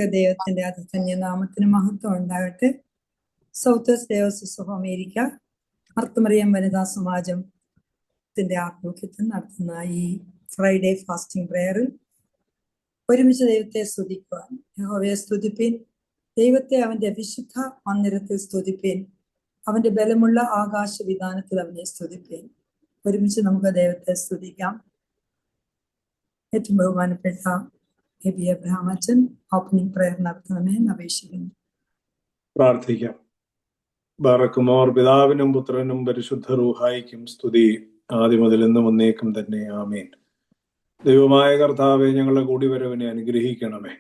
ദൈവത്തിന്റെ അതിധന്യ നാമത്തിന് മഹത്വം ഉണ്ടാകട്ടെ. South west diocese of America Marth Mariam വനിതാ സമാജത്തിന്റെ ആഭിമുഖ്യത്തിൽ നടത്തുന്ന ഈ ഫ്രൈഡേ ഫാസ്റ്റിംഗ് പ്രയറിൽ ഒരുമിച്ച് ദൈവത്തെ സ്തുതിക്കുവാൻ, യഹോവയെ സ്തുതിപ്പീൻ, ദൈവത്തെ അവന്റെ വിശുദ്ധ മന്ദിരത്തിൽ സ്തുതിപ്പീൻ, അവന്റെ ബലമുള്ള ആകാശ വിധാനത്തിൽ അവനെ സ്തുതിപ്പീൻ. ഒരുമിച്ച് നമുക്ക് ദൈവത്തെ സ്തുതിക്കാം. ഏറ്റവും ബഹുമാനപ്പെട്ട എബി എബ്രഹാം അച്ഛൻ ഓപ്പണിംഗ് പ്രയർ നടത്തണമേ എന്ന് അപേക്ഷിക്കുന്നു. പ്രാർത്ഥിക്കാം. ബറക്കുമോർ. പിതാവിനും പുത്രനും പരിശുദ്ധ റൂഹായിക്കും സ്തുതി, ആദ്യം മുതൽ എന്നും എന്നേക്കും തന്നെ. ആമേൻ. ദൈവമായ കർത്താവെ, ഞങ്ങളുടെ കൂടിവരവിനെ അനുഗ്രഹിക്കണമേ.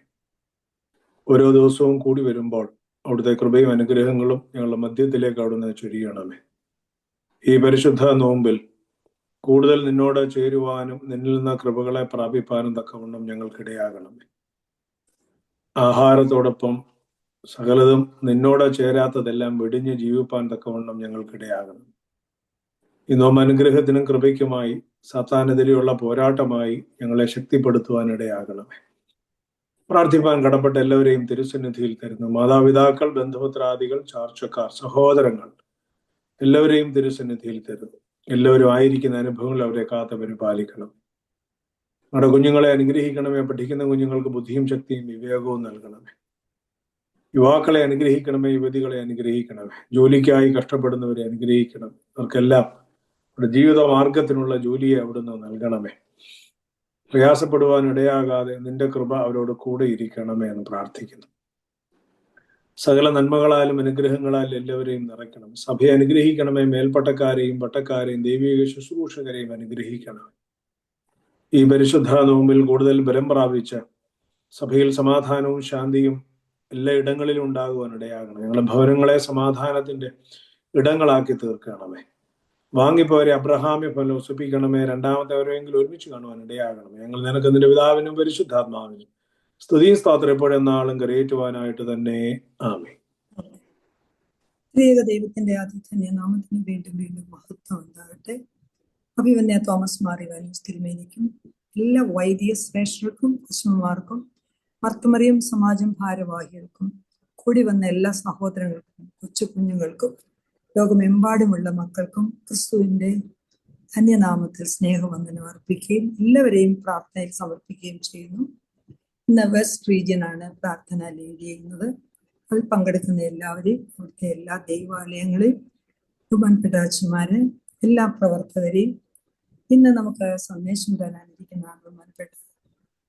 ഓരോ ദിവസവും കൂടി വരുമ്പോൾ അവിടുത്തെ കൃപയും അനുഗ്രഹങ്ങളും ഞങ്ങളുടെ മധ്യത്തിലേക്ക് അവിടുന്ന് ചൊരിയണമേ. ഈ പരിശുദ്ധ നോമ്പിൽ കൂടുതൽ നിന്നോട് ചേരുവാനും നിന്നിൽ നിന്ന് കൃപകളെ പ്രാപിപ്പാനും തക്കവണ്ണം ഞങ്ങൾക്കിടയാകണമേ. ആഹാരത്തോടൊപ്പം സകലതും നിന്നോട് ചേരാത്തതെല്ലാം വെടിഞ്ഞ് ജീവിപ്പാൻ തക്കവണ്ണം ഞങ്ങൾക്കിടയാകണം. ഈ നോമ്പ് അനുഗ്രഹത്തിനും കൃപയ്ക്കുമായി സാത്താനെതിരെയുള്ള പോരാട്ടമായി ഞങ്ങളെ ശക്തിപ്പെടുത്തുവാൻ ഇടയാകണമേ. പ്രാർത്ഥിപ്പാൻ കടപ്പെട്ട എല്ലാവരെയും തിരുസന്നിധിയിൽ തരുന്നു. മാതാപിതാക്കൾ, ബന്ധുമിത്രാദികൾ, ചാർച്ചക്കാർ, സഹോദരങ്ങൾ എല്ലാവരെയും തിരുസന്നിധിയിൽ തരുന്നു. എല്ലാവരും ആയിരിക്കുന്ന അനുഭവങ്ങൾ അവരെ കാത്ത് പരിപാലിക്കണം. നമ്മുടെ കുഞ്ഞുങ്ങളെ അനുഗ്രഹിക്കണമേ. പഠിക്കുന്ന കുഞ്ഞുങ്ങൾക്ക് ബുദ്ധിയും ശക്തിയും വിവേകവും നൽകണമേ. യുവാക്കളെ അനുഗ്രഹിക്കണമേ. യുവതികളെ അനുഗ്രഹിക്കണമേ. ജോലിക്കായി കഷ്ടപ്പെടുന്നവരെ അനുഗ്രഹിക്കണം. അവർക്കെല്ലാം അവരുടെ ജീവിത മാർഗത്തിനുള്ള ജോലിയെ അവിടുന്ന് നൽകണമേ. പ്രയാസപ്പെടുവാൻ ഇടയാകാതെ നിന്റെ കൃപ അവരോട് കൂടെ ഇരിക്കണമേ എന്ന് പ്രാർത്ഥിക്കുന്നു. സകല നന്മകളാലും അനുഗ്രഹങ്ങളാലും എല്ലാവരെയും നിറയ്ക്കണം. സഭയെ അനുഗ്രഹിക്കണമേ. മേൽപ്പട്ടക്കാരെയും പട്ടക്കാരെയും ദൈവിക ശുശ്രൂഷകരെയും അനുഗ്രഹിക്കണം. ഈ പരിശുദ്ധ നോമ്പിൽ കൂടുതൽ ബലം പ്രാപിച്ച് സഭയിൽ സമാധാനവും ശാന്തിയും എല്ലാ ഇടങ്ങളിലും ഉണ്ടാകുവാൻ ഇടയാകണം. ഞങ്ങളുടെ ഭവനങ്ങളെ സമാധാനത്തിന്റെ ഇടങ്ങളാക്കി തീർക്കണമേ. വാങ്ങിപ്പോരെ അബ്രഹാമ്യ ഫലോസിപ്പിക്കണമേ. രണ്ടാമത്തെവരെങ്കിലും ഒരുമിച്ച് കാണുവാൻ ഇടയാകണമേ. ഞങ്ങൾ നിനക്ക് നിന്റെ പിതാവിനും പരിശുദ്ധാത്മാവിനും സ്തുതിയും സ്തോത്രം എപ്പോഴെന്നാളും കരയേറ്റുവാനായിട്ട് തന്നെ. ആമേൻ. ദൈവത്തിന്റെ അതിധന്യ നാമത്തിന് വീണ്ടും വീണ്ടും മഹത്വം ഉണ്ടാകട്ടെ. അഭിമന്യ തോമസ് മാർ ഇവാനിയോസ് തിരുമേനിക്കും എല്ലാ വൈദിക ശ്രേഷ്ഠർക്കും അച്ഛന്മാർക്കും മർത്തമറിയം സമാജം ഭാരവാഹികൾക്കും കൂടി വന്ന എല്ലാ സഹോദരങ്ങൾക്കും കൊച്ചു കുഞ്ഞുങ്ങൾക്കും ലോകമെമ്പാടുമുള്ള മക്കൾക്കും ക്രിസ്തുവിന്റെ ധന്യനാമത്തിൽ സ്നേഹവന്ദനം അർപ്പിക്കുകയും എല്ലാവരെയും പ്രാർത്ഥനയിൽ സമർപ്പിക്കുകയും ചെയ്യുന്നു. ഇന്ന് വെസ്റ്റ് റീജിയൻ ആണ് പ്രാർത്ഥന ലീഡ് ചെയ്യുന്നത്. അതിൽ പങ്കെടുക്കുന്ന എല്ലാവരെയും അവിടുത്തെ എല്ലാ ദൈവാലയങ്ങളെയും ബഹുമാനപ്പെട്ട അച്ഛന്മാരെ എല്ലാ പ്രവർത്തകരെയും ഇന്ന് നമുക്ക് സന്ദേശം തരാനിരിക്കുന്ന ബഹുമാനപ്പെട്ട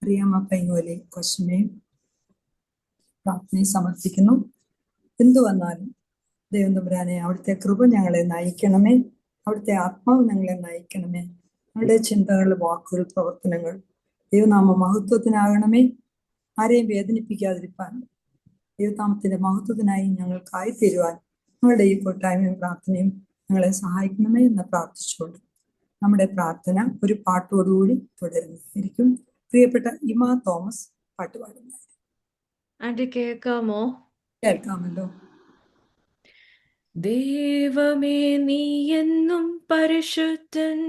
അറിയാമ പൈങ്ങോലെ കൊച്ചനെയും പ്രാർത്ഥനയെ സമർപ്പിക്കുന്നു. എന്തു വന്നാലും ദൈവം തമ്പുരാനെ അവിടുത്തെ കൃപ ഞങ്ങളെ നയിക്കണമേ. അവിടുത്തെ ആത്മാവ് ഞങ്ങളെ നയിക്കണമേ. ഞങ്ങളുടെ ചിന്തകൾ, വാക്കുകൾ, പ്രവർത്തനങ്ങൾ ദൈവനാമ മഹത്വത്തിനാകണമേ. ആരെയും വേദനിപ്പിക്കാതിരിക്കാൻ, ദൈവനാമത്തിന്റെ മഹത്വത്തിനായി ഞങ്ങൾക്കായി തീരുവാൻ ഞങ്ങളുടെ ഈ കൂട്ടായ്മയും പ്രാർത്ഥനയും ഞങ്ങളെ സഹായിക്കണമേ എന്ന് പ്രാർത്ഥിച്ചുകൊണ്ട് നമ്മുടെ പ്രാർത്ഥന ഒരു പാട്ടോടുകൂടി തുടരുന്നതായിരിക്കും. പ്രിയപ്പെട്ട ഇമാ തോമസ് പാട്ട് പാടുന്നതായിരിക്കും. കേൾക്കാമോ? കേൾക്കാമല്ലോ. ദൈവമേ, നീ എന്നും പരിശുദ്ധൻ,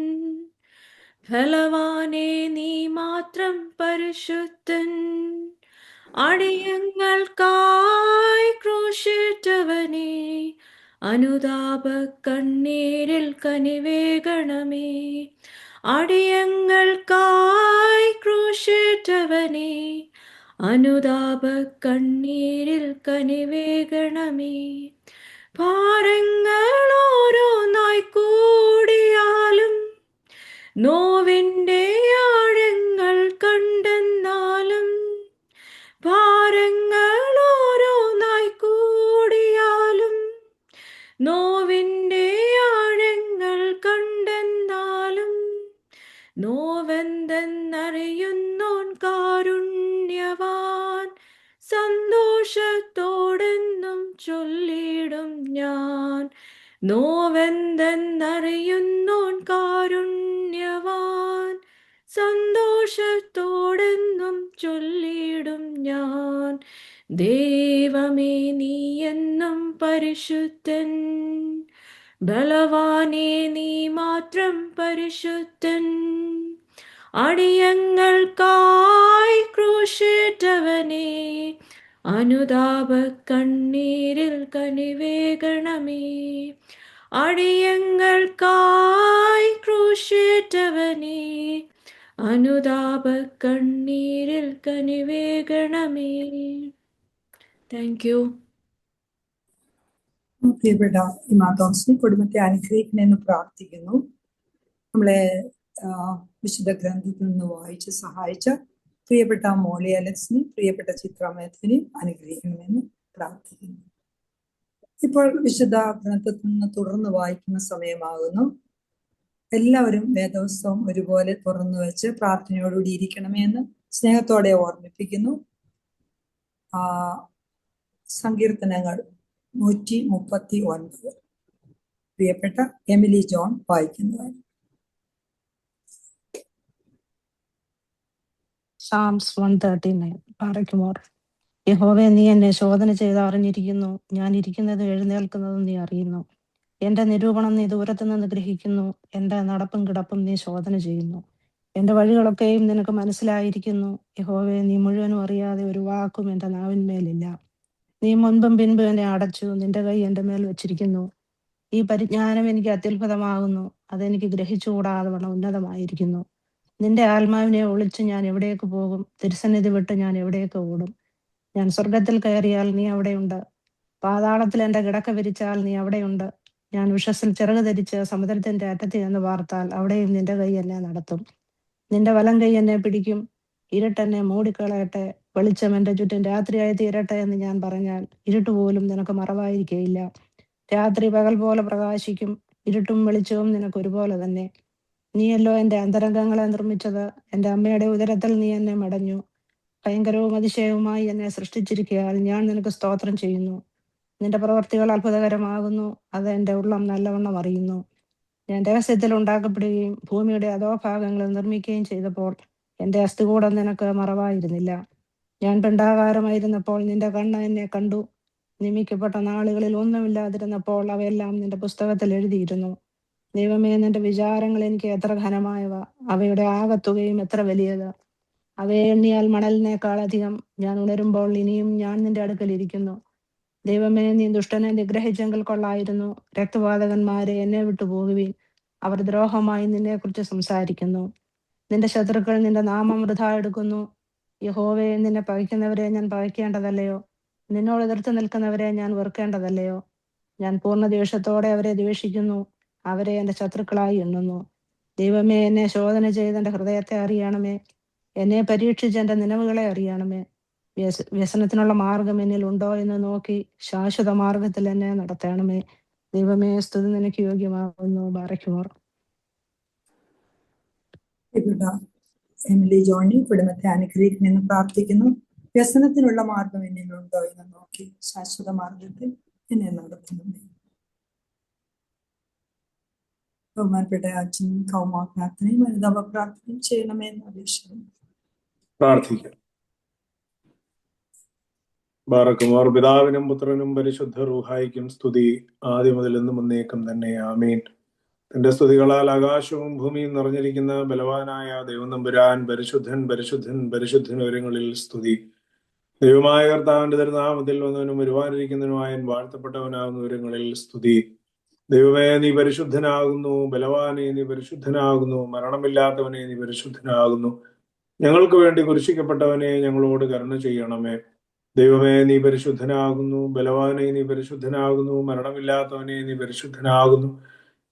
ഫലവാനേ നീ മാത്രം പരിശുദ്ധൻ, അടിയങ്ങൾക്കായി ക്രൂശിച്ചവനേ, അനുതാപ കണ്ണീരിൽ കനിവേകണമേ. അടിയങ്ങൾക്കായി ക്രൂശിച്ചവനേ, അനുതാപ കണ്ണീരിൽ കനിവേകണമേ. ഭാരങ്ങൾ ഓരോന്നായി കൂടിയാലും നോവിൻ്റെ ആഴങ്ങൾ കണ്ടെന്നാലും, ഭാരങ്ങൾ ഓരോന്നായി കൂടിയാലും നോവിൻ്റെ ആഴങ്ങൾ കണ്ടെന്നാലും, നോവെന്തെന്നറിയുന്നോൻ കാരുണ്യവാൻ, സന്തോഷത്തോടെന്നും ചൊല്ലിടും ഞാൻ. നോവെന്തെന്നറിയുന്നോൻ കാരുണ്യവാൻ, സന്തോഷത്തോടെന്നും ചൊല്ലിടും ഞാൻ. ദൈവമേ, നീ എന്നും പരിശുദ്ധൻ, ബലവാനേ നീ മാത്രം പരിശുദ്ധൻ, അടിയങ്ങൾക്കായി ക്രൂശിച്ചവനേ, അനുതാപ കണ്ണീരിൽ കനിവേകണമേ. അടിയങ്ങൾക്കായി ക്രൂശേറ്റവനേ, അനുതാപ കണ്ണീരിൽ കനിവേകണമേ. Thank you. പ്രിയപ്പെട്ട ഈ മാതാവിനെ കുടുംബത്തെ അനുഗ്രഹിക്കണമെന്ന് പ്രാർത്ഥിക്കുന്നു. നമ്മളെ വിശുദ്ധ ഗ്രന്ഥത്തിൽ നിന്ന് വായിച്ച് സഹായിച്ച പ്രിയപ്പെട്ട മോളി അലക്സിനെ, പ്രിയപ്പെട്ട ചിത്രാമയത്തിനെ അനുഗ്രഹിക്കണമെന്ന് പ്രാർത്ഥിക്കുന്നു. ഇപ്പോൾ വിശുദ്ധ ഗ്രന്ഥത്തിൽ നിന്ന് തുടർന്ന് വായിക്കുന്ന സമയമാകുന്നു. എല്ലാവരും വേദോത്സവം ഒരുപോലെ തുറന്നു വെച്ച് പ്രാർത്ഥനയോടുകൂടി ഇരിക്കണമേ എന്ന് സ്നേഹത്തോടെ ഓർമ്മിപ്പിക്കുന്നു. സങ്കീർത്തനങ്ങൾ 139 പ്രിയപ്പെട്ട എമിലി ജോൺ വായിക്കുന്നതാണ്. സാംസ് 139. പാറയ്ക്കുമോർ. യഹോവേ, നീ എന്നെ ശോധന ചെയ്ത് അറിഞ്ഞിരിക്കുന്നു. ഞാൻ ഇരിക്കുന്നത് എഴുന്നേൽക്കുന്നതും നീ അറിയുന്നു. എന്റെ നിരൂപണം നീ ദൂരത്തു നിന്ന് ഗ്രഹിക്കുന്നു. എന്റെ നടപ്പും കിടപ്പും നീ ശോധന ചെയ്യുന്നു. എന്റെ വഴികളൊക്കെയും നിനക്ക് മനസ്സിലായിരിക്കുന്നു. യഹോവേ, നീ മുഴുവനും അറിയാതെ ഒരു വാക്കും എന്റെ നാവിന്മേലില്ല. നീ മുൻപും പിൻപും എന്നെ അടച്ചു. നിന്റെ കൈ എന്റെ മേൽ വെച്ചിരിക്കുന്നു. ഈ പരിജ്ഞാനം എനിക്ക് അത്യുത്ഭുതമാകുന്നു. അതെനിക്ക് ഗ്രഹിച്ചുകൂടാതെ വണ്ണം ഉന്നതമായിരിക്കുന്നു. നിന്റെ ആത്മാവിനെ ഒളിച്ച് ഞാൻ എവിടേക്ക് പോകും? തിരുസന്നിധി വിട്ട് ഞാൻ എവിടേക്ക് ഓടും? ഞാൻ സ്വർഗത്തിൽ കയറിയാൽ നീ അവിടെയുണ്ട്. പാതാളത്തിൽ എന്റെ കിടക്ക വിരിച്ചാൽ നീ അവിടെയുണ്ട്. ഞാൻ ഉഷസ്സിൽ ചിറക് ധരിച്ച് സമുദ്രത്തിന്റെ അറ്റത്ത് എന്ന് വാർത്താൽ അവിടെയും നിന്റെ കൈ എന്നെ നടത്തും. നിന്റെ വലം കൈ എന്നെ പിടിക്കും. ഇരുട്ടെന്നെ മൂടിക്കളയട്ടെ, വെളിച്ചം എന്റെ ചുറ്റും രാത്രിയായി തീരട്ടെ എന്ന് ഞാൻ പറഞ്ഞാൽ ഇരുട്ടുപോലും നിനക്ക് മറവായിരിക്കയില്ല. രാത്രി പകൽ പോലെ പ്രകാശിക്കും. ഇരുട്ടും വെളിച്ചവും നിനക്ക് ഒരുപോലെ തന്നെ. നീയല്ലോ എന്റെ അന്തരംഗങ്ങളെ നിർമ്മിച്ചത്. എന്റെ അമ്മയുടെ ഉദരത്തിൽ നീ എന്നെ മടഞ്ഞു. ഭയങ്കരവും അതിശയവുമായി എന്നെ സൃഷ്ടിച്ചിരിക്കയാൽ ഞാൻ നിനക്ക് സ്തോത്രം ചെയ്യുന്നു. നിന്റെ പ്രവർത്തികൾ അത്ഭുതകരമാകുന്നു. അത് എന്റെ ഉള്ളം നല്ലവണ്ണം അറിയുന്നു. ഞാൻ രഹസ്യത്തിൽ ഉണ്ടാക്കപ്പെടുകയും ഭൂമിയുടെ അധോഭാഗങ്ങളിൽ നിർമ്മിക്കുകയും ചെയ്തപ്പോൾ എന്റെ അസ്ഥികൂടം നിനക്ക് മറവായിരുന്നില്ല. ഞാൻ പിണ്ടാകാരമായിരുന്നപ്പോൾ നിന്റെ കണ്ണ് എന്നെ കണ്ടു. നിയമിക്കപ്പെട്ട നാളുകളിൽ ഒന്നുമില്ലാതിരുന്നപ്പോൾ അവയെല്ലാം നിന്റെ പുസ്തകത്തിൽ എഴുതിയിരുന്നു. ദൈവമേ, നിന്റെ വിചാരങ്ങൾ എനിക്ക് എത്ര ഘനമായവ! അവയുടെ ആകത്തുകയും എത്ര വലിയത്! അവയെ എണ്ണിയാൽ മണലിനേക്കാൾ അധികം. ഞാൻ ഉണരുമ്പോൾ ഇനിയും ഞാൻ നിന്റെ അടുക്കൽ ഇരിക്കുന്നു. ദൈവമേ, നീ ദുഷ്ടനെ നിഗ്രഹിച്ചെങ്കിൽ കൊള്ളായിരുന്നു. രക്തപാതകന്മാരെ എന്നെ വിട്ടു പോകുവീൻ. അവർ ദ്രോഹമായി നിന്നെക്കുറിച്ച് സംസാരിക്കുന്നു. നിന്റെ ശത്രുക്കൾ നിന്റെ നാമം വൃഥാ എടുക്കുന്നു. യഹോവേ, നിന്നെ പകയ്ക്കുന്നവരെ ഞാൻ പകയ്ക്കേണ്ടതല്ലയോ? നിന്നോട് എതിർത്ത് നിൽക്കുന്നവരെ ഞാൻ വെറുക്കേണ്ടതല്ലയോ? ഞാൻ പൂർണ്ണ ദ്വേഷത്തോടെ അവരെ ദ്വേഷിക്കുന്നു. അവരെ എന്റെ ശത്രുക്കളായി എണ്ണുന്നു. ദൈവമേ, എന്നെ ശോധന ചെയ്ത് എന്റെ ഹൃദയത്തെ അറിയണമേ. എന്നെ പരീക്ഷിച്ച് എന്റെ നിലവുകളെ അറിയണമേ. വ്യസനത്തിനുള്ള മാർഗം എന്നിൽ ഉണ്ടോ എന്ന് നോക്കി ശാശ്വത മാർഗത്തിൽ എന്നെ നടത്തണമേ. ദൈവമേ, സ്തുതി നിനക്ക് യോഗ്യമാകുന്നു. ബാറയ്ക്കുമോർ. എമിലി ജോണി കുടുംബത്തെ അനുഗ്രഹിക്കണമെന്ന് പ്രാർത്ഥിക്കുന്നു. വ്യസനത്തിനുള്ള മാർഗം എന്നിലുണ്ടോ എന്ന് നോക്കി ശാശ്വത മാർഗത്തിൽ എന്നെ നടത്തുന്നു. ബഹുമാനപ്പെട്ട അച്ഛൻ കൗമാ പ്രാർത്ഥനയും അനുതാപ പ്രാർത്ഥനയും ചെയ്യണമെന്ന് അപേക്ഷിക്കുന്നു. പ്രാർത്ഥിക്കാം. ബാറക്കുമോർ. പിതാവിനും പുത്രനും പരിശുദ്ധ റൂഹായിക്കും സ്തുതി, ആദ്യം മുതൽ എന്നും എന്നേക്കും തന്നെ. ആമീൻ. തന്റെ സ്തുതികളാൽ ആകാശവും ഭൂമിയും നിറഞ്ഞിരിക്കുന്ന ബലവാനായ ദൈവം തമ്പുരാൻ പരിശുദ്ധൻ പരിശുദ്ധൻ പരിശുദ്ധൻ ഉയരങ്ങളിൽ സ്തുതി. ദൈവമായ കർത്താവിന്റെ തിരുനാമത്തിൽ വന്നവനും വരുവാനിരിക്കുന്നതിനുമായ വാഴ്ത്തപ്പെട്ടവനാകുന്ന ഉയരങ്ങളിൽ സ്തുതി. ദൈവമേ, നീ പരിശുദ്ധനാകുന്നു. ബലവാനെ, നീ പരിശുദ്ധനാകുന്നു. മരണമില്ലാത്തവനെ, നീ പരിശുദ്ധനാകുന്നു. ഞങ്ങൾക്ക് വേണ്ടി കുരിശിക്കപ്പെട്ടവനെ, ഞങ്ങളോട് കരുണ ചെയ്യണമേ. ദൈവമേ, നീ പരിശുദ്ധനാകുന്നു. ബലവാനെ, നീ പരിശുദ്ധനാകുന്നു. മരണമില്ലാത്തവനെ, നീ പരിശുദ്ധനാകുന്നു.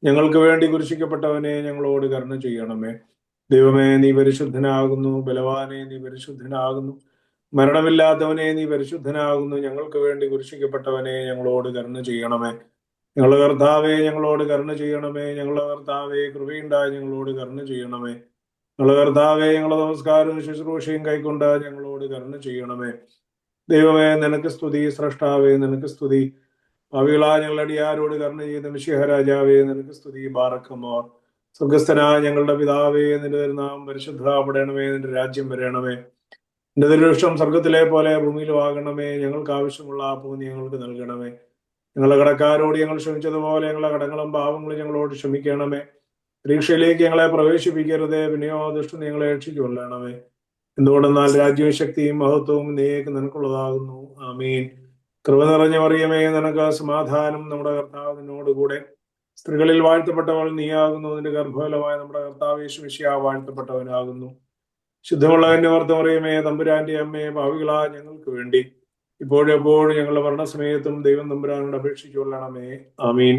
ഞങ്ങൾക്ക് വേണ്ടി കുരിശിക്കപ്പെട്ടവനെ, ഞങ്ങളോട് കരുണ ചെയ്യണമേ. ദൈവമേ, നീ പരിശുദ്ധനാകുന്നു. ബലവാനെ, നീ പരിശുദ്ധനാകുന്നു. മരണമില്ലാത്തവനെ, നീ പരിശുദ്ധനാകുന്നു. ഞങ്ങൾക്ക് വേണ്ടി കുരിശിക്കപ്പെട്ടവനെ, ഞങ്ങളോട് കരുണ ചെയ്യണമേ. ഞങ്ങളുടെ കർത്താവെ, ഞങ്ങളോട് കരുണ ചെയ്യണമേ. ഞങ്ങളുടെ കർത്താവെ, കൃപയുണ്ടായി ഞങ്ങളോട് കരുണ ചെയ്യണമേ. ഞങ്ങളുടെ കർത്താവെ, ഞങ്ങളുടെ നമസ്കാരവും ശുശ്രൂഷയും കൈക്കൊണ്ട് ഞങ്ങളോട് കരുണ ചെയ്യണമേ. ദൈവമേ, നിനക്ക് സ്തുതി. സ്രഷ്ടാവേ, നിനക്ക് സ്തുതി. ഭാവികളാ ഞങ്ങളുടെ അടിയാരോട് കരുണ ചെയ്ത മിശിഹ രാജാവേ, നിനക്ക് സ്തുതി. ബാറക്കുമോർ. സ്വർഗസ്ഥനായ ഞങ്ങളുടെ പിതാവേ, നിന്റെ തിരുനാമം പരിശുദ്ധപ്പെടണമേ. നിന്റെ രാജ്യം വരണമേ. നിന്റെ തിരുവിഷ്ടം സ്വർഗത്തിലെ പോലെ ഭൂമിയിലും ആകണമേ. ഞങ്ങൾക്ക് ആവശ്യമുള്ള ആപ്പവും ഞങ്ങൾക്ക് നൽകണമേ. ഞങ്ങളുടെ കടക്കാരോട് ഞങ്ങൾ ക്ഷമിച്ചതുപോലെ ഞങ്ങളുടെ കടങ്ങളും പാവങ്ങളും ഞങ്ങളോട് ക്ഷമിക്കണമേ. പരീക്ഷയിലേക്ക് ഞങ്ങളെ പ്രവേശിപ്പിക്കരുതേ. പിന്നെയോ ദുഷ്ടൻ ഞങ്ങളെ രക്ഷിച്ചുകൊള്ളണമേ. എന്തുകൊണ്ടെന്നാൽ രാജ്യവും ശക്തിയും മഹത്വവും നീക്ക് നിനക്കുള്ളതാകുന്നു. ആമീൻ. കൃപ നിറഞ്ഞ മറിയമേ, നിനക്ക് സമാധാനം. നമ്മുടെ കർത്താവ് നിന്നോടുകൂടെ. സ്ത്രീകളിൽ വാഴ്ത്തപ്പെട്ടവൾ നീയാകുന്നു. നിന്റെ ഗർഭഫലമായ നമ്മുടെ കർത്താവ് യേശു മിശിഹാ വാഴ്ത്തപ്പെട്ടവനാകുന്നു. ശുദ്ധമുള്ളതിന്റെ വർത്തമറിയമേ, തമ്പുരാന്റെ അമ്മയെ, ഭാവികളാ ഞങ്ങൾക്ക് വേണ്ടി ഇപ്പോഴും എപ്പോഴും ഞങ്ങളുടെ മരണസമയത്തും ദൈവം തമ്പുരാനോട് അപേക്ഷിച്ചുകൊള്ളണമേ. ആമീൻ.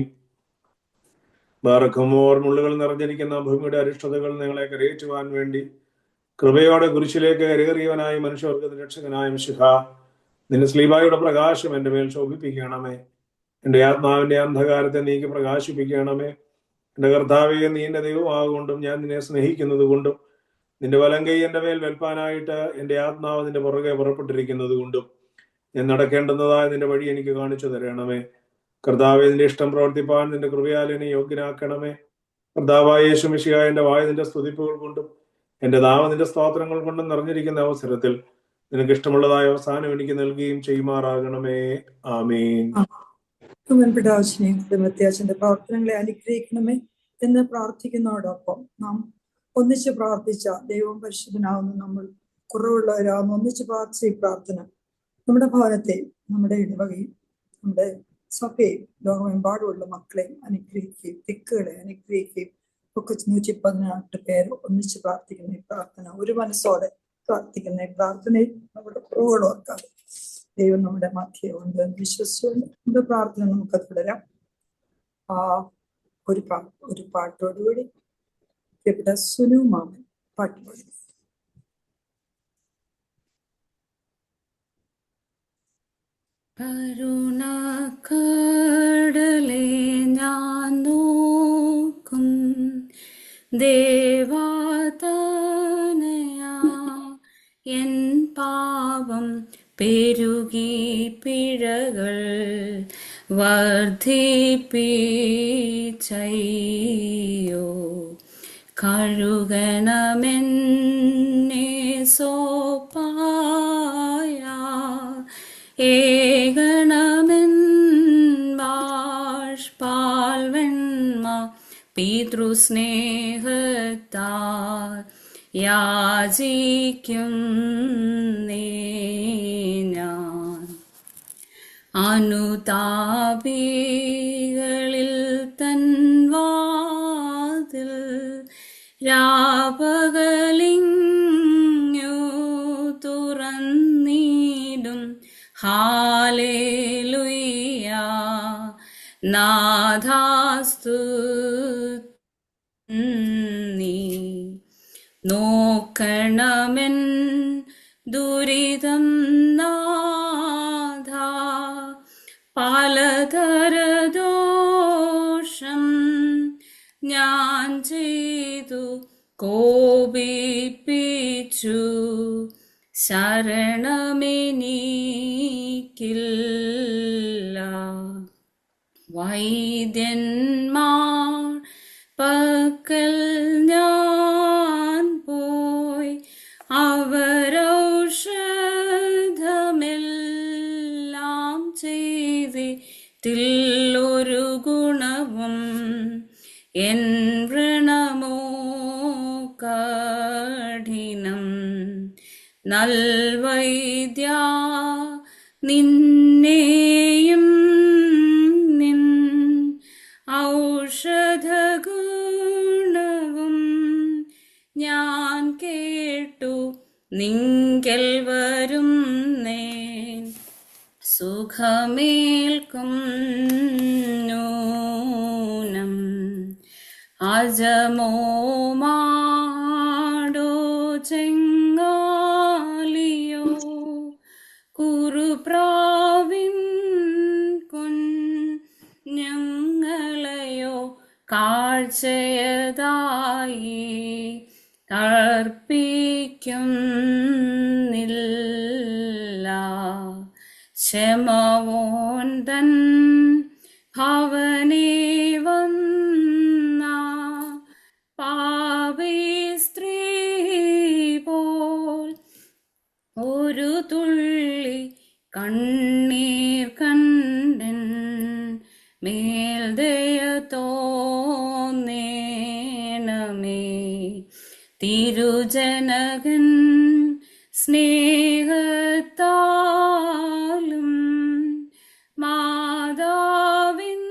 ബാറക്കുമോർ. മുള്ളുകൾ നിറഞ്ഞിരിക്കുന്ന ഭൂമിയുടെ അരിഷ്ടതകൾ നിങ്ങളെ കരയേറ്റുവാൻ വേണ്ടി കൃപയോടെ കുരിശിലേക്ക് കരയേറിയവനായ മനുഷ്യവർഗത്തിന്റെ രക്ഷകനായ മിശിഹാ, നിന്റെ സ്ലീബായുടെ പ്രകാശം എന്റെ മേൽ ശോഭിപ്പിക്കണമേ. എന്റെ ആത്മാവിന്റെ അന്ധകാരത്തെ നീക്കി പ്രകാശിപ്പിക്കണമേ. എന്റെ കർത്താവേ, നീ എന്റെ ദൈവമാകൊണ്ടും ഞാൻ നിന്നെ സ്നേഹിക്കുന്നത് കൊണ്ടും നിന്റെ വലങ്കൈ എന്റെ മേൽ വെൽപ്പാനായിട്ട് എന്റെ ആത്മാവ് നിന്റെ പുറകെ പുറപ്പെട്ടിരിക്കുന്നത് കൊണ്ടും ഞാൻ നടക്കേണ്ടുന്നതായ നിന്റെ വഴി എനിക്ക് കാണിച്ചു തരണമേ. കർത്താവേ, നിന്റെ ഇഷ്ടം പ്രവർത്തിപ്പാൻ നിന്റെ കൃപയാൽ എന്നെ യോഗ്യനാക്കണമേ. കർത്താവായ യേശു മിശിഹാ, എന്റെ വായ നിന്റെ സ്തുതിപ്പുകൾ കൊണ്ടും എന്റെ നാവ് നിന്റെ സ്തോത്രങ്ങൾ കൊണ്ടും നിറഞ്ഞിരിക്കുന്ന അവസരത്തിൽ നിനക്ക് ഇഷ്ടമുള്ളതായ അവസാനം എനിക്ക് നൽകുകയും ചെയ്യുമാറാകണമേ. ആമീൻ. അത്യാവശ്യന്റെ പ്രവർത്തനങ്ങളെ അനുഗ്രഹിക്കണമേ എന്ന് പ്രാർത്ഥിക്കുന്നതോടൊപ്പം നാം ഒന്നിച്ച് പ്രാർത്ഥിച്ച ദൈവം പരിശുദ്ധനാവുന്ന നമ്മൾ കുറവുള്ളവരാവുന്ന ഒന്നിച്ച് പ്രാർത്ഥിച്ച ഈ പ്രാർത്ഥന നമ്മുടെ ഭവനത്തെയും നമ്മുടെ ഇടവകയും നമ്മുടെ സഭയും ലോകമെമ്പാടുമുള്ള മക്കളെയും അനുഗ്രഹിക്കുകയും ദിക്കുകളെ അനുഗ്രഹിക്കുകയും ഒക്കെ 118 പേര് ഒന്നിച്ച് പ്രാർത്ഥിക്കുന്ന ഈ പ്രാർത്ഥന, ഒരു മനസ്സോടെ പ്രാർത്ഥിക്കുന്ന ഈ പ്രാർത്ഥനയിൽ നമ്മുടെ കുറവുകൾ ഓർക്കാതെ ദൈവം നമ്മുടെ മധ്യേ ഉണ്ട് എന്ന് വിശ്വസിച്ചുകൊണ്ട് നമ്മുടെ പ്രാർത്ഥന നമുക്ക് തുടരാം. ഒരു പാട്ടോടുകൂടി ഇവിടെ സുനു മാമൻ പാട്ട് പാടി. കരുണക്കടലേ ഞാൻ നോക്കും ദേവാതനയാ, എൻ പാപം പെരുകി പിഴകൾ വർദ്ധിപ്പിച്ചയ്യോ. കഴുകണമെന്നെ സോപ്പായ ഏകണമെൻ ബാഷ്പാൽ വെണ്മ പിതൃസ്നേഹത്താൽ യാചിക്കും ഞാൻ. അനുതാപികളിൽ തൻ വാതിൽ രാപകലിങ്ങു തുറന്നിടും. ഹാലേലുയ്യ നാഥാസ്തുതി. നോക്കണമെൻ ദുരിതം നാഥ, പലതരദോഷം ഞാൻ ചെയ്തു കോപിപ്പിച്ചു. ശരണമെനിക്കില്ല. വൈദ്യന്മാർ പക്കൽ ഞാൻ പോയി അവരൗഷധമെല്ലാം ചെയ്തില്ലൊരു ഗുണവും. എൻ വ്രണമോ കഠിനം. നൽവൈദ്യ നിന്നെയും നിൻ ഔഷധഗുണവും ഞാൻ കേട്ടു നിങ്കൽ വരും നേൻ. സുഖമേൽക്കും നൂനം. അജമോ മാടോ ചെങ്ങാലിയോ കുറുപ്രാവിൻ കുഞ്ഞുങ്ങളെയോ കാഴ്ചയതായി അർപ്പിക്കുന്നില്ല. ശമവോൻ തൻ ഭവനേ വന്ന പാപി സ്ത്രീ പോൽ ഒരു തുള്ളി കണ്ണീർ കണ്ടൻ മേൽദയ തോന്നേണമേ. തിരുജനകൻ സ്നേഹത്താലും മാതാവിൻ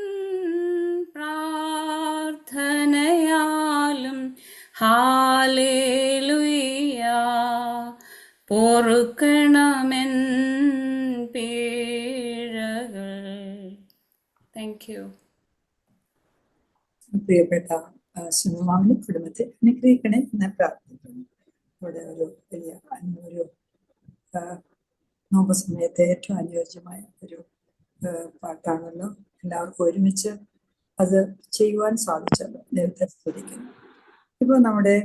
പ്രാർത്ഥനയാലും ഹാലേലുയ്യ പൊറുക്കണമെൻ പിഴകൾ. Thank you. പ്രിയപ്പെട്ട സുനിമാവിന്റെ കുടുംബത്തെ അനുഗ്രഹിക്കണേ എന്ന് പ്രാർത്ഥിക്കുന്നു. ഇവിടെ ഒരു വലിയ ഒരു നോമ്പ് സമയത്ത് ഏറ്റവും അനുയോജ്യമായ ഒരു പാട്ടാണല്ലോ. എല്ലാവർക്കും ഒരുമിച്ച് അത് ചെയ്യുവാൻ സാധിച്ചല്ലോ. ദൈവത്തെ സ്തുതിക്കുന്നു. ഇപ്പോൾ നമ്മുടെ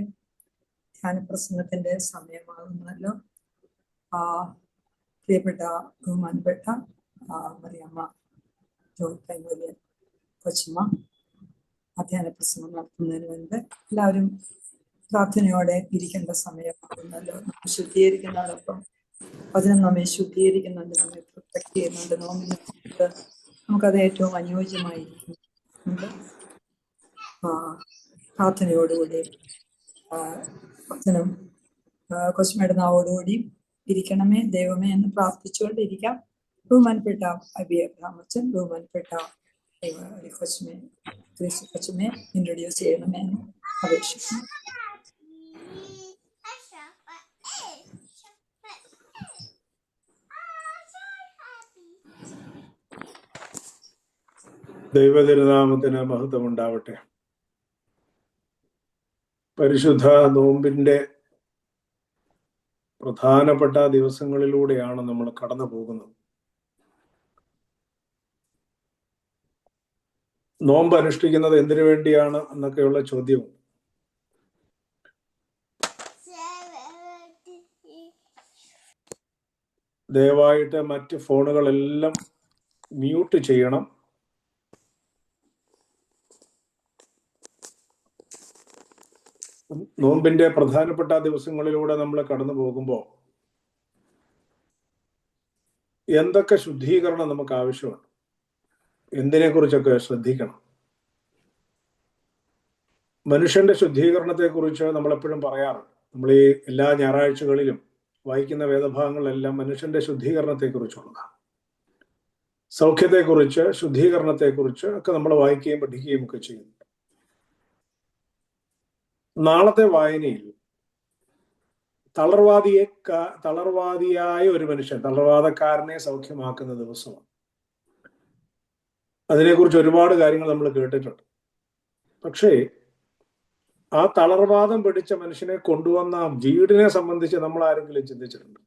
ധ്യാനപ്രസംഗത്തിന്റെ സമയമാകുന്നല്ലോ. പ്രിയപ്പെട്ട ബഹുമാനപ്പെട്ട മറിയമ്മ വലിയ കൊച്ചുമ്മ ധ്യാനപ്രസംഗം നടത്തുന്നതിന് മുൻപ് എല്ലാവരും പ്രാർത്ഥനയോടെ ഇരിക്കേണ്ട സമയമാകുന്നല്ലോ. നമ്മൾ ശുദ്ധീകരിക്കുന്നതോടൊപ്പം അതിനെ നമ്മെ ശുദ്ധീകരിക്കുന്നുണ്ട്, നമ്മെ പ്രൊട്ടക്ട് ചെയ്യുന്നുണ്ട്. നോമ്പിന് നമുക്കത് ഏറ്റവും അനുയോജ്യമായിരിക്കുന്നുണ്ട്. പ്രാർത്ഥനയോടുകൂടി ഭക്തനും കൊച്ചുമയുടെ നാവോടുകൂടി ഇരിക്കണമേ ദൈവമേ എന്ന് പ്രാർത്ഥിച്ചുകൊണ്ടിരിക്കാം. ബഹുമാനപ്പെട്ട അഭിയബ്രാമച്ചൻ, ബഹുമാനപ്പെട്ട കൊച്ചുമേ ക്രിസ്തു കൊച്ചുമേ ഇൻട്രൊഡ്യൂസ് ചെയ്യണമേ എന്ന് അപേക്ഷിക്കുന്നു. ദൈവതിരുനാമത്തിന് മഹത്വമുണ്ടാവട്ടെ. പരിശുദ്ധ നോമ്പിന്റെ പ്രധാനപ്പെട്ട ദിവസങ്ങളിലൂടെയാണ് നമ്മൾ കടന്നു പോകുന്നത്. നോമ്പ് അനുഷ്ഠിക്കുന്നത് എന്തിനു വേണ്ടിയാണ് എന്നൊക്കെയുള്ള ചോദ്യവും ദയവായിട്ട് മറ്റ് ഫോണുകളെല്ലാം മ്യൂട്ട് ചെയ്യണം. നോമ്പിന്റെ പ്രധാനപ്പെട്ട ദിവസങ്ങളിലൂടെ നമ്മൾ കടന്നു പോകുമ്പോൾ എന്തൊക്കെ ശുദ്ധീകരണം നമുക്ക് ആവശ്യമുണ്ട്, എന്തിനെ കുറിച്ചൊക്കെ ശ്രദ്ധിക്കണം. മനുഷ്യന്റെ ശുദ്ധീകരണത്തെ കുറിച്ച് നമ്മളെപ്പോഴും പറയാറുണ്ട്. നമ്മൾ ഈ എല്ലാ ഞായറാഴ്ചകളിലും വായിക്കുന്ന വേദഭാഗങ്ങളെല്ലാം മനുഷ്യന്റെ ശുദ്ധീകരണത്തെ കുറിച്ചുള്ളതാണ്. സൗഖ്യത്തെക്കുറിച്ച്, ശുദ്ധീകരണത്തെക്കുറിച്ച് ഒക്കെ നമ്മൾ വായിക്കുകയും പഠിക്കുകയും ഒക്കെ ചെയ്യുന്നു. നാളത്തെ വായനയിൽ തളർവാദിയായ ഒരു മനുഷ്യൻ, തളർവാദക്കാരനെ സൗഖ്യമാക്കുന്ന ദിവസമാണ്. അതിനെക്കുറിച്ച് ഒരുപാട് കാര്യങ്ങൾ നമ്മൾ കേട്ടിട്ടുണ്ട്. പക്ഷേ ആ തളർവാദം പിടിച്ച മനുഷ്യനെ കൊണ്ടുവന്ന വീടിനെ സംബന്ധിച്ച് നമ്മൾ ആരെങ്കിലും ചിന്തിച്ചിട്ടുണ്ട്?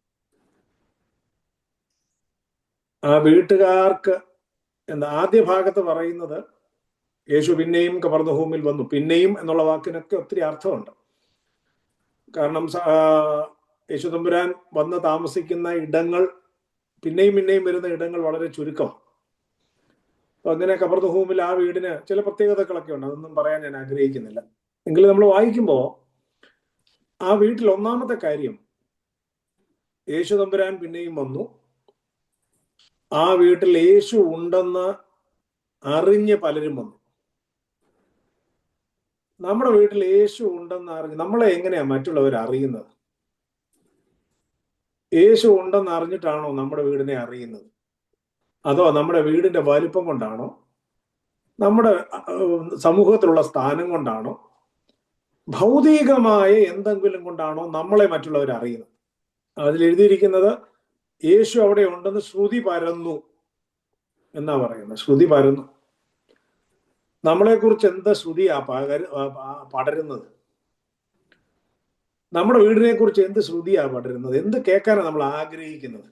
ആ വീട്ടുകാർക്ക് എന്താ ആദ്യ ഭാഗത്ത് പറയുന്നത്, യേശു പിന്നെയും കപർന്നഹൂമിൽ വന്നു. പിന്നെയും എന്നുള്ള വാക്കിനൊക്കെ ഒത്തിരി അർത്ഥമുണ്ട്. കാരണം യേശു തമ്പുരാൻ വന്ന് താമസിക്കുന്ന ഇടങ്ങൾ, പിന്നെയും വരുന്ന ഇടങ്ങൾ വളരെ ചുരുക്കമാണ്. അപ്പൊ അങ്ങനെ കപർന്നഹൂമിൽ ആ വീടിന് ചില പ്രത്യേകതകളൊക്കെ ഉണ്ട്. അതൊന്നും പറയാൻ ഞാൻ ആഗ്രഹിക്കുന്നില്ല. എങ്കിലും നമ്മൾ വായിക്കുമ്പോൾ ആ വീട്ടിൽ ഒന്നാമത്തെ കാര്യം, യേശു തമ്പുരാൻ പിന്നെയും വന്നു. ആ വീട്ടിൽ യേശു ഉണ്ടെന്ന് അറിഞ്ഞ് പലരും വന്നു. നമ്മുടെ വീട്ടിൽ യേശു ഉണ്ടെന്ന് അറിഞ്ഞ് നമ്മളെ എങ്ങനെയാ മറ്റുള്ളവർ അറിയുന്നത്? യേശു ഉണ്ടെന്ന് അറിഞ്ഞിട്ടാണോ നമ്മുടെ വീടിനെ അറിയുന്നത്? അതോ നമ്മുടെ വീടിന്റെ വലിപ്പം കൊണ്ടാണോ? നമ്മുടെ സമൂഹത്തിലുള്ള സ്ഥാനം കൊണ്ടാണോ? ഭൗതികമായ എന്തെങ്കിലും കൊണ്ടാണോ നമ്മളെ മറ്റുള്ളവർ അറിയുന്നത്? അതിൽ എഴുതിയിരിക്കുന്നത് യേശു അവിടെ ഉണ്ടെന്ന് ശ്രുതി പരന്നു എന്നാ പറയുന്നത്. ശ്രുതി പരന്നു. നമ്മളെക്കുറിച്ച് എന്താ ശ്രുതിയാ പടരുന്നത്? നമ്മുടെ വീടിനെ കുറിച്ച് എന്ത് ശ്രുതിയാ പടരുന്നത്? എന്ത് കേൾക്കാനാണ് നമ്മൾ ആഗ്രഹിക്കുന്നത്?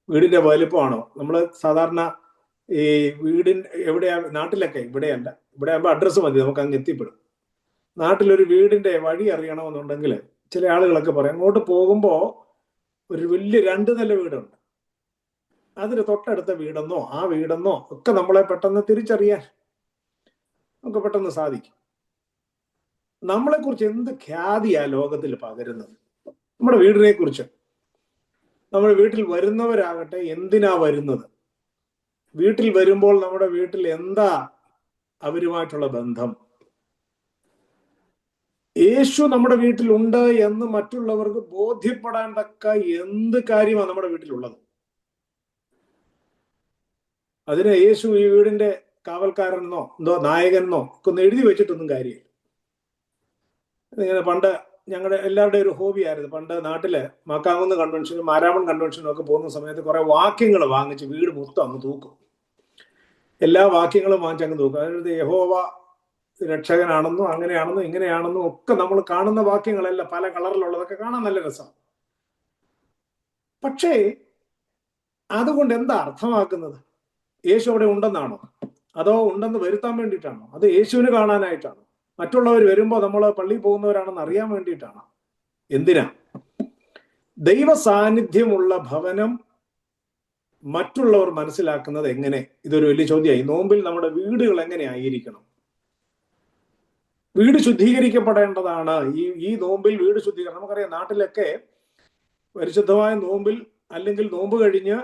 വീടിന്റെ വലുപ്പമാണോ? നമ്മൾ സാധാരണ ഈ എവിടെയാ, നാട്ടിലൊക്കെ, ഇവിടെയല്ല, ഇവിടെ ആകുമ്പോൾ അഡ്രസ്സ് മതി, നമുക്ക് അങ്ങ് എത്തിപ്പെടും. നാട്ടിലൊരു വീടിന്റെ വഴി അറിയണമെന്നുണ്ടെങ്കിൽ ചില ആളുകളൊക്കെ പറയും, അങ്ങോട്ട് പോകുമ്പോൾ ഒരു വലിയ 2 നില വീടുണ്ട്, അതിന് തൊട്ടടുത്ത വീടെന്നോ ആ വീടെന്നോ ഒക്കെ നമ്മളെ പെട്ടെന്ന് തിരിച്ചറിയാൻ നമുക്ക് പെട്ടെന്ന് സാധിക്കും. നമ്മളെക്കുറിച്ച് എന്ത് ഖ്യാതിയാ ലോകത്തിൽ പകരുന്നത്? നമ്മുടെ വീടിനെ കുറിച്ച്. നമ്മുടെ വീട്ടിൽ വരുന്നവരാകട്ടെ എന്തിനാ വരുന്നത്? വീട്ടിൽ വരുമ്പോൾ നമ്മുടെ വീട്ടിൽ എന്താ അവരുമായിട്ടുള്ള ബന്ധം? യേശു നമ്മുടെ വീട്ടിലുണ്ട് എന്ന് മറ്റുള്ളവർക്ക് ബോധ്യപ്പെടാൻ തക്ക എന്ത് കാര്യമാണ് നമ്മുടെ വീട്ടിലുള്ളത്? അതിന് യേശു ഈ വീടിന്റെ കാവൽക്കാരനെന്നോ എന്തോ നായകനെന്നോ ഒക്കെ ഒന്ന് എഴുതി വെച്ചിട്ടൊന്നും കാര്യമില്ല. ഇങ്ങനെ പണ്ട് ഞങ്ങളുടെ എല്ലാവരുടെയും ഒരു ഹോബി ആയിരുന്നു. പണ്ട് നാട്ടില് മാക്കാങ്കുന്ന് കൺവെൻഷനും മാരാമൺ കൺവെൻഷനും ഒക്കെ പോകുന്ന സമയത്ത് കുറെ വാക്യങ്ങൾ വാങ്ങിച്ച് വീട് മൊത്തം അങ്ങ് തൂക്കും. എല്ലാ വാക്യങ്ങളും വാങ്ങിച്ച് അങ്ങ് തൂക്കും. അതായത് യഹോവ രക്ഷകനാണെന്നും അങ്ങനെയാണെന്നും ഇങ്ങനെയാണെന്നും ഒക്കെ നമ്മൾ കാണുന്ന വാക്യങ്ങളെല്ലാം പല കളറിലുള്ളതൊക്കെ കാണാൻ നല്ല രസമാണ്. പക്ഷേ അതുകൊണ്ട് എന്താ അർത്ഥമാക്കുന്നത്? യേശു അവിടെ ഉണ്ടെന്നാണോ? അതോ ഉണ്ടെന്ന് വരുത്താൻ വേണ്ടിയിട്ടാണോ? അത് യേശുവിന് കാണാനായിട്ടാണോ? മറ്റുള്ളവർ വരുമ്പോൾ നമ്മൾ പള്ളിയിൽ പോകുന്നവരാണെന്ന് അറിയാൻ വേണ്ടിയിട്ടാണോ? എന്തിനാ? ദൈവ സാന്നിധ്യമുള്ള ഭവനം മറ്റുള്ളവർ മനസ്സിലാക്കുന്നത് എങ്ങനെ? ഇതൊരു വലിയ ചോദ്യമായി. നോമ്പിൽ നമ്മുടെ വീടുകൾ എങ്ങനെയായിരിക്കണം? വീട് ശുദ്ധീകരിക്കപ്പെടേണ്ടതാണ്. ഈ നോമ്പിൽ വീട് ശുദ്ധീകരണം. നമുക്കറിയാം, നാട്ടിലൊക്കെ പരിശുദ്ധമായ നോമ്പിൽ അല്ലെങ്കിൽ നോമ്പ് കഴിഞ്ഞ്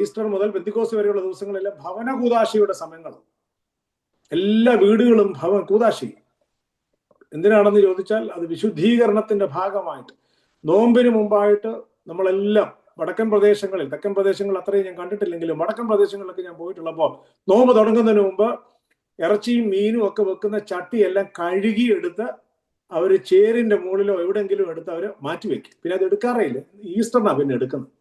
ഈസ്റ്റർ മുതൽ പെന്തിക്കോസ്ത് വരെയുള്ള ദിവസങ്ങളെല്ലാം ഭവന കൂദാശയുടെ സമയങ്ങളും എല്ലാ വീടുകളും കൂദാശി. എന്തിനാണെന്ന് ചോദിച്ചാൽ അത് വിശുദ്ധീകരണത്തിന്റെ ഭാഗമായിട്ട് നോമ്പിന് മുമ്പായിട്ട് നമ്മളെല്ലാം വടക്കൻ പ്രദേശങ്ങളിൽ, തെക്കൻ പ്രദേശങ്ങളിൽ അത്രയും ഞാൻ കണ്ടിട്ടില്ലെങ്കിലും വടക്കൻ പ്രദേശങ്ങളിലൊക്കെ ഞാൻ പോയിട്ടുള്ളപ്പോൾ നോമ്പ് തുടങ്ങുന്നതിന് മുമ്പ് ഇറച്ചിയും മീനും ഒക്കെ വെക്കുന്ന ചട്ടിയെല്ലാം കഴുകിയെടുത്ത് അവർ ചേരിന്റെ മുകളിലോ എവിടെയെങ്കിലും എടുത്ത് അവർ മാറ്റിവെക്കും. പിന്നെ അത് എടുക്കാറേയില്ല. ഈസ്റ്ററിനാണ് പിന്നെ എടുക്കുന്നത്.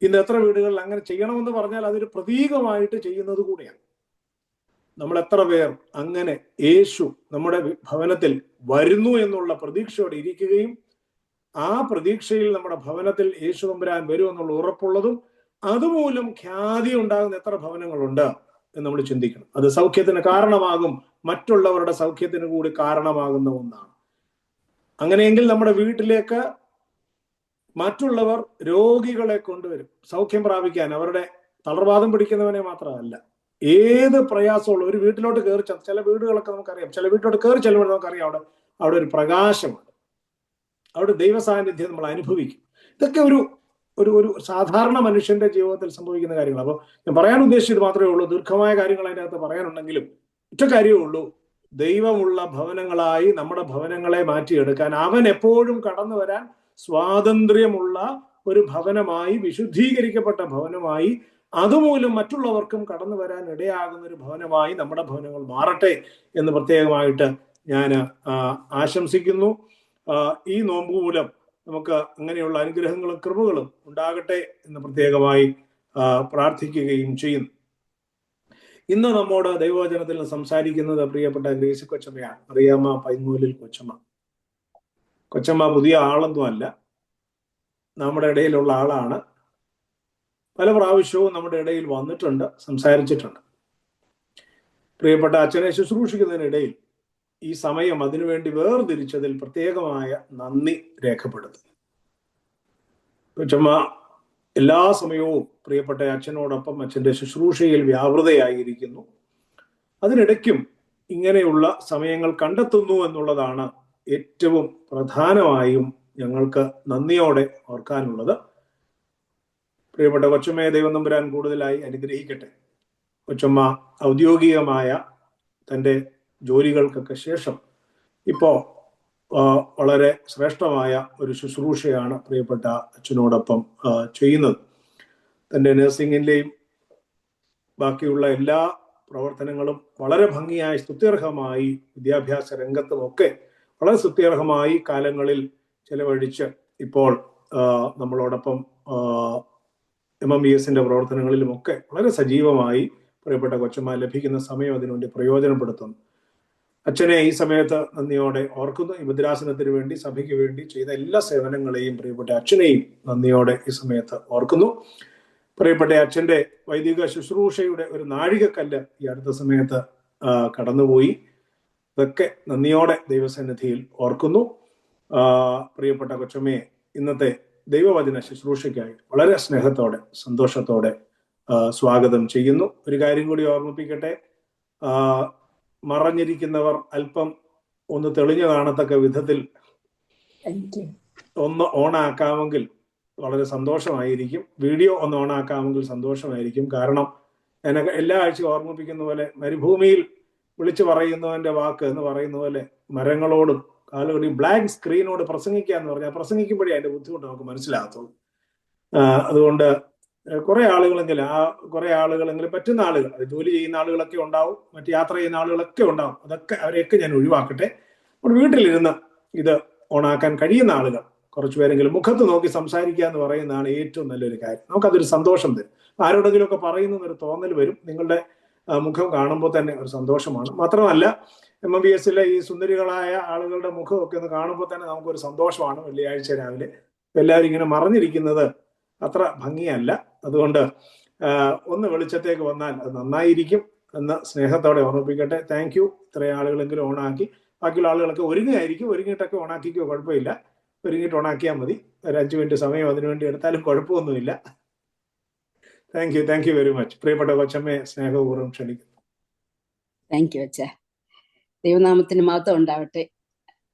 ഇന്ന് എത്ര വീടുകളിൽ അങ്ങനെ ചെയ്യണമെന്ന് പറഞ്ഞാൽ അതൊരു പ്രതീകമായിട്ട് ചെയ്യുന്നത് കൂടിയാണ്. നമ്മൾ എത്ര പേർ അങ്ങനെ യേശു നമ്മുടെ ഭവനത്തിൽ വരുന്നു എന്നുള്ള പ്രതീക്ഷയോടെ ഇരിക്കുകയും ആ പ്രതീക്ഷയിൽ നമ്മുടെ ഭവനത്തിൽ യേശു തമ്പുരാൻ വരും എന്നുള്ള ഉറപ്പുള്ളതും അതുമൂലം ഖ്യാതി ഉണ്ടാകുന്ന എത്ര ഭവനങ്ങളുണ്ട് എന്ന് നമ്മൾ ചിന്തിക്കണം. അത് സൗഖ്യത്തിന് കാരണമാകും, മറ്റുള്ളവരുടെ സൗഖ്യത്തിന് കൂടി കാരണമാകുന്ന ഒന്നാണ്. അങ്ങനെയെങ്കിൽ നമ്മുടെ വീട്ടിലേക്ക് മറ്റുള്ളവർ രോഗികളെ കൊണ്ടുവരും സൗഖ്യം പ്രാപിക്കാൻ. അവരുടെ തളർവാദം പിടിക്കുന്നവനെ മാത്രമല്ല, ഏത് പ്രയാസമുള്ള ഒരു വീട്ടിലോട്ട് കയറി, ചില വീടുകളൊക്കെ നമുക്കറിയാം, ചില വീട്ടിലോട്ട് കയറി ചെല്ലുമ്പോൾ നമുക്കറിയാം അവിടെ ഒരു പ്രകാശമുണ്ട്, അവിടെ ദൈവ സാന്നിധ്യം നമ്മൾ അനുഭവിക്കും. ഇതൊക്കെ ഒരു ഒരു സാധാരണ മനുഷ്യന്റെ ജീവിതത്തിൽ സംഭവിക്കുന്ന കാര്യങ്ങൾ. അപ്പോൾ ഞാൻ പറയാൻ ഉദ്ദേശിച്ചത് മാത്രമേ ഉള്ളൂ. ദീർഘമായ കാര്യങ്ങൾ അതിൻ്റെ അകത്ത് പറയാനുണ്ടെങ്കിലും ഒറ്റ കാര്യമേ ഉള്ളൂ. ദൈവമുള്ള ഭവനങ്ങളായി നമ്മുടെ ഭവനങ്ങളെ മാറ്റിയെടുക്കാൻ, അവൻ എപ്പോഴും കടന്നു വരാൻ സ്വാതന്ത്ര്യമുള്ള ഒരു ഭവനമായി, വിശുദ്ധീകരിക്കപ്പെട്ട ഭവനമായി, അതുമൂലം മറ്റുള്ളവർക്കും കടന്നു വരാൻ ഇടയാകുന്ന ഒരു ഭവനമായി നമ്മുടെ ഭവനങ്ങൾ മാറട്ടെ എന്ന് പ്രത്യേകമായിട്ട് ഞാൻ ആശംസിക്കുന്നു. ഈ നോമ്പ് മൂലം നമുക്ക് അങ്ങനെയുള്ള അനുഗ്രഹങ്ങളും കൃപകളും ഉണ്ടാകട്ടെ എന്ന് പ്രത്യേകമായി പ്രാർത്ഥിക്കുകയും ചെയ്യുന്നു. ഇന്ന് നമ്മോട് ദൈവവചനത്തിൽ സംസാരിക്കുന്നത് പ്രിയപ്പെട്ട ഗ്രേസി കൊച്ചമ്മയാണ്. അറിയാമ പൈങ്ങൂലിൽ കൊച്ചമ്മ. കൊച്ചമ്മ പുതിയ ആളൊന്നും അല്ല, നമ്മുടെ ഇടയിലുള്ള ആളാണ്. പല പ്രാവശ്യവും നമ്മുടെ ഇടയിൽ വന്നിട്ടുണ്ട്, സംസാരിച്ചിട്ടുണ്ട്. പ്രിയപ്പെട്ട അച്ഛനെ ശുശ്രൂഷിക്കുന്നതിനിടയിൽ ഈ സമയം അതിനുവേണ്ടി വേർതിരിച്ചതിൽ പ്രത്യേകമായ നന്ദി രേഖപ്പെടുത്തുന്നു. കൊച്ചമ്മ എല്ലാ സമയവും പ്രിയപ്പെട്ട അച്ഛനോടൊപ്പം അച്ഛൻ്റെ ശുശ്രൂഷയിൽ വ്യാപൃതയായിരിക്കുന്നു. അതിനിടയ്ക്കും ഇങ്ങനെയുള്ള സമയങ്ങൾ കണ്ടെത്തുന്നു എന്നുള്ളതാണ് ഏറ്റവും പ്രധാനമായും ഞങ്ങൾക്ക് നന്ദിയോടെ ഓർക്കാനുള്ളത്. പ്രിയപ്പെട്ട കൊച്ചമ്മയെ ദൈവം തമ്പുരാൻ കൂടുതലായി അനുഗ്രഹിക്കട്ടെ. കൊച്ചമ്മ ഔദ്യോഗികമായ തൻ്റെ ജോലികൾക്കൊക്കെ ശേഷം ഇപ്പോൾ വളരെ ശ്രേഷ്ഠമായ ഒരു ശുശ്രൂഷയാണ് പ്രിയപ്പെട്ട അച്ഛനോടൊപ്പം ചെയ്യുന്നത്. തൻ്റെ നഴ്സിംഗിൻ്റെയും ബാക്കിയുള്ള എല്ലാ പ്രവർത്തനങ്ങളും വളരെ ഭംഗിയായി, സ്തുത്യർഹമായി, വിദ്യാഭ്യാസ രംഗത്തുമൊക്കെ വളരെ സ്തുത്യർഹമായി കാലങ്ങളിൽ ചെലവഴിച്ച് ഇപ്പോൾ നമ്മളോടൊപ്പം MMBSന്റെ പ്രവർത്തനങ്ങളിലുമൊക്കെ വളരെ സജീവമായി പ്രിയപ്പെട്ട കൊച്ചമ്മ ലഭിക്കുന്ന സമയം അതിനുവേണ്ടി പ്രയോജനപ്പെടുത്തുന്നു. അച്ഛനെ ഈ സമയത്ത് നന്ദിയോടെ ഓർക്കുന്നു. ഈ ഭദ്രാസനത്തിന് വേണ്ടി, സഭയ്ക്ക് വേണ്ടി ചെയ്ത എല്ലാ സേവനങ്ങളെയും പ്രിയപ്പെട്ട അച്ഛനെയും നന്ദിയോടെ ഈ സമയത്ത് ഓർക്കുന്നു. പ്രിയപ്പെട്ട അച്ഛൻ്റെ വൈദിക ശുശ്രൂഷയുടെ ഒരു നാഴികക്കല്ല് ഈ അടുത്ത സമയത്ത് കടന്നുപോയി. ഇതൊക്കെ നന്ദിയോടെ ദൈവസന്നിധിയിൽ ഓർക്കുന്നു. പ്രിയപ്പെട്ട കൊച്ചമ്മയെ ഇന്നത്തെ ദൈവവചന ശുശ്രൂഷയ്ക്കായി വളരെ സ്നേഹത്തോടെ, സന്തോഷത്തോടെ സ്വാഗതം ചെയ്യുന്നു. ഒരു കാര്യം കൂടി ഓർമ്മിപ്പിക്കട്ടെ. മറഞ്ഞിരിക്കുന്നവർ അല്പം ഒന്ന് തെളിഞ്ഞു കാണത്തക്ക വിധത്തിൽ ഒന്ന് ഓണാക്കാമെങ്കിൽ വളരെ സന്തോഷമായിരിക്കും. വീഡിയോ ഒന്ന് ഓണാക്കാമെങ്കിൽ സന്തോഷമായിരിക്കും. കാരണം ഞാൻ എല്ലാ ആഴ്ചയും ഓർമ്മിപ്പിക്കുന്ന പോലെ മരുഭൂമിയിൽ വിളിച്ചു പറയുന്നവന്റെ വാക്ക് എന്ന് പറയുന്ന പോലെ മരങ്ങളോടും കാലുകൂടി ബ്ലാങ്ക് സ്ക്രീനോട് പ്രസംഗിക്കുക എന്ന് പറഞ്ഞാൽ പ്രസംഗിക്കുമ്പോഴേ അതിന്റെ ബുദ്ധിമുട്ട് നമുക്ക് മനസ്സിലാകത്തുള്ളൂ. അതുകൊണ്ട് കുറെ ആളുകളെങ്കിലും പറ്റുന്ന ആളുകൾ, അത് ജോലി ചെയ്യുന്ന ആളുകളൊക്കെ ഉണ്ടാവും, മറ്റ് യാത്ര ചെയ്യുന്ന ആളുകളൊക്കെ ഉണ്ടാവും, അവരെയൊക്കെ ഞാൻ ഒഴിവാക്കട്ടെ. നമ്മുടെ വീട്ടിലിരുന്ന് ഇത് ഓണാക്കാൻ കഴിയുന്ന ആളുകൾ കുറച്ചുപേരെങ്കിലും മുഖത്ത് നോക്കി സംസാരിക്കുക എന്ന് പറയുന്നതാണ് ഏറ്റവും നല്ലൊരു കാര്യം. നമുക്കതൊരു സന്തോഷം തരും. ആരോടെങ്കിലും ഒക്കെ പറയുന്നൊരു തോന്നൽ വരും. നിങ്ങളുടെ മുഖം കാണുമ്പോൾ തന്നെ ഒരു സന്തോഷമാണ്. മാത്രമല്ല MBSലെ ഈ സുന്ദരികളായ ആളുകളുടെ മുഖമൊക്കെ ഒന്ന് കാണുമ്പോൾ തന്നെ നമുക്കൊരു സന്തോഷമാണ്. വെള്ളിയാഴ്ച രാവിലെ എല്ലാവരും ഇങ്ങനെ മറഞ്ഞിരിക്കുന്നത് അത്ര ഭംഗിയല്ല. അതുകൊണ്ട് ഒന്ന് വെളിച്ചത്തേക്ക് വന്നാൽ അത് നന്നായിരിക്കും എന്ന് സ്നേഹത്തോടെ ഓർമ്മിപ്പിക്കട്ടെ. Thank you. ഇത്രയും ആളുകളെങ്കിലും ഓണാക്കി. ബാക്കിയുള്ള ആളുകളൊക്കെ ഒരുങ്ങിയിട്ടൊക്കെ ഓണാക്കിക്കോ, കുഴപ്പമില്ല. ഒരുങ്ങിയിട്ട് ഓണാക്കിയാൽ മതി. ഒരു 5 മിനിറ്റ് സമയം അതിനുവേണ്ടി എടുത്താലും കുഴപ്പമൊന്നുമില്ല. Thank you very much. പ്രിയപ്പെട്ട കൊച്ചമ്മയെ സ്നേഹപൂർവ്വം ക്ഷണിക്കുന്നു. താങ്ക് യു അച്ഛാ. ദൈവനാമത്തിന് മഹത്വം ഉണ്ടാവട്ടെ.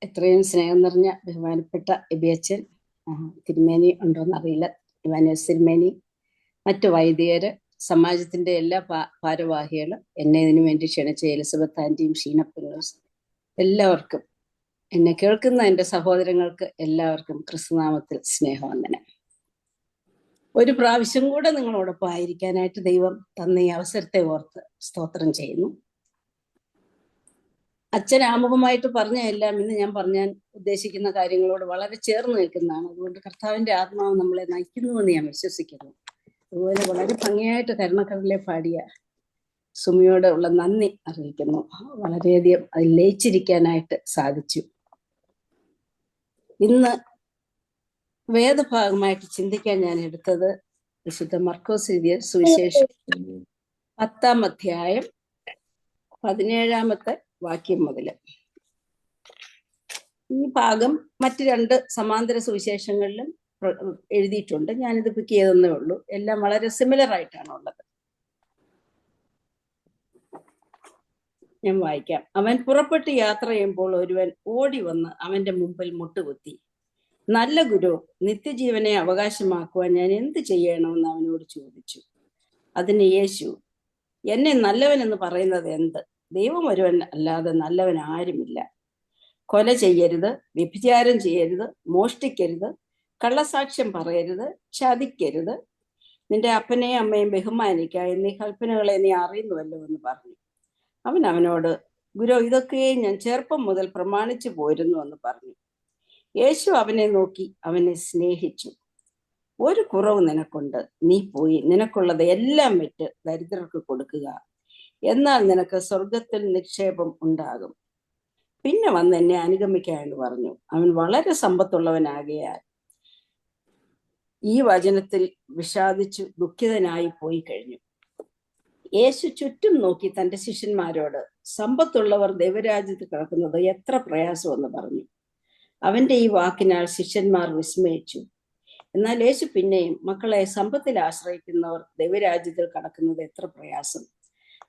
എത്രയും സ്നേഹം നിറഞ്ഞ ബഹുമാനപ്പെട്ട എബിയച്ചൻ, തിരുമേനി ഉണ്ടോയെന്നറിയില്ല, ഇവാനിയോസ് തിരുമേനി, മറ്റു വൈദികര്, സമാജത്തിന്റെ എല്ലാ ഭാരവാഹികളും, എന്നെ ഇതിനു വേണ്ടി ക്ഷണിച്ച എലിസബത്ത് ആന്റിയും ഷീന പിന്നോസ്, എല്ലാവർക്കും, എന്നെ കേൾക്കുന്ന എൻ്റെ സഹോദരങ്ങൾക്ക് എല്ലാവർക്കും ക്രിസ്തുനാമത്തിൽ സ്നേഹവന്ദനം. ഒരു പ്രാവശ്യം കൂടെ നിങ്ങളോടൊപ്പം ആയിരിക്കാനായിട്ട് ദൈവം തന്ന ഈ അവസരത്തെ ഓർത്ത് സ്തോത്രം ചെയ്യുന്നു. അച്ഛൻ ആമുഖമായിട്ട് പറഞ്ഞ എല്ലാം ഇന്ന് ഞാൻ പറഞ്ഞാൻ ഉദ്ദേശിക്കുന്ന കാര്യങ്ങളോട് വളരെ ചേർന്ന് നിൽക്കുന്നതാണ്. അതുകൊണ്ട് കർത്താവിന്റെ ആത്മാവ് നമ്മളെ നയിക്കുന്നുവെന്ന് ഞാൻ വിശ്വസിക്കുന്നു. അതുപോലെ വളരെ ഭംഗിയായിട്ട് കരുണക്കടലിലെ പാടിയ സുമിയോട് ഉള്ള നന്ദി അറിയിക്കുന്നു. വളരെയധികം അതിൽ ലയിച്ചിരിക്കാനായിട്ട് സാധിച്ചു. ഇന്ന് വേദഭാഗമായിട്ട് ചിന്തിക്കാൻ ഞാൻ എടുത്തത് വിശുദ്ധ മർക്കോസ് എഴുതിയ സുവിശേഷം 10-ാം അധ്യായം 17-ാമത്തെ വാക്യം മുതൽ. ഈ ഭാഗം മറ്റ് 2 സമാന്തര സുവിശേഷങ്ങളിലും എഴുതിയിട്ടുണ്ട്. ഞാനിത് പിക്ക് ചെയ്തെന്നേ ഉള്ളൂ. എല്ലാം വളരെ സിമിലർ ആയിട്ടാണ് ഉള്ളത്. ഞാൻ വായിക്കാം. അവൻ പുറപ്പെട്ട് യാത്ര ചെയ്യുമ്പോൾ ഒരുവൻ ഓടി വന്ന് അവന്റെ മുമ്പിൽ മുട്ടുകുത്തി, നല്ല ഗുരു, നിത്യജീവനെ അവകാശമാക്കുവാൻ ഞാൻ എന്ത് ചെയ്യണമെന്ന് അവനോട് ചോദിച്ചു. അതിന് യേശു, എന്നെ നല്ലവനെന്ന് പറയുന്നത് എന്ത്? ദൈവം ഒരുവൻ അല്ലാതെ നല്ലവൻ ആരുമില്ല. കൊല ചെയ്യരുത്, വ്യഭിചാരം ചെയ്യരുത്, മോഷ്ടിക്കരുത്, കള്ളസാക്ഷ്യം പറയരുത്, ചതിക്കരുത്, നിന്റെ അപ്പനെയും അമ്മയും ബഹുമാനിക്കുക എന്നീ കൽപ്പനകളെ നീ അറിയുന്നുവല്ലോ എന്ന് പറഞ്ഞു. അവൻ അവനോട്, ഗുരു, ഇതൊക്കെയും ഞാൻ ചെറുപ്പം മുതൽ പ്രമാണിച്ചു പോയിരുന്നു എന്ന് പറഞ്ഞു. യേശു അവനെ നോക്കി അവനെ സ്നേഹിച്ചു. ഒരു കുറവ് നിനക്കുണ്ട്. നീ പോയി നിനക്കുള്ളത് എല്ലാം വിറ്റ് ദരിദ്രർക്ക് കൊടുക്കുക, എന്നാൽ നിനക്ക് സ്വർഗത്തിൽ നിക്ഷേപം ഉണ്ടാകും. പിന്നെ വന്ന് എന്നെ അനുഗമിക്കാമെന്ന് പറഞ്ഞു. അവൻ വളരെ സമ്പത്തുള്ളവനാകയാൽ ഈ വചനത്തിൽ വിഷാദിച്ചു ദുഃഖിതനായി പോയി കഴിഞ്ഞു. യേശു ചുറ്റും നോക്കി തന്റെ ശിഷ്യന്മാരോട്, സമ്പത്തുള്ളവർ ദൈവരാജ്യത്തിൽ കിടക്കുന്നത് എത്ര പ്രയാസമെന്ന് പറഞ്ഞു. അവന്റെ ഈ വാക്കിനാൽ ശിഷ്യന്മാർ വിസ്മയിച്ചു. എന്നാൽ യേശു പിന്നെയും, മക്കളെ, സമ്പത്തിൽ ആശ്രയിക്കുന്നവർ ദൈവരാജ്യത്തിൽ കടക്കുന്നത് എത്ര പ്രയാസം.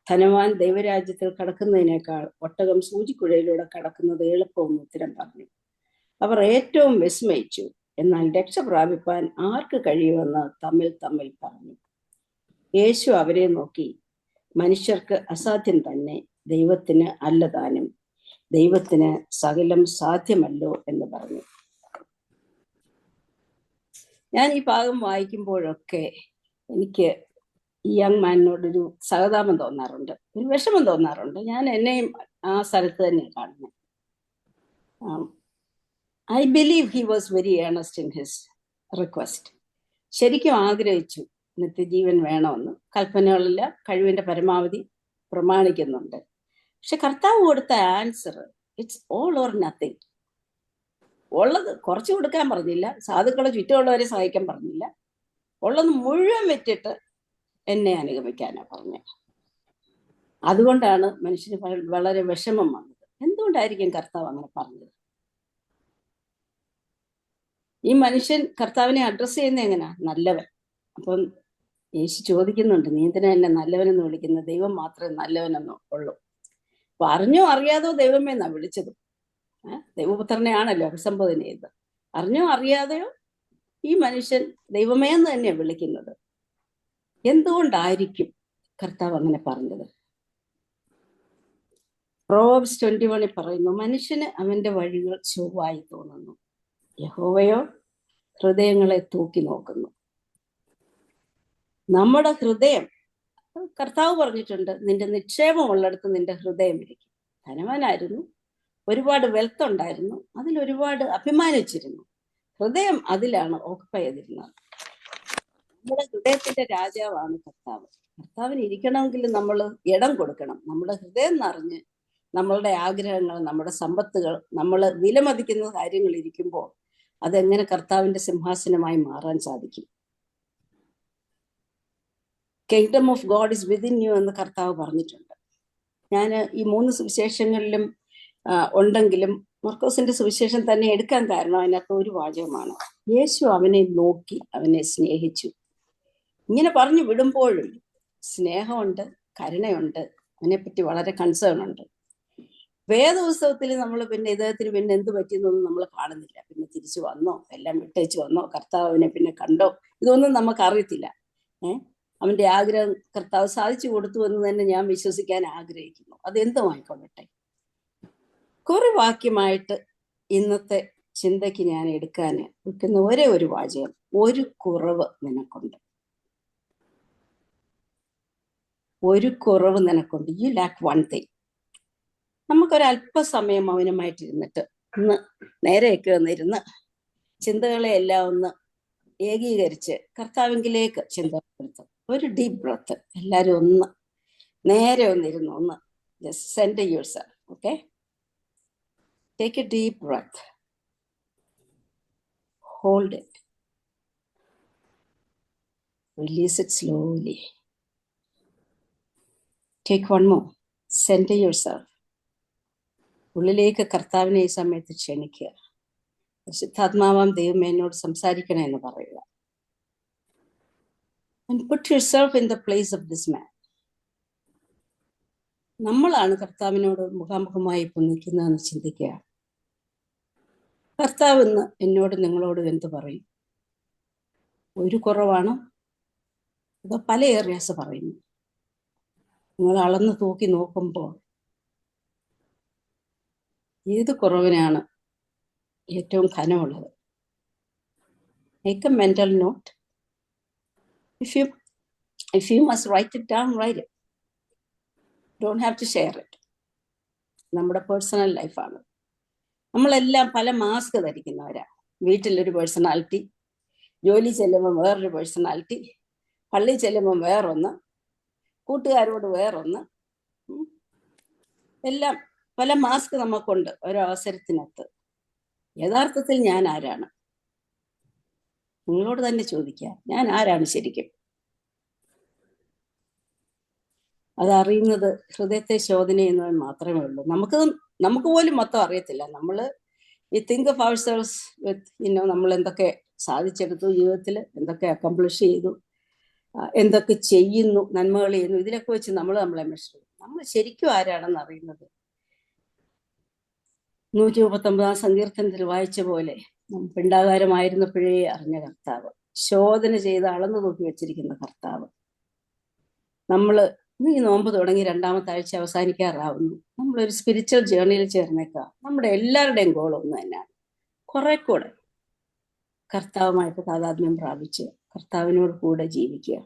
ധനവാൻ ദൈവരാജ്യത്തിൽ കടക്കുന്നതിനേക്കാൾ ഒട്ടകം സൂചിക്കുഴയിലൂടെ കടക്കുന്നത് എളുപ്പമെന്ന് ഉത്തരം പറഞ്ഞു. അവർ ഏറ്റവും വിസ്മയിച്ചു. എന്നാൽ രക്ഷ പ്രാപിപ്പാൻ ആർക്ക് കഴിയുമെന്ന് തമ്മിൽ പറഞ്ഞു. യേശു അവരെ നോക്കി, മനുഷ്യർക്ക് അസാധ്യം തന്നെ, ദൈവത്തിന് അല്ലതാനും. ദൈവത്തിന് സകലം സാധ്യമല്ലോ എന്ന് പറഞ്ഞു. ഞാൻ ഈ ഭാഗം വായിക്കുമ്പോഴൊക്കെ എനിക്ക് ഈ യങ് മാനിനോടൊരു സഹതാപം തോന്നാറുണ്ട്, ഒരു വിഷമം തോന്നാറുണ്ട്. ഞാൻ എന്നെയും ആ സ്ഥലത്ത് തന്നെ കാണുന്നത്. I believe he was very earnest in his request. ശരിക്കും ആഗ്രഹിച്ചു നിത്യജീവൻ വേണമെന്ന്. കൽപ്പനകളെല്ലാം കഴിവിന്റെ പരമാവധി പ്രമാണിക്കുന്നുണ്ട്. പക്ഷെ കർത്താവ് കൊടുത്ത answer, it's all or nothing. ഉള്ളത് കുറച്ച് കൊടുക്കാൻ പറഞ്ഞില്ല, സാധുക്കളെ ചുറ്റുമുള്ളവരെ സഹായിക്കാൻ പറഞ്ഞില്ല, ഉള്ളത് മുഴുവൻ വെച്ചിട്ട് എന്നെ അനുഗമിക്കാനാ പറഞ്ഞത്. അതുകൊണ്ടാണ് മനുഷ്യന് വളരെ വിഷമം വന്നത്. എന്തുകൊണ്ടായിരിക്കും കർത്താവ് അങ്ങനെ പറഞ്ഞത്? ഈ മനുഷ്യൻ കർത്താവിനെ അഡ്രസ് ചെയ്യുന്നത് എങ്ങനെയാ? നല്ലവൻ. അപ്പം യേശു ചോദിക്കുന്നുണ്ട്, നീ എന്തിനാ എന്നെ നല്ലവനെന്ന് വിളിക്കുന്നത്? ദൈവം മാത്രമേ നല്ലവനെന്ന് ഉള്ളൂ. അപ്പൊ അറിഞ്ഞോ അറിയാതോ ദൈവമേ എന്നാ വിളിച്ചത്. ദൈവപുത്രനെയാണല്ലോ അഭിസംബോധന ചെയ്തത്. അറിഞ്ഞോ അറിയാതെയോ ഈ മനുഷ്യൻ ദൈവമേ എന്ന് തന്നെയാണ് വിളിക്കുന്നത്. എന്തുകൊണ്ടായിരിക്കും കർത്താവ് അങ്ങനെ പറഞ്ഞത്? പ്രോവബ്സ് 21 പറയുന്നു, മനുഷ്യന് അവന്റെ വഴികൾ ചൊവ്വായി തോന്നുന്നു, യഹോവയോ ഹൃദയങ്ങളെ തൂക്കി നോക്കുന്നു. നമ്മുടെ ഹൃദയം, കർത്താവ് പറഞ്ഞിട്ടുണ്ട്, നിന്റെ നിക്ഷേപമുള്ളിടത്ത് നിന്റെ ഹൃദയം ഇരിക്കും. ധനവാനായിരുന്നു, ഒരുപാട് വെൽത്ത് ഉണ്ടായിരുന്നു, അതിലൊരുപാട് അഭിമാനിച്ചിരുന്നു. ഹൃദയം അതിലാണ് ഓക്കുപൈ ചെയ്തിരുന്നത്. നമ്മുടെ ഹൃദയത്തിന്റെ രാജാവാണ് കർത്താവ്. കർത്താവിന് ഇരിക്കണമെങ്കിൽ നമ്മൾ ഇടം കൊടുക്കണം. നമ്മുടെ ഹൃദയം നിറഞ്ഞ് നമ്മളുടെ ആഗ്രഹങ്ങൾ, നമ്മുടെ സമ്പത്തുകൾ, നമ്മൾ വിലമതിക്കുന്ന കാര്യങ്ങൾ ഇരിക്കുമ്പോൾ അതെങ്ങനെ കർത്താവിന്റെ സിംഹാസനമായി മാറാൻ സാധിക്കും? Kingdom of God is within you എന്ന് കർത്താവ് പറഞ്ഞിട്ടുണ്ട്. ഞാൻ ഈ 3 സുവിശേഷങ്ങളിലും ഉണ്ടെങ്കിലും മർക്കോസിന്റെ സുവിശേഷം തന്നെ എടുക്കാൻ കാരണം അതിനകത്ത് ഒരു വാചകമാണ്, യേശു അവനെ നോക്കി അവനെ സ്നേഹിച്ചു. ഇങ്ങനെ പറഞ്ഞു വിടുമ്പോഴും സ്നേഹമുണ്ട്, കരുണയുണ്ട്, അവനെപ്പറ്റി വളരെ കൺസേൺ ഉണ്ട്. വേദോത്സവത്തിൽ നമ്മൾ പിന്നെ ഇദ്ദേഹത്തിന് പിന്നെ എന്ത് പറ്റിയെന്നൊന്നും നമ്മൾ കാണുന്നില്ല. പിന്നെ തിരിച്ചു വന്നോ, എല്ലാം വിട്ടേച്ച് വന്നോ, കർത്താവിനെ പിന്നെ കണ്ടോ, ഇതൊന്നും നമുക്ക് അറിയത്തില്ല. അവന്റെ ആഗ്രഹം കർത്താവ് സാധിച്ചു കൊടുത്തു എന്ന് തന്നെ ഞാൻ വിശ്വസിക്കാൻ ആഗ്രഹിക്കുന്നു. അതെന്തുമായിക്കൊള്ളട്ടെ. കുറെ വാക്യമായിട്ട് ഇന്നത്തെ ചിന്തയ്ക്ക് ഞാൻ എടുക്കാൻ വെക്കുന്ന ഒരേ ഒരു വാചകം, ഒരു കുറവ് നിനക്കുണ്ട്. ഒരു കുറവ് നിനക്കുണ്ട്. You lack one thing. നമുക്കൊരല്പസമയം മൗനമായിട്ടിരുന്നിട്ട് ഒന്ന് നേരെയൊക്കെ ഒന്നിരുന്ന് ചിന്തകളെ എല്ലാം ഒന്ന് ഏകീകരിച്ച് കർത്താവിലേക്ക് ചിന്ത കൊടുത്ത് ഒരു ഡീപ് ബ്രത്ത് എല്ലാവരും ഒന്ന് നേരെ ഒന്നിരുന്നു, ഒന്ന് just centre yourself. Okay, take A deep breath, hold it, release it slowly. Take one more, centre yourself. ഉള്ളിലേക്ക് കർത്താവിനെ ഈ സമയത്ത് ക്ഷണിക്കുക. പരിശുദ്ധാത്മാവാം ദൈവം എന്നോട് സംസാരിക്കണേ എന്ന് പറയുക. And put yourself in the place of this man. നമ്മളാണ് കർത്താവിനോട് മുഖാമുഖമായി ഇപ്പോൾ നിൽക്കുന്നതെന്ന് ചിന്തിക്കുക. കർത്താവ് ഇന്ന് എന്നോട് നിങ്ങളോട് എന്ത് പറയും? ഒരു കുറവാണോ അതോ പല ഏറിയാസ് പറയുന്നു? നിങ്ങൾ അളന്ന് തൂക്കി നോക്കുമ്പോൾ ഏത് കുറവിനാണ് ഏറ്റവും ഘനമുള്ളത്? Make a mental note. If you must write it down, write it. Don't have to share it. നമ്മുടെ പേഴ്സണൽ ലൈഫാണ്. നമ്മളെല്ലാം പല മാസ്ക് ധരിക്കുന്നവരാ. വീട്ടിലൊരു പേഴ്സണാലിറ്റി, ജോലി ചെല്ലുമ്പോൾ വേറൊരു പേഴ്സണാലിറ്റി, പള്ളി ചെല്ലുമ്പോൾ വേറൊന്ന്, കൂട്ടുകാരോട് വേറൊന്ന്, എല്ലാം പല മാസ്ക് നമുക്കുണ്ട് ഓരോ അവസരത്തിനകത്ത്. യഥാർത്ഥത്തിൽ ഞാൻ ആരാണ്? നിങ്ങളോട് തന്നെ ചോദിക്കുക, ഞാൻ ആരാണ് ശരിക്കും? അതറിയുന്നത് ഹൃദയത്തെ ശോധന ചെയ്യുന്നവൻ മാത്രമേ ഉള്ളൂ. നമുക്ക് പോലും മൊത്തം അറിയത്തില്ല. we think of ourselves with നമ്മൾ എന്തൊക്കെ സാധിച്ചെടുത്തു ജീവിതത്തിൽ, എന്തൊക്കെ അക്കംപ്ലിഷ് ചെയ്തു, എന്തൊക്കെ ചെയ്യുന്നു, നന്മകൾ ചെയ്യുന്നു, ഇതിലൊക്കെ വെച്ച് നമ്മളെ മെഷർ ചെയ്യും. നമ്മൾ ശരിക്കും ആരാണെന്ന് അറിയുന്നത് 139 സങ്കീർത്തനത്തിൽ വായിച്ച പോലെ, പിണ്ടാകാരമായിരുന്നപ്പോഴേ അറിഞ്ഞ കർത്താവ്, ശോധന ചെയ്ത് അളന്നു തൂക്കി വെച്ചിരിക്കുന്ന കർത്താവ്. ഈ നോമ്പ് തുടങ്ങി 2ാമത്തെ ആഴ്ച അവസാനിക്കാറാവുന്നു. നമ്മളൊരു സ്പിരിച്വൽ ജേർണിയിൽ ചേർന്നേക്കുക. നമ്മുടെ എല്ലാവരുടെയും ഗോൾ ഒന്ന് തന്നെയാണ്, കുറെ കൂടെ കർത്താവുമായിട്ട് താതാത്മ്യം പ്രാപിച്ച് കർത്താവിനോട് കൂടെ ജീവിക്കുക.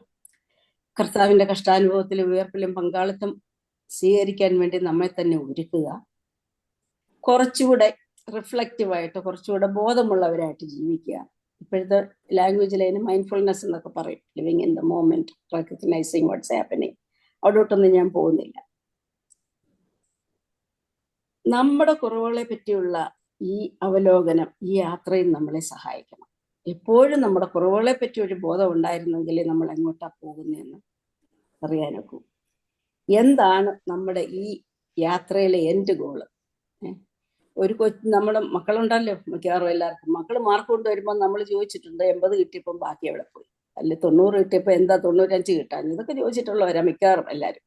കർത്താവിന്റെ കഷ്ടാനുഭവത്തിലും ഉയർപ്പിലും പങ്കാളിത്തം സ്വീകരിക്കാൻ വേണ്ടി നമ്മെ തന്നെ ഒരുക്കുക. കുറച്ചുകൂടെ റിഫ്ലക്റ്റീവായിട്ട്, കുറച്ചുകൂടെ ബോധമുള്ളവരായിട്ട് ജീവിക്കുക. ഇപ്പോഴത്തെ ലാംഗ്വേജിൽ അതിന് മൈൻഡ്ഫുൾനെസ് എന്നൊക്കെ പറയും. Living in the moment, recognising what's happening. അവിടോട്ടൊന്നും ഞാൻ പോകുന്നില്ല. നമ്മുടെ കുറവുകളെ പറ്റിയുള്ള ഈ അവലോകനം, ഈ യാത്രയിൽ നമ്മളെ സഹായിക്കണം. എപ്പോഴും നമ്മുടെ കുറവുകളെ പറ്റി ഒരു ബോധം ഉണ്ടായിരുന്നെങ്കിൽ നമ്മൾ എങ്ങോട്ടാ പോകുന്നതെന്ന് അറിയാനൊക്കും. എന്താണ് നമ്മുടെ ഈ യാത്രയിലെ എൻഡ് ഗോള്? നമ്മുടെ മക്കളുണ്ടല്ലോ, മിക്കവാറും എല്ലാവർക്കും മക്കൾ മാർക്ക് കൊണ്ടുവരുമ്പോൾ നമ്മൾ ചോദിച്ചിട്ടുണ്ട്, 80 കിട്ടിയപ്പം ബാക്കി എവിടെ പോയി, അല്ലെ 90 കിട്ടിയപ്പോൾ എന്താ 95 കിട്ടാൻ, ഇതൊക്കെ ചോദിച്ചിട്ടുള്ളവരാ മിക്കവാറും എല്ലാവരും.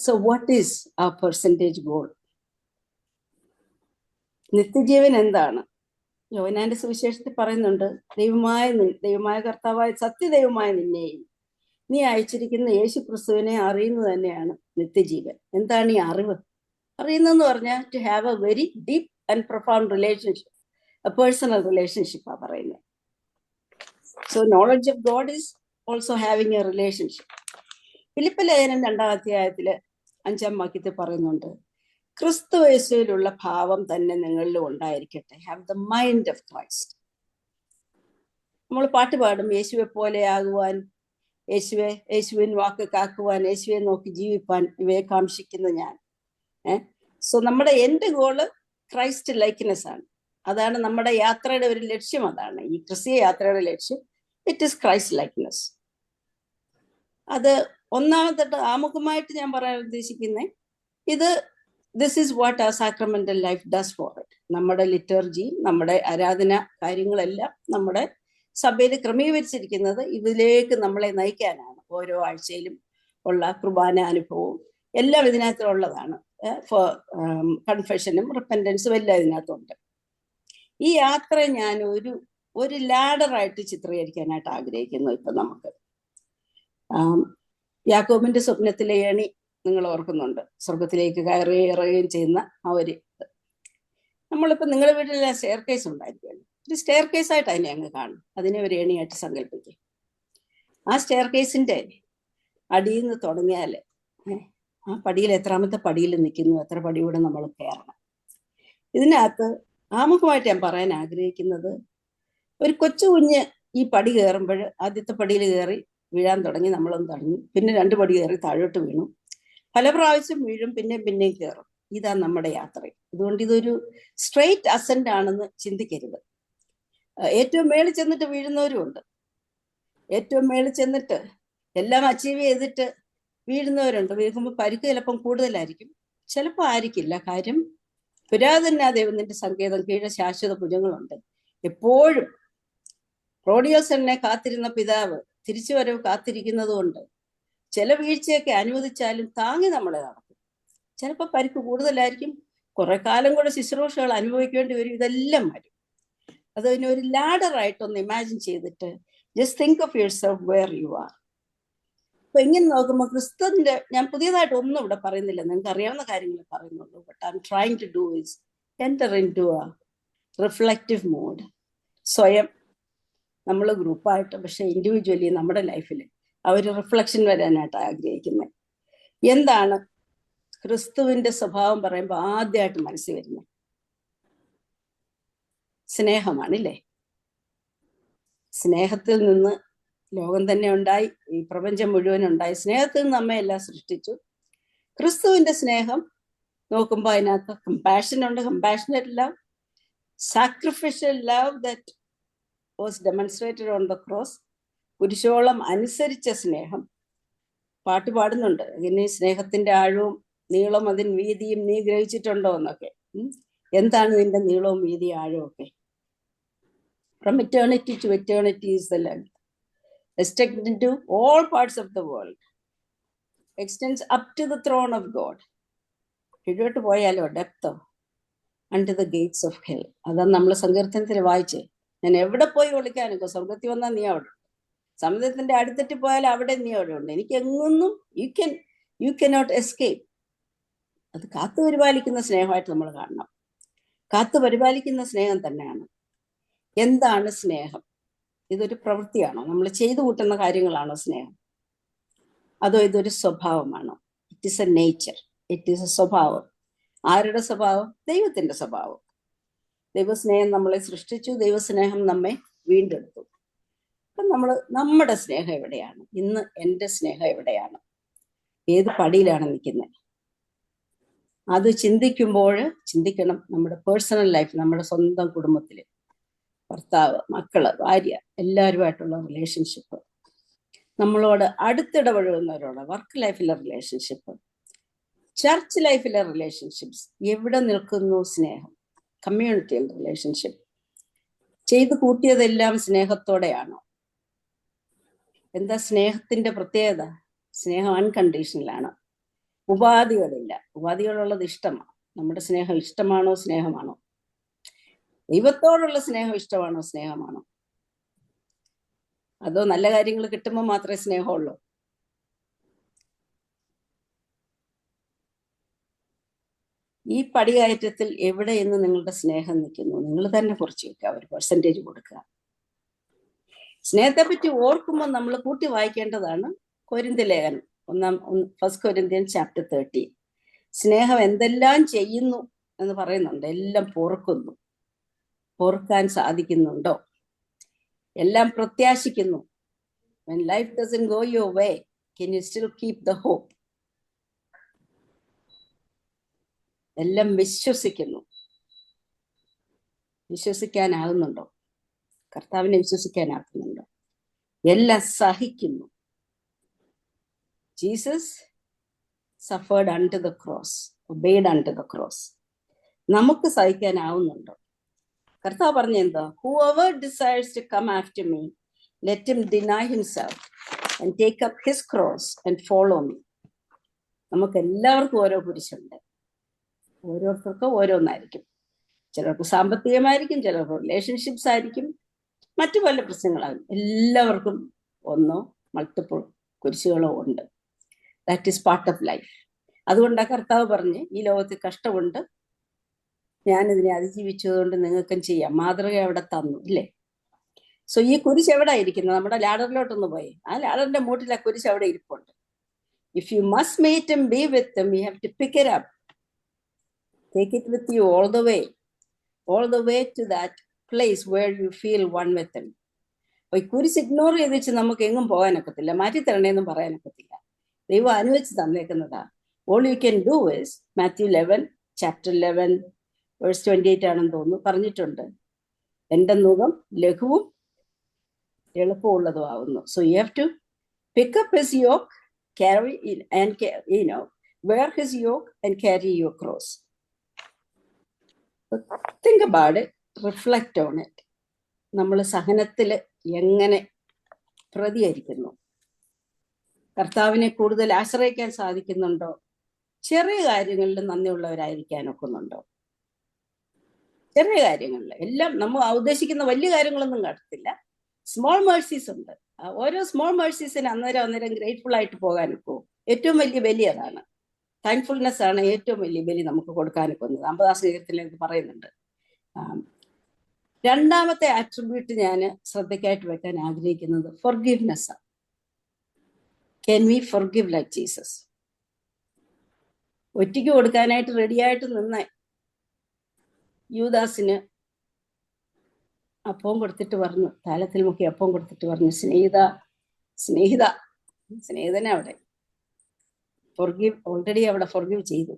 സോ വാട്ട് ഈസ് ആ പെർസെൻറ്റേജ് ഗോൾ? നിത്യജീവൻ എന്താണ്? യോഹന്നാന്റെ സുവിശേഷത്തിൽ പറയുന്നുണ്ട്, ദൈവമായ കർത്താവായ സത്യദൈവമായ നിന്നെയും നീ അയച്ചിരിക്കുന്ന യേശു ക്രിസ്തുവിനെ അറിയുന്നത് തന്നെയാണ് നിത്യജീവൻ. എന്താണ് ഈ അറിവ്? അറിയുന്നെന്ന് പറഞ്ഞാൽ to have a very deep and profound relationship, a personal റിലേഷൻഷിപ്പാണ് പറയുന്നത്. So knowledge of God is also having a relationship. Philip ലേഖനം 2-ാം അധ്യായത്തില് 5-ാം വാക്യത്തിൽ പറയുന്നുണ്ട്, ക്രിസ്തു യേശുവിലുള്ള ഭാവം തന്നെ നിങ്ങളിലും ഉണ്ടായിരിക്കട്ടെ. Have the mind of Christ. നമ്മൾ പാട്ട് പാടും, യേശുവെ പോലെ ആകുവാൻ, യേശുവിൻ വാക്ക് കാക്കുവാൻ, യേശുവെ നോക്കി ജീവിപ്പാൻ ഇവയെ കാംക്ഷിക്കുന്ന ഞാൻ. സോ നമ്മുടെ എൻഡ് ഗോള് ക്രൈസ്റ്റ് ലൈക്ക്നെസ് ആണ്. അതാണ് നമ്മുടെ യാത്രയുടെ ഒരു ലക്ഷ്യം. അതാണ് ഈ ക്രിസ്തീയ യാത്രയുടെ ലക്ഷ്യം. It is Christ likeness. അത് ഒന്നാമത്തെ ആമുഖമായിട്ട് ഞാൻ പറയാൻ ഉദ്ദേശിക്കുന്നത് ദിസ് ഈസ് വാട്ട് ആ sacramental life does for it. നമ്മുടെ ലിറ്റർജി, നമ്മുടെ ആരാധന കാര്യങ്ങളെല്ലാം നമ്മുടെ സഭയിൽ ക്രമീകരിച്ചിരിക്കുന്നത് ഇതിലേക്ക് നമ്മളെ നയിക്കാനാണ്. ഓരോ ആഴ്ചയിലും ഉള്ള കുർബാന അനുഭവവും എല്ലാം ഇതിനകത്തുള്ളതാണ്. കൺഫെഷനും റിപ്പൻറ്റൻസും എല്ലാം ഇതിനകത്തുണ്ട്. ഈ യാത്ര ഞാൻ ഒരു ലാഡറായിട്ട് ചിത്രീകരിക്കാനായിട്ട് ആഗ്രഹിക്കുന്നു. ഇപ്പൊ നമുക്ക് യാക്കോബിന്റെ സ്വപ്നത്തിലെ ഏണി നിങ്ങൾ ഓർക്കുന്നുണ്ട്, സ്വർഗത്തിലേക്ക് കയറി ഇറങ്ങുകയും ചെയ്യുന്ന ആ ഒരു നമ്മളിപ്പോ നിങ്ങളുടെ വീട്ടിൽ സ്റ്റെയർ കേസ് ഉണ്ടായിരിക്കുമല്ലോ, ഒരു സ്റ്റെയർ കേസ് ആയിട്ട് അതിനെ അങ്ങ് കാണും, അതിനെ ഒരു ഏണിയായിട്ട് സങ്കല്പിക്കും. ആ സ്റ്റെയർ കേസിന്റെ അടിയിൽ നിന്ന് തുടങ്ങിയാൽ ആ പടിയിൽ എത്രാമത്തെ പടിയിൽ നിൽക്കുന്നു, എത്ര പടി കൂടെ നമ്മൾ കയറണം. ഇതിനകത്ത് ആമുഖമായിട്ട് ഞാൻ പറയാൻ ആഗ്രഹിക്കുന്നത്, ഒരു കൊച്ചു കുഞ്ഞ് ഈ പടി കയറുമ്പോൾ ആദ്യത്തെ പടിയിൽ കയറി വീഴാൻ തുടങ്ങി, നമ്മളൊന്ന് തുടങ്ങി, പിന്നെ 2 പടി കയറി താഴോട്ട് വീണു, പല പ്രാവശ്യം വീഴും, പിന്നെയും കയറും. ഇതാ നമ്മുടെ യാത്ര. അതുകൊണ്ട് ഇതൊരു സ്ട്രെയിറ്റ് അസെന്റ് ആണെന്ന് ചിന്തിക്കരുത്. ഏറ്റവും മേളിൽ ചെന്നിട്ട് വീഴുന്നവരും ഉണ്ട്, ഏറ്റവും മേളിൽ ചെന്നിട്ട് എല്ലാം അച്ചീവ് ചെയ്തിട്ട് വീഴുന്നവരുണ്ട്. വീഴുമ്പോൾ പരിക്ക് ചിലപ്പം കൂടുതലായിരിക്കും, ചിലപ്പോൾ ആയിരിക്കില്ല. കാര്യം പുരാതന ദൈവത്തിന്റെ സങ്കേതം കീഴ ശാശ്വത ഭുജങ്ങളുണ്ട്. എപ്പോഴും റോഡിയോസനെ കാത്തിരുന്ന പിതാവ് തിരിച്ചു വരവ് കാത്തിരിക്കുന്നത് കൊണ്ട് ചില വീഴ്ചയൊക്കെ അനുവദിച്ചാലും താങ്ങി നമ്മളെ നടക്കും. ചിലപ്പോൾ പരിക്ക് കൂടുതലായിരിക്കും, കുറെ കാലം കൂടെ ശുശ്രൂഷകൾ അനുഭവിക്കേണ്ടി വരും. ഇതെല്ലാം വരും. അതിനെ ഒരു ലാഡറായിട്ടൊന്ന് ഇമാജിൻ ചെയ്തിട്ട് just think of yourself where you are. അപ്പൊ ഇങ്ങനെ നോക്കുമ്പോൾ ക്രിസ്തുവിന്റെ, ഞാൻ പുതിയതായിട്ട് ഒന്നും ഇവിടെ പറയുന്നില്ല, നിങ്ങൾക്ക് അറിയാവുന്ന കാര്യങ്ങൾ പറയുന്നുള്ളൂ. But I'm trying to do is enter into a reflective mode. സ്വയം നമ്മൾ ഗ്രൂപ്പായിട്ട്, പക്ഷെ ഇൻഡിവിജ്വലി നമ്മുടെ ലൈഫിൽ ആ ഒരു റിഫ്ലക്ഷൻ വരാനായിട്ട് ആഗ്രഹിക്കുന്നത്. എന്താണ് ക്രിസ്തുവിന്റെ സ്വഭാവം പറയുമ്പോൾ ആദ്യമായിട്ട് മനസ്സിൽ വരുന്നത്? സ്നേഹമാണില്ലേ? സ്നേഹത്തിൽ നിന്ന് ലോകം തന്നെ ഉണ്ടായി, ഈ പ്രപഞ്ചം മുഴുവൻ ഉണ്ടായി. സ്നേഹത്തിൽ നിന്ന് നമ്മെ എല്ലാം സൃഷ്ടിച്ചു. ക്രിസ്തുവിന്റെ സ്നേഹം നോക്കുമ്പോൾ അതിനകത്ത് കമ്പാഷൻ ഉണ്ട്. Compassionate love, sacrificial love that was demonstrated on the cross. കുരിശോളം അനുസരിച്ച സ്നേഹം. പാട്ട് പാടുന്നുണ്ട്, ഇനി സ്നേഹത്തിന്റെ ആഴവും നീളവും അതിന് വീതിയും നീ ഗ്രഹിച്ചിട്ടുണ്ടോ എന്നൊക്കെ. എന്താണ് ഇതിന്റെ നീളവും വീതിയും ആഴവും ഒക്കെ? From eternity to eternity is the length, extended into all parts of the world, extends up to the throne of God. ഇടോട്ട് പോയാലോ ഡെപ്തോ unto the gates of hell. അതാണ് നമ്മൾ സങ്കീർത്തനത്തിൽ വായിച്ചേ. ഞാൻ എവിടെ പോയി ഒളിക്കാനൊക്കെ, സ്വർഗത്തിൽ വന്നാൽ നീ അവിടെ, സമുദ്രത്തിന്റെ അടുത്തിട്ട് പോയാൽ അവിടെ നീ അവിടെ ഉണ്ട്. എനിക്ക് എങ്ങൊന്നും യു കനോട്ട് എസ്കേപ്പ്. അത് കാത്തു പരിപാലിക്കുന്ന സ്നേഹമായിട്ട് നമ്മൾ കാണണം. കാത്തു പരിപാലിക്കുന്ന സ്നേഹം തന്നെയാണ്. എന്താണ് സ്നേഹം? ഇതൊരു പ്രവൃത്തിയാണോ? നമ്മൾ ചെയ്തു കൂട്ടുന്ന കാര്യങ്ങളാണോ സ്നേഹം? അതോ ഇതൊരു സ്വഭാവമാണോ? It is a nature, it is a സ്വഭാവം. ആരുടെ സ്വഭാവം? ദൈവത്തിന്റെ സ്വഭാവം. ദൈവസ്നേഹം നമ്മളെ സൃഷ്ടിച്ചു, ദൈവസ്നേഹം നമ്മെ വീണ്ടെടുത്തു. അപ്പം നമ്മുടെ സ്നേഹം എവിടെയാണ്? ഇന്ന് എൻ്റെ സ്നേഹം എവിടെയാണ്? ഏത് പടിയിലാണ് നിൽക്കുന്നത്? അത് ചിന്തിക്കണം. നമ്മുടെ പേഴ്സണൽ ലൈഫ്, നമ്മുടെ സ്വന്തം കുടുംബത്തിൽ ഭർത്താവ്, മക്കള്, ഭാര്യ, എല്ലാവരുമായിട്ടുള്ള റിലേഷൻഷിപ്പ്, നമ്മളോട് അടുത്തിടപഴകുന്നവരോട് വർക്ക് ലൈഫിലെ റിലേഷൻഷിപ്പ്, ചർച്ച് ലൈഫിലെ റിലേഷൻഷിപ്സ്, എവിടെ നിൽക്കുന്നു സ്നേഹം? കമ്മ്യൂണിറ്റിയിൽ റിലേഷൻഷിപ്പ് ചെയ്ത് കൂട്ടിയതെല്ലാം സ്നേഹത്തോടെയാണോ? എന്താ സ്നേഹത്തിന്റെ പ്രത്യേകത? സ്നേഹം അൺകണ്ടീഷണലാണ്, ഉപാധികളില്ല. ഉപാധികളുള്ളത് ഇഷ്ടമാണ്. നമ്മുടെ സ്നേഹം ഇഷ്ടമാണോ സ്നേഹമാണോ? ദൈവത്തോടുള്ള സ്നേഹം ഇഷ്ടമാണോ സ്നേഹമാണോ? അതോ നല്ല കാര്യങ്ങൾ കിട്ടുമ്പോൾ മാത്രമേ സ്നേഹമുള്ളൂ? ഈ പടികയറ്റത്തിൽ എവിടെയെന്ന് നിങ്ങളുടെ സ്നേഹം നിൽക്കുന്നു? നിങ്ങൾ തന്നെ കുറിച്ച് വെക്കുക, ഒരു പെർസെൻറ്റേജ് കൊടുക്കുക. സ്നേഹത്തെ പറ്റി ഓർക്കുമ്പോൾ നമ്മൾ കൂട്ടി വായിക്കേണ്ടതാണ് കൊരിന്ത്യ ലേഖനം 1 Corinthians chapter 13. സ്നേഹം എന്തെല്ലാം ചെയ്യുന്നു എന്ന് പറയുന്നുണ്ട്. എല്ലാം പൊറുക്കുന്നു. പൊറുക്കാൻ സാധിക്കുന്നുണ്ടോ? എല്ലാം പ്രത്യാശിക്കുന്നു. When life doesn't go your way, can you still keep the hope? എല്ലാം വിശ്വസിക്കുന്നു. വിശ്വസിക്കാനാകുന്നുണ്ടോ? കർത്താവിനെ വിശ്വസിക്കാനാകുന്നുണ്ടോ? എല്ലാം സഹിക്കുന്നു. Jesus suffered unto the cross, obeyed unto the cross. നമുക്ക് സഹിക്കാനാവുന്നുണ്ടോ? കർത്താവ് പറഞ്ഞ എന്താ? Whoever desires to come after me, let him deny himself and take up his cross and follow me. നമുക്ക് എല്ലാവർക്കും ഓരോ കുരിശുണ്ട്. ഓരോരുത്തർക്കും ഓരോന്നായിരിക്കും. ചിലർക്ക് സാമ്പത്തികമായിരിക്കും, ചിലർക്ക് റിലേഷൻഷിപ്സ് ആയിരിക്കും, മറ്റു പല പ്രശ്നങ്ങളാകും. എല്ലാവർക്കും ഒന്നോ മൾട്ടിപ്പിൾ കുരിശുകളോ ഉണ്ട്. That is part of life. അതുകൊണ്ടാണ് കർത്താവ് പറഞ്ഞ് ഈ ലോകത്തിൽ കഷ്ടമുണ്ട്, ഞാനിതിനെ അതിജീവിച്ചതുകൊണ്ട് നിങ്ങൾക്കും ചെയ്യാം. മാതൃക അവിടെ തന്നു ഇല്ലേ? സോ ഈ കുരിശ് എവിടെ ഇരിക്കുന്നത്? നമ്മുടെ ലാഡറിലോട്ടൊന്ന് പോയി, ആ ലാഡറിന്റെ മൂട്ടിൽ ആ കുരിശ് അവിടെ ഇരിപ്പുണ്ട്. If you must meet him, be with him, you have to pick it up, take it with you all the way to that place where you feel one with him. അപ്പൊ ഈ കുരിശ് ഇഗ്നോർ ചെയ്ത് വെച്ച് നമുക്ക് എങ്ങും പോകാനൊക്കത്തില്ല, മാറ്റി തരണേന്നും പറയാനൊക്കത്തില്ല. ദൈവം അനുവദിച്ച് തന്നേക്കുന്നതാ. All you can do is, Matthew 11, chapter 11, verse 28 ആണെന്ന് തോന്നുന്നു, പറഞ്ഞിട്ടുണ്ട്, എൻ്റെ നുകം ലഘുവും എളുപ്പമുള്ളതും ആവുന്നു. So you have to pick up his yoke, carry and wear his yoke and carry your cross. So think about it, reflect on it. നമ്മൾ സഹനത്തിൽ എങ്ങനെ പ്രതികരിക്കുന്നു? കർത്താവിനെ കൂടുതൽ ആശ്രയിക്കാൻ സാധിക്കുന്നുണ്ടോ? ചെറിയ കാര്യങ്ങളിൽ നന്ദിയുള്ളവരായിരിക്കാൻ ഒക്കുന്നുണ്ടോ? ചെറിയ കാര്യങ്ങളിൽ എല്ലാം നമ്മൾ ഉദ്ദേശിക്കുന്ന വലിയ കാര്യങ്ങളൊന്നും കാണത്തില്ല. സ്മോൾ മേഴ്സീസ് ഉണ്ട്. ഓരോ സ്മോൾ മേഴ്സീസിന് അന്നേരം ഗ്രേറ്റ്ഫുൾ ആയിട്ട് പോകാനൊക്കോ? ഏറ്റവും വലിയ ബലി അതാണ്. താങ്ക്ഫുൾനെസ് ആണ് ഏറ്റവും വലിയ ബലി നമുക്ക് കൊടുക്കാനൊക്കുന്നത്. 50-ാം സങ്കീർത്തനത്തിൽ ഇത് പറയുന്നുണ്ട്. രണ്ടാമത്തെ ആട്രിബ്യൂട്ട് ഞാൻ ശ്രദ്ധയ്ക്കായിട്ട് വെക്കാൻ ആഗ്രഹിക്കുന്നത് ഫൊർഗിവ്നെസ് ആണ്. Can we forgive like Jesus? ഒറ്റയ്ക്ക് കൊടുക്കാനായിട്ട് റെഡിയായിട്ട് നിന്ന യൂദാസിന് അപ്പം കൊടുത്തിട്ട് പറഞ്ഞു, താലത്തിൽ മുക്കി അപ്പം കൊടുത്തിട്ട് പറഞ്ഞു, സ്നേഹിതനെ അവിടെ ഫൊർഗീവ്, ഓൾറെഡി അവിടെ ഫൊർഗീവ് ചെയ്തു.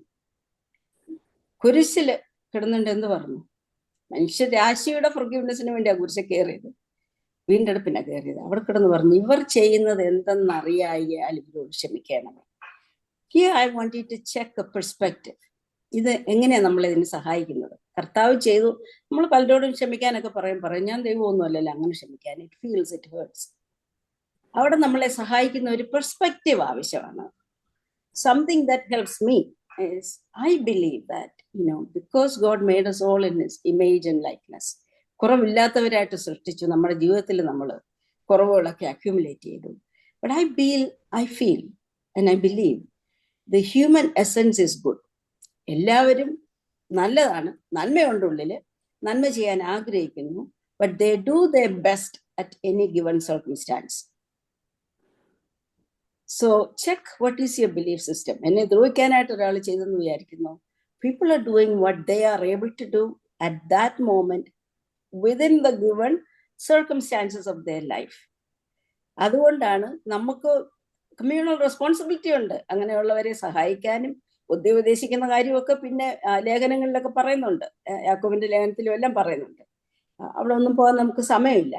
കുരിശില് കിടന്നുണ്ട് എന്ത് പറഞ്ഞു? മനുഷ്യരാശിയുടെ ഫൊർഗീവ്നെസ്സിന് വേണ്ടിയാ കുരിശ് കയറിയത്, വീണ്ടെടുപ്പിനാ കയറിയത്. അവിടെ കിടന്ന് പറഞ്ഞു, ഇവർ ചെയ്യുന്നത് എന്തെന്നറിയായാൽ ഇവരോട് ക്ഷമിക്കണം. Here I want you to check a perspective. ഇത് എങ്ങനെയാണ് നമ്മളിതിന് സഹായിക്കുന്നത്? കർത്താവ് ചെയ്തു, നമ്മൾ പലരോടും ക്ഷമിക്കാനൊക്കെ പറയും, ഞാൻ ദൈവമൊന്നുമല്ലല്ലോ അങ്ങനെ ക്ഷമിക്കാൻ. It feels, it hertz. അവിടെ നമ്മളെ സഹായിക്കുന്ന ഒരു പെർസ്പെക്റ്റീവ് ആവശ്യമാണ്. Something that helps me is I believe that, because God made us all in his image and likeness. കുറവില്ലാത്തവരായിട്ട് സൃഷ്ടിച്ചു. നമ്മുടെ ജീവിതത്തിൽ നമ്മൾ കുറവുകളൊക്കെ അക്യുമുലേറ്റ് ചെയ്തു. But I feel and I believe the human essence is good. എല്ലാവരും നല്ലതാണ്, നന്മയുണ്ട് ഉള്ളില്, നന്മ ചെയ്യാൻ ആഗ്രഹിക്കുന്നു. But they do their best at any given circumstance. So check what is your belief system. എന്നെ ദ്രോഹിക്കാനായിട്ട് ഒരാൾ ചെയ്തെന്ന് വിചാരിക്കുന്നു. People are doing what they are able to do at that moment within the given circumstances of their life. അതുകൊണ്ടാണ് നമുക്ക് communal responsibility ഉണ്ട് അങ്ങനെയുള്ളവരെ സഹായിക്കാനും. ഉപദേശിക്കുന്ന കാര്യമൊക്കെ പിന്നെ ലേഖനങ്ങളിലൊക്കെ പറയുന്നുണ്ട്, യാക്കോബിന്റെ ലേഖനത്തിലും എല്ലാം പറയുന്നുണ്ട്. അവിടെ ഒന്നും പോകാൻ നമുക്ക് സമയമില്ല.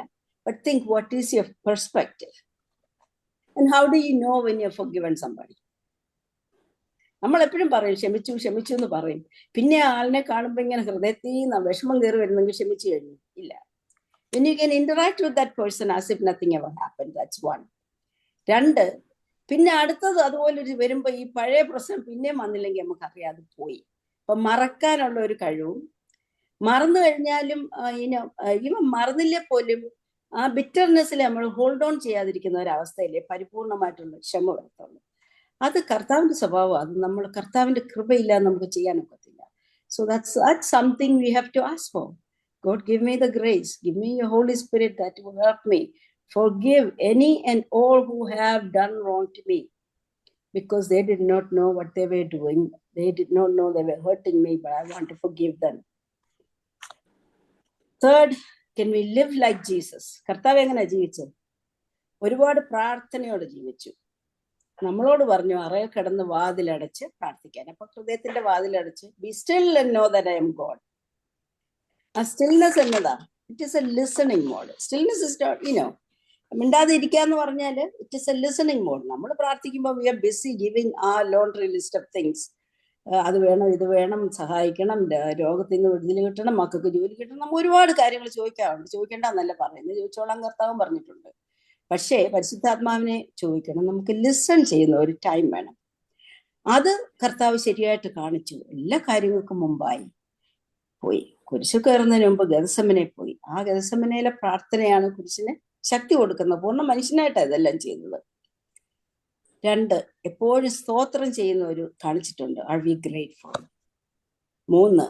But think what is your perspective and how do you know when you have given somebody? നമ്മൾ എപ്പോഴും പറയും ക്ഷമിച്ചു എന്ന് പറയും. പിന്നെ ആളിനെ കാണുമ്പോൾ ഇങ്ങനെ ഹൃദയത്തിൽ നിന്ന് വിഷമം കയറി വരുന്നെങ്കിൽ ക്ഷമിച്ചു കഴിഞ്ഞു ഇല്ല. When you can interact with that person as if nothing ever happened, that's one. 2, പിന്നെ അടുത്തത് അതുപോലെ വരുമ്പോ ഈ പഴയ പ്രശ്നം പിന്നെയും വന്നില്ലെങ്കിൽ നമുക്കറിയാതെ പോയി. അപ്പൊ മറക്കാനുള്ള ഒരു കഴിവും, മറന്നു കഴിഞ്ഞാലും ഇവ മറന്നില്ലേ പോലും ആ ബിറ്റർനെസ്സിൽ നമ്മൾ ഹോൾഡ് ഓൺ ചെയ്യാതിരിക്കുന്ന ഒരവസ്ഥയിലെ പരിപൂർണമായിട്ടുള്ള ക്ഷമ വരത്തുള്ളൂ. അത് കർത്താവിന്റെ സ്വഭാവം. അത് നമ്മൾ കർത്താവിന്റെ കൃപയില്ലാതെ നമുക്ക് ചെയ്യാനൊക്കത്തില്ല. So that's something we have to ask for. God, give me the grace, give me your Holy Spirit that will help me forgive any and all who have done wrong to me, because they did not know what they were doing. They did not know they were hurting me, but I want to forgive them. Third, can we live like Jesus? കർത്താവ് എങ്ങനെ ജീവിച്ചത്? ഒരുപാട് പ്രാർത്ഥനയോടെ ജീവിച്ചു. നമ്മളോട് പറഞ്ഞു അറയിൽ കിടന്ന് വാതിലടച്ച് പ്രാർത്ഥിക്കാൻ. അപ്പൊ ഹൃദയത്തിന്റെ വാതിലടച്ച് be still and know that I am God. ആ സ്റ്റിൽനെസ് എന്നതാ? It is a listening mode. Stillness is മിണ്ടാതെ ഇരിക്കാന്ന് പറഞ്ഞാൽ it is a listening mode. നമ്മൾ പ്രാർത്ഥിക്കുമ്പോൾ we are busy giving a laundry list of things. അത് വേണം, ഇത് വേണം, സഹായിക്കണം, രോഗത്തിൽ നിന്ന് വിടുതൽ കിട്ടണം, മക്കൾക്ക് ജോലി കിട്ടണം, നമ്മൾ ഒരുപാട് കാര്യങ്ങൾ ചോദിക്കാറുണ്ട്. ചോദിക്കേണ്ടെന്നല്ല പറയുന്നത്, ചോദിച്ചോളാൻ കർത്താവും പറഞ്ഞിട്ടുണ്ട്. പക്ഷേ പരിശുദ്ധാത്മാവിനെ ചോദിക്കണം. നമുക്ക് ലിസൺ ചെയ്യുന്ന ഒരു ടൈം വേണം. അത് കർത്താവ് ശരിയായിട്ട് കാണിച്ചു. എല്ലാ കാര്യങ്ങൾക്കും മുമ്പായി പോയി. കുരിശ് കയറുന്നതിന് മുമ്പ് ഗെത്സമനെ പോയി. ആ ഗെത്സമനയിലെ പ്രാർത്ഥനയാണ് കുരിശിന് ശക്തി കൊടുക്കുന്നത്. പൂർണ്ണ മനുഷ്യനായിട്ടാണ് ഇതെല്ലാം ചെയ്യുന്നത്. 2, എപ്പോഴും സ്തോത്രം ചെയ്യുന്ന ഒരു കാണിച്ചിട്ടുണ്ട്. R V grateful? 3,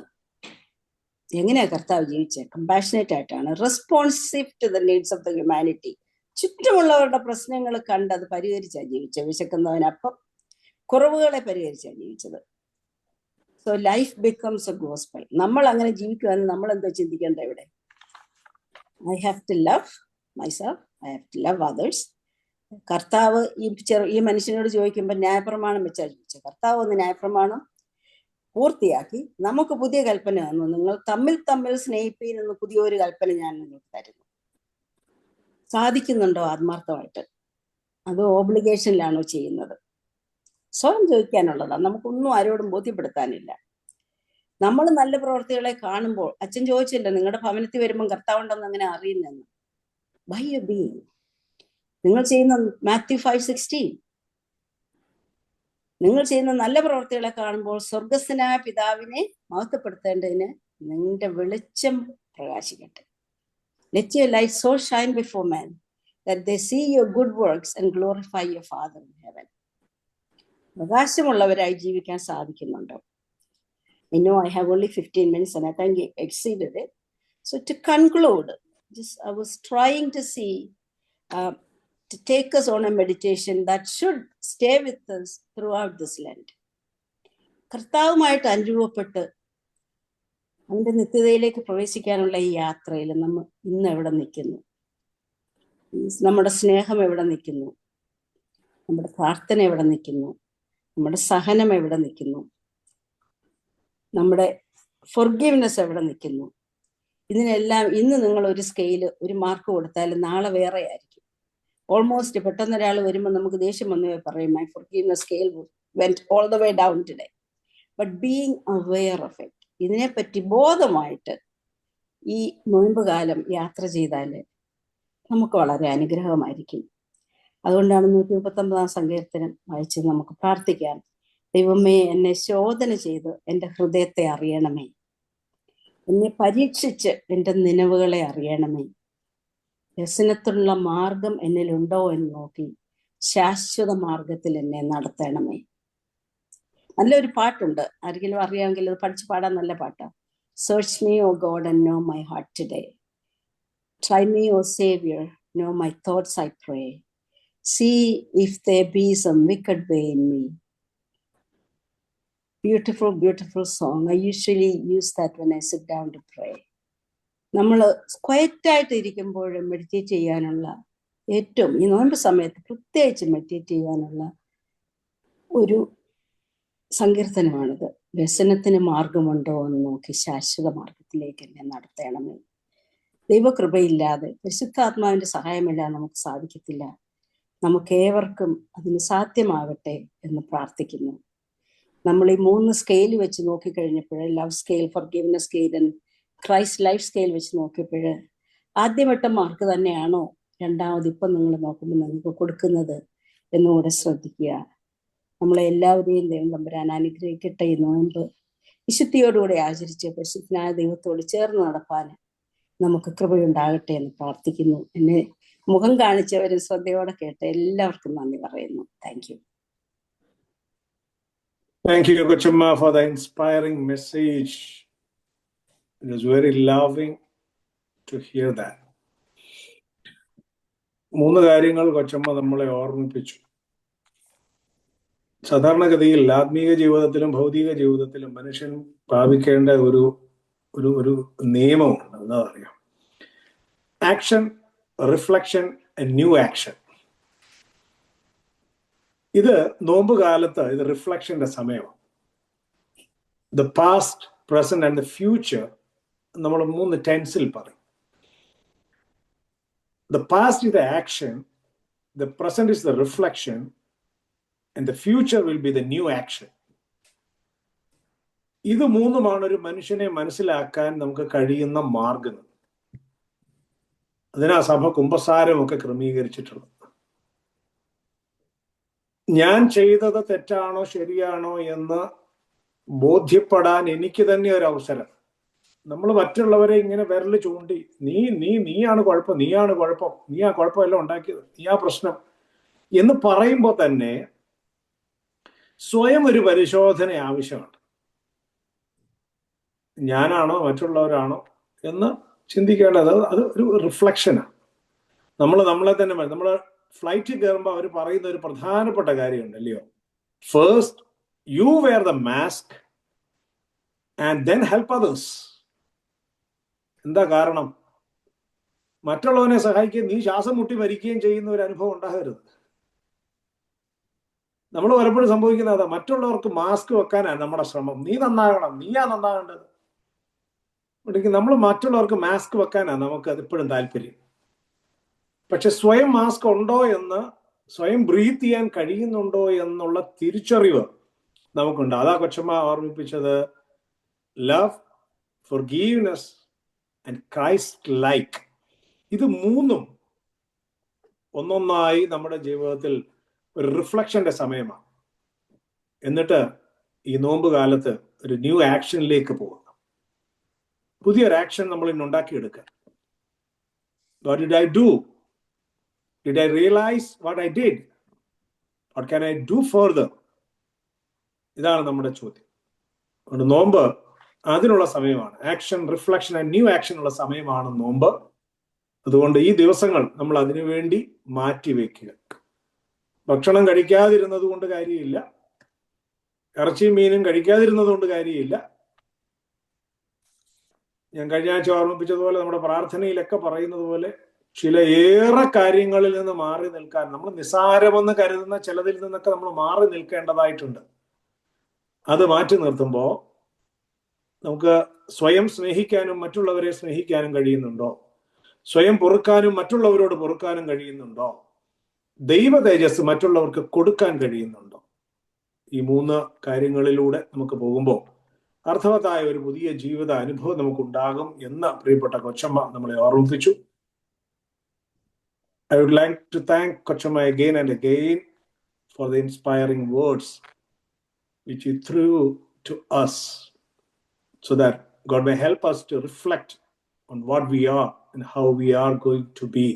എങ്ങനെയാ കർത്താവ് ജീവിച്ചത്? കമ്പാഷനേറ്റ് ആയിട്ടാണ്. Responsive to the needs of the humanity. ചുറ്റുമുള്ളവരുടെ പ്രശ്നങ്ങൾ കണ്ട് അത് പരിഹരിച്ചാണ് ജീവിച്ചത്. വിശക്കുന്നവനപ്പം കുറവുകളെ പരിഹരിച്ചാണ് ജീവിച്ചത്. So life becomes a gospel. നമ്മൾ അങ്ങനെ ജീവിക്കുവാനും നമ്മൾ എന്താ ചിന്തിക്കേണ്ട? ഇവിടെ I have to love myself, I have to love others. കർത്താവ് ഈ മനുഷ്യനോട് ചോദിക്കുമ്പോൾ ന്യായപ്രമാണം വെച്ചാൽ ചോദിച്ചത്. കർത്താവ് ഒന്ന് ന്യായപ്രമാണം പൂർത്തിയാക്കി നമുക്ക് പുതിയ കൽപ്പന തന്നു. നിങ്ങൾ തമ്മിൽ തമ്മിൽ സ്നേഹിപ്പീൻ എന്ന് പുതിയൊരു കൽപ്പന ഞാൻ നിങ്ങൾക്ക് തരുന്നു. സാധിക്കുന്നുണ്ടോ ആത്മാർത്ഥമായിട്ട്? അത് ഓബ്ലിഗേഷനിലാണോ ചെയ്യുന്നത്? സ്വയം ചോദിക്കാനുള്ളതാണ്. നമുക്കൊന്നും ആരോടും ബോധ്യപ്പെടുത്താനില്ല. നമ്മൾ നല്ല പ്രവർത്തികളെ കാണുമ്പോൾ, അച്ഛൻ ചോദിച്ചില്ല നിങ്ങളുടെ ഭവനത്തിൽ വരുമ്പോൾ കർത്താവുണ്ടെന്ന് അങ്ങനെ അറിയുന്നെന്ന്. By U being. നിങ്ങൾ ചെയ്യുന്ന മാത്യു 5:16, നിങ്ങൾ ചെയ്യുന്ന നല്ല പ്രവർത്തികളെ കാണുമ്പോൾ സ്വർഗസ്ഥനായ പിതാവിനെ മഹത്വപ്പെടുത്തേണ്ടതിന് നിങ്ങളുടെ വെളിച്ചം പ്രകാശിക്കട്ടെ. Let your light so shine before men that they see your good works and glorify your Father in heaven. പ്രകാശമുള്ളവരായി ജീവിക്കാൻ സാധിക്കുന്നുണ്ടോ? I know I have only 15 minutes and I think I exceeded it. So to conclude, I was trying to see, to take us on a meditation that should stay with us throughout this Lent. കർത്താവുമായിട്ട് അനുഭവപ്പെട്ട് അവന്റെ നിത്യതയിലേക്ക് പ്രവേശിക്കാനുള്ള ഈ യാത്രയിൽ നമ്മൾ ഇന്ന് എവിടെ നിൽക്കുന്നു? നമ്മുടെ സ്നേഹം എവിടെ നിൽക്കുന്നു? നമ്മുടെ പ്രാർത്ഥന എവിടെ നിൽക്കുന്നു? നമ്മുടെ സഹനം എവിടെ നിൽക്കുന്നു? നമ്മുടെ ഫൊർഗീവ്നെസ് എവിടെ നിൽക്കുന്നു? ഇതിനെല്ലാം ഇന്ന് നിങ്ങൾ ഒരു സ്കെയില്, ഒരു മാർക്ക് കൊടുത്താൽ നാളെ വേറെ ആയിരിക്കും. ഓൾമോസ്റ്റ് പെട്ടെന്ന് ഒരാൾ വരുമ്പോൾ നമുക്ക് ദേഷ്യം വന്നു പറയും, my forgiveness scale went all the way down today. But being aware of it, ഇതിനെപ്പറ്റി ബോധമായിട്ട് ഈ നോയമ്പ് കാലം യാത്ര ചെയ്താൽ നമുക്ക് വളരെ അനുഗ്രഹമായിരിക്കും. അതുകൊണ്ടാണ് 139 സങ്കീർത്തനം വായിച്ച് നമുക്ക് പ്രാർത്ഥിക്കാം. ദൈവമേ, എന്നെ ശോധന ചെയ്ത് എൻ്റെ ഹൃദയത്തെ അറിയണമേ, എന്നെ പരീക്ഷിച്ച് എൻ്റെ നിലവുകളെ അറിയണമേ, വ്യസനത്തിനുള്ള മാർഗം എന്നിലുണ്ടോ എന്ന് നോക്കി ശാശ്വത മാർഗത്തിൽ എന്നെ നടത്തണമേ. നല്ലൊരു പാട്ടുണ്ട്, ആരെങ്കിലും അറിയാമെങ്കിൽ അത് പഠിച്ച് പാടാൻ നല്ല പാട്ടാണ്. Search me O God and know my heart today. Try me O saviour, know my thoughts I pray. See if there be some wicked way in me. Beautiful, beautiful song. I usually use that when I sit down to pray. നമ്മൾ ക്വയറ്റായിട്ട് ഇരിക്കുമ്പോൾ meditate ചെയ്യാനുള്ള ഏറ്റവും, ഈ നോമ്പ് സമയത്ത് പ്രത്യേകിച്ച് meditate ചെയ്യാനുള്ള ഒരു സങ്കീർത്തനമാണിത്. വ്യസനത്തിന് മാർഗമുണ്ടോ എന്ന് നോക്കി ശാശ്വത മാർഗത്തിലേക്ക് എന്നെ നടത്തണമേ. ദൈവകൃപയില്ലാതെ, പരിശുദ്ധാത്മാവിന്റെ സഹായമില്ലാതെ നമുക്ക് സാധിക്കത്തില്ല. നമുക്കേവർക്കും അതിന് സാധ്യമാകട്ടെ എന്ന് പ്രാർത്ഥിക്കുന്നു. നമ്മൾ ഈ 3 സ്കെയിൽ വെച്ച് നോക്കിക്കഴിഞ്ഞപ്പോൾ, love scale, forgiveness scale and Christ life scale വെച്ച് നോക്കിയപ്പോൾ ആദ്യവട്ട മാർക്ക് തന്നെയാണോ രണ്ടാമത് ഇപ്പം നിങ്ങൾ നോക്കുമ്പോൾ നിങ്ങൾക്ക് കൊടുക്കുന്നത് എന്നുകൂടെ ശ്രദ്ധിക്കുക. നമ്മളെ എല്ലാവരെയും ദൈവം തമ്പുരാൻ അനുഗ്രഹിക്കട്ടെ. ഈ നോമ്പ് വിശുദ്ധിയോടുകൂടി ആചരിച്ച് പരിശുദ്ധനായ ദൈവത്തോട് ചേർന്ന് നടപ്പാൻ നമുക്ക് കൃപയുണ്ടാകട്ടെ എന്ന് പ്രാർത്ഥിക്കുന്നു. എന്നെ മുഖം കാണിച്ചവരും ശ്രദ്ധയോടെ കേട്ട എല്ലാവർക്കും നന്ദി പറയുന്നു. Thank you. Thank you, Kochumma, for the inspiring message. It was very loving to hear that. 3 കാര്യങ്ങൾ കൊച്ചമ്മ നമ്മളെ ഓർമ്മിപ്പിച്ചു. സാധാരണഗതിയിൽ ആത്മീയ ജീവിതത്തിലും ഭൗതിക ജീവിതത്തിലും മനുഷ്യൻ പ്രാപിക്കേണ്ട ഒരു നിയമമുണ്ട്. എന്താ പറയുക? Action, reflection, new action. ഇത് നോമ്പ് കാലത്ത് ഇത് റിഫ്ലക്ഷന്റെ സമയമാണ്. The past, present and the future നമ്മൾ 3 ടെൻസിൽ പറയും. The past is the action, the present is the reflection, and the future will be the new action. ഇത് 3മാണ് ഒരു മനുഷ്യനെ മനസ്സിലാക്കാൻ നമുക്ക് കഴിയുന്ന മാർഗങ്ങൾ. അതിനാ സഭ കുമ്പസാരമൊക്കെ ക്രമീകരിച്ചിട്ടുള്ളത്. ഞാൻ ചെയ്തത് തെറ്റാണോ ശരിയാണോ എന്ന് ബോധ്യപ്പെടാൻ എനിക്ക് തന്നെ ഒരു അവസരം. നമ്മൾ മറ്റുള്ളവരെ ഇങ്ങനെ വിരൽ ചൂണ്ടി നീയാണ് കുഴപ്പം, നീയാണ് കുഴപ്പം, നീ ആ കുഴപ്പമെല്ലാം ഉണ്ടാക്കിയത്, നീ ആ പ്രശ്നം എന്ന് പറയുമ്പോൾ തന്നെ സ്വയം ഒരു പരിശോധന ആവശ്യമാണ്. ഞാനാണോ മറ്റുള്ളവരാണോ എന്ന് ചിന്തിക്കേണ്ടത് അത് ഒരു റിഫ്ലക്ഷനാണ്. നമ്മളെ തന്നെ നമ്മൾ ഫ്ലൈറ്റിൽ കയറുമ്പോൾ അവർ പറയുന്ന ഒരു പ്രധാനപ്പെട്ട കാര്യമുണ്ട്, അല്ലയോ? First you wear the mask and then help others. എന്താ കാരണം? മറ്റുള്ളവനെ സഹായിക്കുകയും നീ ശ്വാസം മുട്ടി മരിക്കുകയും ചെയ്യുന്ന ഒരു അനുഭവം ഉണ്ടാകരുത്. നമ്മൾ പലപ്പോഴും സംഭവിക്കുന്നത് അതാ, മറ്റുള്ളവർക്ക് മാസ്ക് വെക്കാനാണ് നമ്മുടെ ശ്രമം. നീ നന്നാകണം, നീയാ നന്നാകേണ്ടത്. നമ്മൾ മറ്റുള്ളവർക്ക് മാസ്ക് വെക്കാനാണ് നമുക്ക് അതെപ്പോഴും താല്പര്യം. പക്ഷെ സ്വയം മാസ്ക് ഉണ്ടോ എന്ന്, സ്വയം ബ്രീത്ത് ചെയ്യാൻ കഴിയുന്നുണ്ടോ എന്നുള്ള തിരിച്ചറിവ് നമുക്കുണ്ട്. അതാ കൊച്ചമ്മ ഓർമ്മിപ്പിച്ചത്. Love, forgiveness and Christ like. ഇത് 3ഉം ഒന്നൊന്നായി നമ്മുടെ ജീവിതത്തിൽ ഒരു റിഫ്ലക്ഷന്റെ സമയമാണ്. എന്നിട്ട് ഈ നോമ്പ് കാലത്ത് ഒരു ന്യൂ ആക്ഷനിലേക്ക് പോകുക. പുതിയൊരു ആക്ഷൻ നമ്മൾ ഇന്ന് ഉണ്ടാക്കിയെടുക്കുക. What did I do? Did I realize what I did? What can I do further? ഇതാണ് നമ്മുടെ ചോദ്യം. അതുകൊണ്ട് നോമ്പ് അതിനുള്ള സമയമാണ്. Action, reflection and new action ഉള്ള സമയമാണ് നോമ്പ്. അതുകൊണ്ട് ഈ ദിവസങ്ങൾ നമ്മൾ അതിനുവേണ്ടി മാറ്റിവെക്കുക. ഭക്ഷണം കഴിക്കാതിരുന്നത് കൊണ്ട് കാര്യമില്ല, ഇറച്ചിയും മീനും കഴിക്കാതിരുന്നത് കൊണ്ട് കാര്യമില്ല. ഞാൻ കഴിഞ്ഞ ആഴ്ച ഓർമ്മിപ്പിച്ചതുപോലെ നമ്മുടെ പ്രാർത്ഥനയിലൊക്കെ പറയുന്നത് പോലെ ചില ഏറെ കാര്യങ്ങളിൽ നിന്ന് മാറി നിൽക്കാൻ, നമ്മൾ നിസ്സാരമെന്ന് കരുതുന്ന ചിലതിൽ നിന്നൊക്കെ നമ്മൾ മാറി നിൽക്കേണ്ടതായിട്ടുണ്ട്. അത് മാറ്റി നിർത്തുമ്പോൾ നമുക്ക് സ്വയം സ്നേഹിക്കാനും മറ്റുള്ളവരെ സ്നേഹിക്കാനും കഴിയുന്നുണ്ടോ? സ്വയം പൊറുക്കാനും മറ്റുള്ളവരോട് പൊറുക്കാനും കഴിയുന്നുണ്ടോ? ദൈവ തേജസ് മറ്റുള്ളവർക്ക് കൊടുക്കാൻ കഴിയുന്നുണ്ടോ? ഈ 3 കാര്യങ്ങളിലൂടെ നമുക്ക് പോകുമ്പോൾ അർത്ഥവത്തായ ഒരു പുതിയ ജീവിത അനുഭവം നമുക്കുണ്ടാകും എന്ന് പ്രിയപ്പെട്ട കൊച്ചമ്മ നമ്മളെ ഓർമ്മിപ്പിച്ചു. I would like to thank Kochama again and again for the inspiring words which he threw to us, so that God may help us to reflect on what we are and how we are going to be.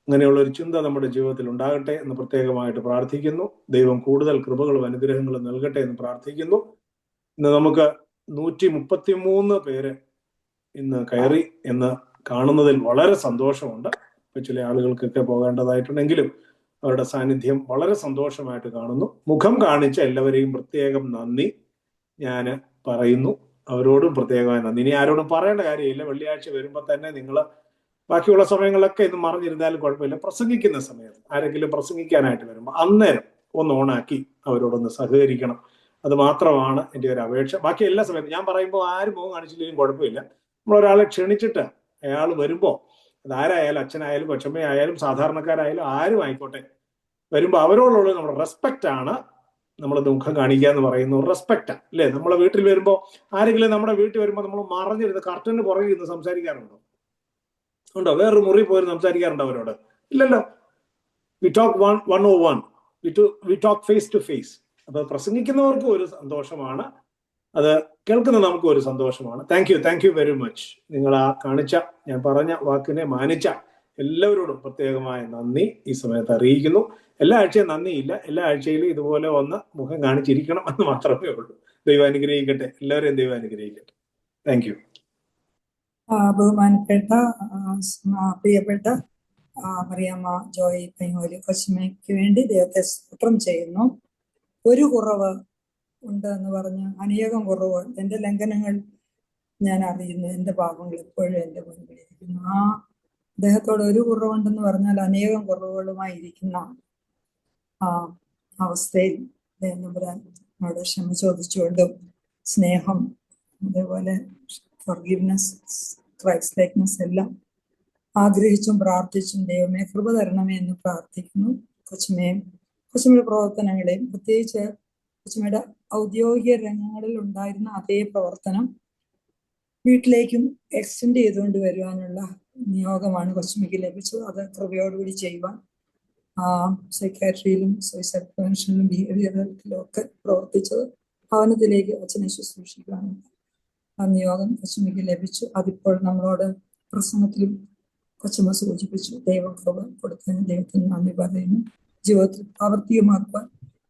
അങ്ങനെയുള്ള ഒരു ചിന്ത നമ്മുടെ ജീവിതത്തിൽ ഉണ്ടാകട്ടെ എന്ന് പ്രത്യേകമായിട്ട് പ്രാർത്ഥിക്കുന്നു. ദൈവം കൂടുതൽ കൃപകളും അനുഗ്രഹങ്ങളും നൽകട്ടെ എന്ന് പ്രാർത്ഥിക്കുന്നു. ഇന്ന് നമുക്ക് 133 പേര് ഇന്ന് കയറി എന്ന് കാണുന്നതിൽ വളരെ സന്തോഷമുണ്ട്. ചില ആളുകൾക്കൊക്കെ പോകേണ്ടതായിട്ടുണ്ടെങ്കിലും അവരുടെ സാന്നിധ്യം വളരെ സന്തോഷമായിട്ട് കാണുന്നു. മുഖം കാണിച്ച എല്ലാവരെയും പ്രത്യേകം നന്ദി ഞാൻ പറയുന്നു. അവരോടും പ്രത്യേകമായി നന്ദി. ഇനി ആരോടും പറയേണ്ട കാര്യമില്ല. വെള്ളിയാഴ്ച വരുമ്പോൾ തന്നെ നിങ്ങൾ ബാക്കിയുള്ള സമയങ്ങളൊക്കെ ഇത് മറിഞ്ഞിരുന്നാലും കുഴപ്പമില്ല. പ്രസംഗിക്കുന്ന സമയത്ത് ആരെങ്കിലും പ്രസംഗിക്കാനായിട്ട് വരുമ്പോൾ അന്നേരം ഒന്ന് ഓണാക്കി അവരോടൊന്ന് സഹകരിക്കണം. അത് മാത്രമാണ് എൻ്റെ ഒരു അപേക്ഷ. ബാക്കി എല്ലാ സമയത്തും ഞാൻ പറയുമ്പോൾ ആരും മുഖം കാണിച്ചില്ലെങ്കിലും കുഴപ്പമില്ല. നമ്മളൊരാളെ ക്ഷണിച്ചിട്ട് അയാൾ വരുമ്പോൾ, അതാരായാലും, അച്ഛനായാലും കൊച്ചമ്മയായാലും സാധാരണക്കാരായാലും ആരും ആയിക്കോട്ടെ, വരുമ്പോൾ അവരോടുള്ള നമ്മുടെ റെസ്പെക്റ്റ് ആണ് നമ്മൾ മുഖം കാണിക്കുക എന്ന് പറയുന്നത്. റെസ്പെക്റ്റാ അല്ലേ? നമ്മളെ വീട്ടിൽ വരുമ്പോൾ ആരെങ്കിലും നമ്മുടെ വീട്ടിൽ വരുമ്പോൾ നമ്മൾ മറഞ്ഞിരുന്ന് കർട്ടന് പുറകെ ഇരുന്ന് സംസാരിക്കാറുണ്ടോ? ഉണ്ടോ? വേറൊരു മുറി പോയി സംസാരിക്കാറുണ്ടോ അവരോട്? ഇല്ലല്ലോ. We talk 101, we talk face to face. അപ്പൊ പ്രസംഗിക്കുന്നവർക്കും ഒരു സന്തോഷമാണ്, അത് കേൾക്കുന്ന നമുക്കും ഒരു സന്തോഷമാണ്. Thank you very much. നിങ്ങൾ ആ കാണിച്ച, ഞാൻ പറഞ്ഞ വാക്കിനെ മാനിച്ച എല്ലാവരോടും പ്രത്യേകമായ നന്ദി ഈ സമയത്ത് അറിയിക്കുന്നു. എല്ലാ ആഴ്ചയും നന്ദിയില്ല, എല്ലാ ആഴ്ചയിലും ഇതുപോലെ ഒന്ന് മുഖം കാണിച്ചിരിക്കണം എന്ന് മാത്രമേ ഉള്ളൂ. ദൈവം അനുഗ്രഹിക്കട്ടെ, എല്ലാവരെയും ദൈവം അനുഗ്രഹിക്കട്ടെ. Thank you. ബഹുമാനപ്പെട്ട പ്രിയപ്പെട്ട മറിയാമ്മ ജോയ് പൈങ്ങോലി കൊച്ചുമയ്ക്ക് വേണ്ടി ദൈവത്തെ സ്തോത്രം ചെയ്യുന്നു. ഒരു കുറവ് ഉണ്ട് എന്ന് പറഞ്ഞ് അനേകം കുറവുകൾ, എൻ്റെ ലംഘനങ്ങൾ ഞാൻ അറിയുന്നു, എൻ്റെ പാപങ്ങൾ എപ്പോഴും എൻ്റെ മുൻപിലിരിക്കുന്നു. അദ്ദേഹത്തോട് ഒരു കുറവുണ്ടെന്ന് പറഞ്ഞാൽ അനേകം കുറവുകളുമായി ഇരിക്കുന്ന അവസ്ഥയിൽ നമ്പുരാനോട് ക്ഷമ ചോദിച്ചുകൊണ്ടും സ്നേഹം, അതേപോലെ ഫോർഗിവ്നെസ്, ക്രൈസ്റ്റ് ലൈക്നെസ് എല്ലാം ആഗ്രഹിച്ചും പ്രാർത്ഥിച്ചും ദൈവമേ കൃപ തരണമേ എന്ന് പ്രാർത്ഥിക്കുന്നു. കൊച്ചുമ്മയുടെ പ്രവർത്തനങ്ങളെയും പ്രത്യേകിച്ച് കൊച്ചുമ്മയുടെ ഔദ്യോഗിക രംഗങ്ങളിൽ ഉണ്ടായിരുന്ന അതേ പ്രവർത്തനം വീട്ടിലേക്കും എക്സ്റ്റെൻഡ് ചെയ്തുകൊണ്ട് വരുവാനുള്ള നിയോഗമാണ് കൊച്ചുമ്മയ്ക്ക് ലഭിച്ചത്. അത് കൃപയോടുകൂടി ചെയ്യുവാൻ സൈക്കാട്രിയിലും സൂയിസൈഡ് പ്രിവെൻഷനിലും ബിഹേവിയറിലും ഒക്കെ പ്രവർത്തിച്ചത് ഭവനത്തിലേക്ക് അച്ഛനെ ശുശ്രൂഷിക്കാനുള്ള നിയോഗം കൊച്ചുമ്മയ്ക്ക് ലഭിച്ചു. അതിപ്പോൾ നമ്മളോട് പ്രസംഗത്തിലും കൊച്ചുമ്മ സൂചിപ്പിച്ചു. ദൈവം കൃപ കൊടുത്തതിന് ദൈവത്തിന് നന്ദി പറയുന്നു. ജീവിതത്തിൽ പ്രാവർത്തികമാക്കുവാൻ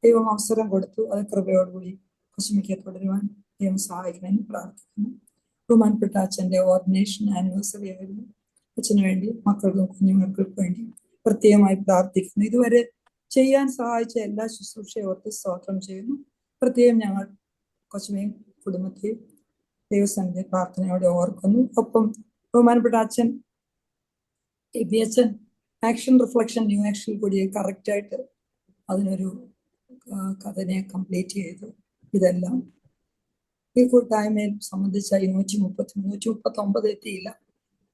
ദൈവം അവസരം കൊടുത്തു. അത് കൃപയോടുകൂടി കൊച്ചുമ്മയ്ക്ക് തുടരുവാൻ ദൈവം സഹായിക്കണമെന്ന് പ്രാർത്ഥിക്കുന്നു. ബഹുമാനപ്പെട്ട അച്ഛൻ്റെ ഓർഡിനേഷൻ ആനിവേഴ്സറി ആയിരുന്നു. അച്ഛന് വേണ്ടി, മക്കൾക്കും കുഞ്ഞുങ്ങൾക്കും വേണ്ടി പ്രത്യേകമായി പ്രാർത്ഥിക്കുന്നു. ഇതുവരെ ചെയ്യാൻ സഹായിച്ച എല്ലാ ശുശ്രൂഷയെ ഓർത്ത് സ്തോത്രം ചെയ്യുന്നു. പ്രത്യേകം ഞങ്ങൾ കൊച്ചുമ്മയും കുടുംബത്തെയും ദൈവസന്നിധി പ്രാർത്ഥനയോടെ ഓർക്കുന്നു. ഒപ്പം ബഹുമാനപ്പെട്ട അച്ഛൻ അച്ഛൻ ആക്ഷൻ റിഫ്ലക്ഷൻ ന്യൂ ആക്ഷൻ കൂടി കറക്റ്റായിട്ട് അതിനൊരു കഥനെ കംപ്ലീറ്റ് ചെയ്തു. ഇതെല്ലാം ഈ കൂട്ടായ്മയിൽ സംബന്ധിച്ച 139 എത്തിയില്ല,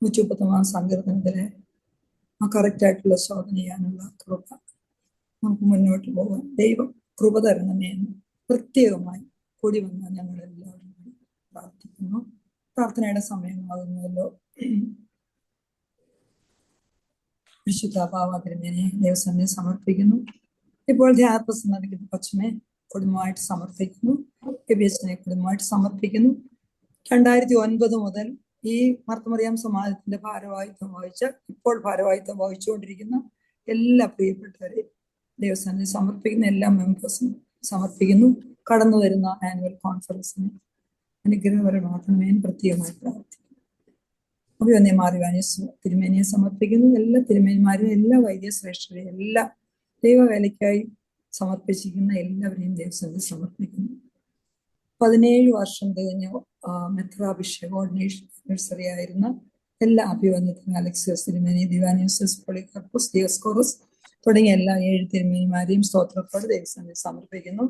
139 സങ്കീർത്തനത്തിലെ കറക്റ്റായിട്ടുള്ള ശോധന ചെയ്യാനുള്ള കൃപ നമുക്ക് മുന്നോട്ട് പോകാൻ ദൈവം കൃപ തരണമേ എന്ന് പ്രത്യേകമായി കൂടി വന്ന ഞങ്ങളെല്ലാവരും പ്രാർത്ഥിക്കുന്നു. പ്രാർത്ഥനയുടെ സമയമാകുന്നല്ലോ. വിശുദ്ധ പാവാതിരുമേനെ ദൈവസന്നിധി സമർപ്പിക്കുന്നു. ഇപ്പോൾ ധ്യാനപ്രസം നൽകുന്ന കൊച്ചുമെ കുടുംബമായിട്ട് സമർപ്പിക്കുന്നു. എബിഎച്ചിനെ കുടുംബമായിട്ട് സമർപ്പിക്കുന്നു. 2009 മുതൽ ഈ മർത്തമറിയാം സമാജത്തിന്റെ ഭാരവാഹിത്വം വഹിച്ച് ഇപ്പോൾ ഭാരവാഹിത്വം വഹിച്ചുകൊണ്ടിരിക്കുന്ന എല്ലാ പ്രിയപ്പെട്ടവരെയും ദൈവസന്നിധി സമർപ്പിക്കുന്ന എല്ലാ മെമ്പേഴ്സിനും സമർപ്പിക്കുന്നു. കടന്നു വരുന്ന ആനുവൽ കോൺഫറൻസിന് അനുഗ്രഹപരമാക്കണമേ പ്രത്യേകമായി പ്രാർത്ഥിക്കുന്നു. അഭിവന്യമാറിവാനെ തിരുമേനിയെ സമർപ്പിക്കുന്നു. എല്ലാ തിരുമേനിമാരും എല്ലാ വൈദ്യശ്രേഷ്ഠരെയും എല്ലാ ദൈവവേലയ്ക്കായി സമർപ്പിച്ചിരിക്കുന്ന എല്ലാവരെയും ദൈവസന്നിധി സമർപ്പിക്കുന്നു. 17 വർഷം തികഞ്ഞ മെത്രാഭിഷേക ഓർഡിനേഷൻ ആനിവേഴ്സറി ആയിരുന്ന എല്ലാ അഭിവന്യത്തിനും അലക്സിയസ് തിരുമേനി, ദിവാനിയോസ് പോളികാർപ്പസ്, ദിയോസ്കോറസ് തുടങ്ങിയ എല്ലാ 7 തിരുമേനിമാരെയും സ്തോത്രത്തോടെ ദൈവസന്നിധി സമർപ്പിക്കുന്നു.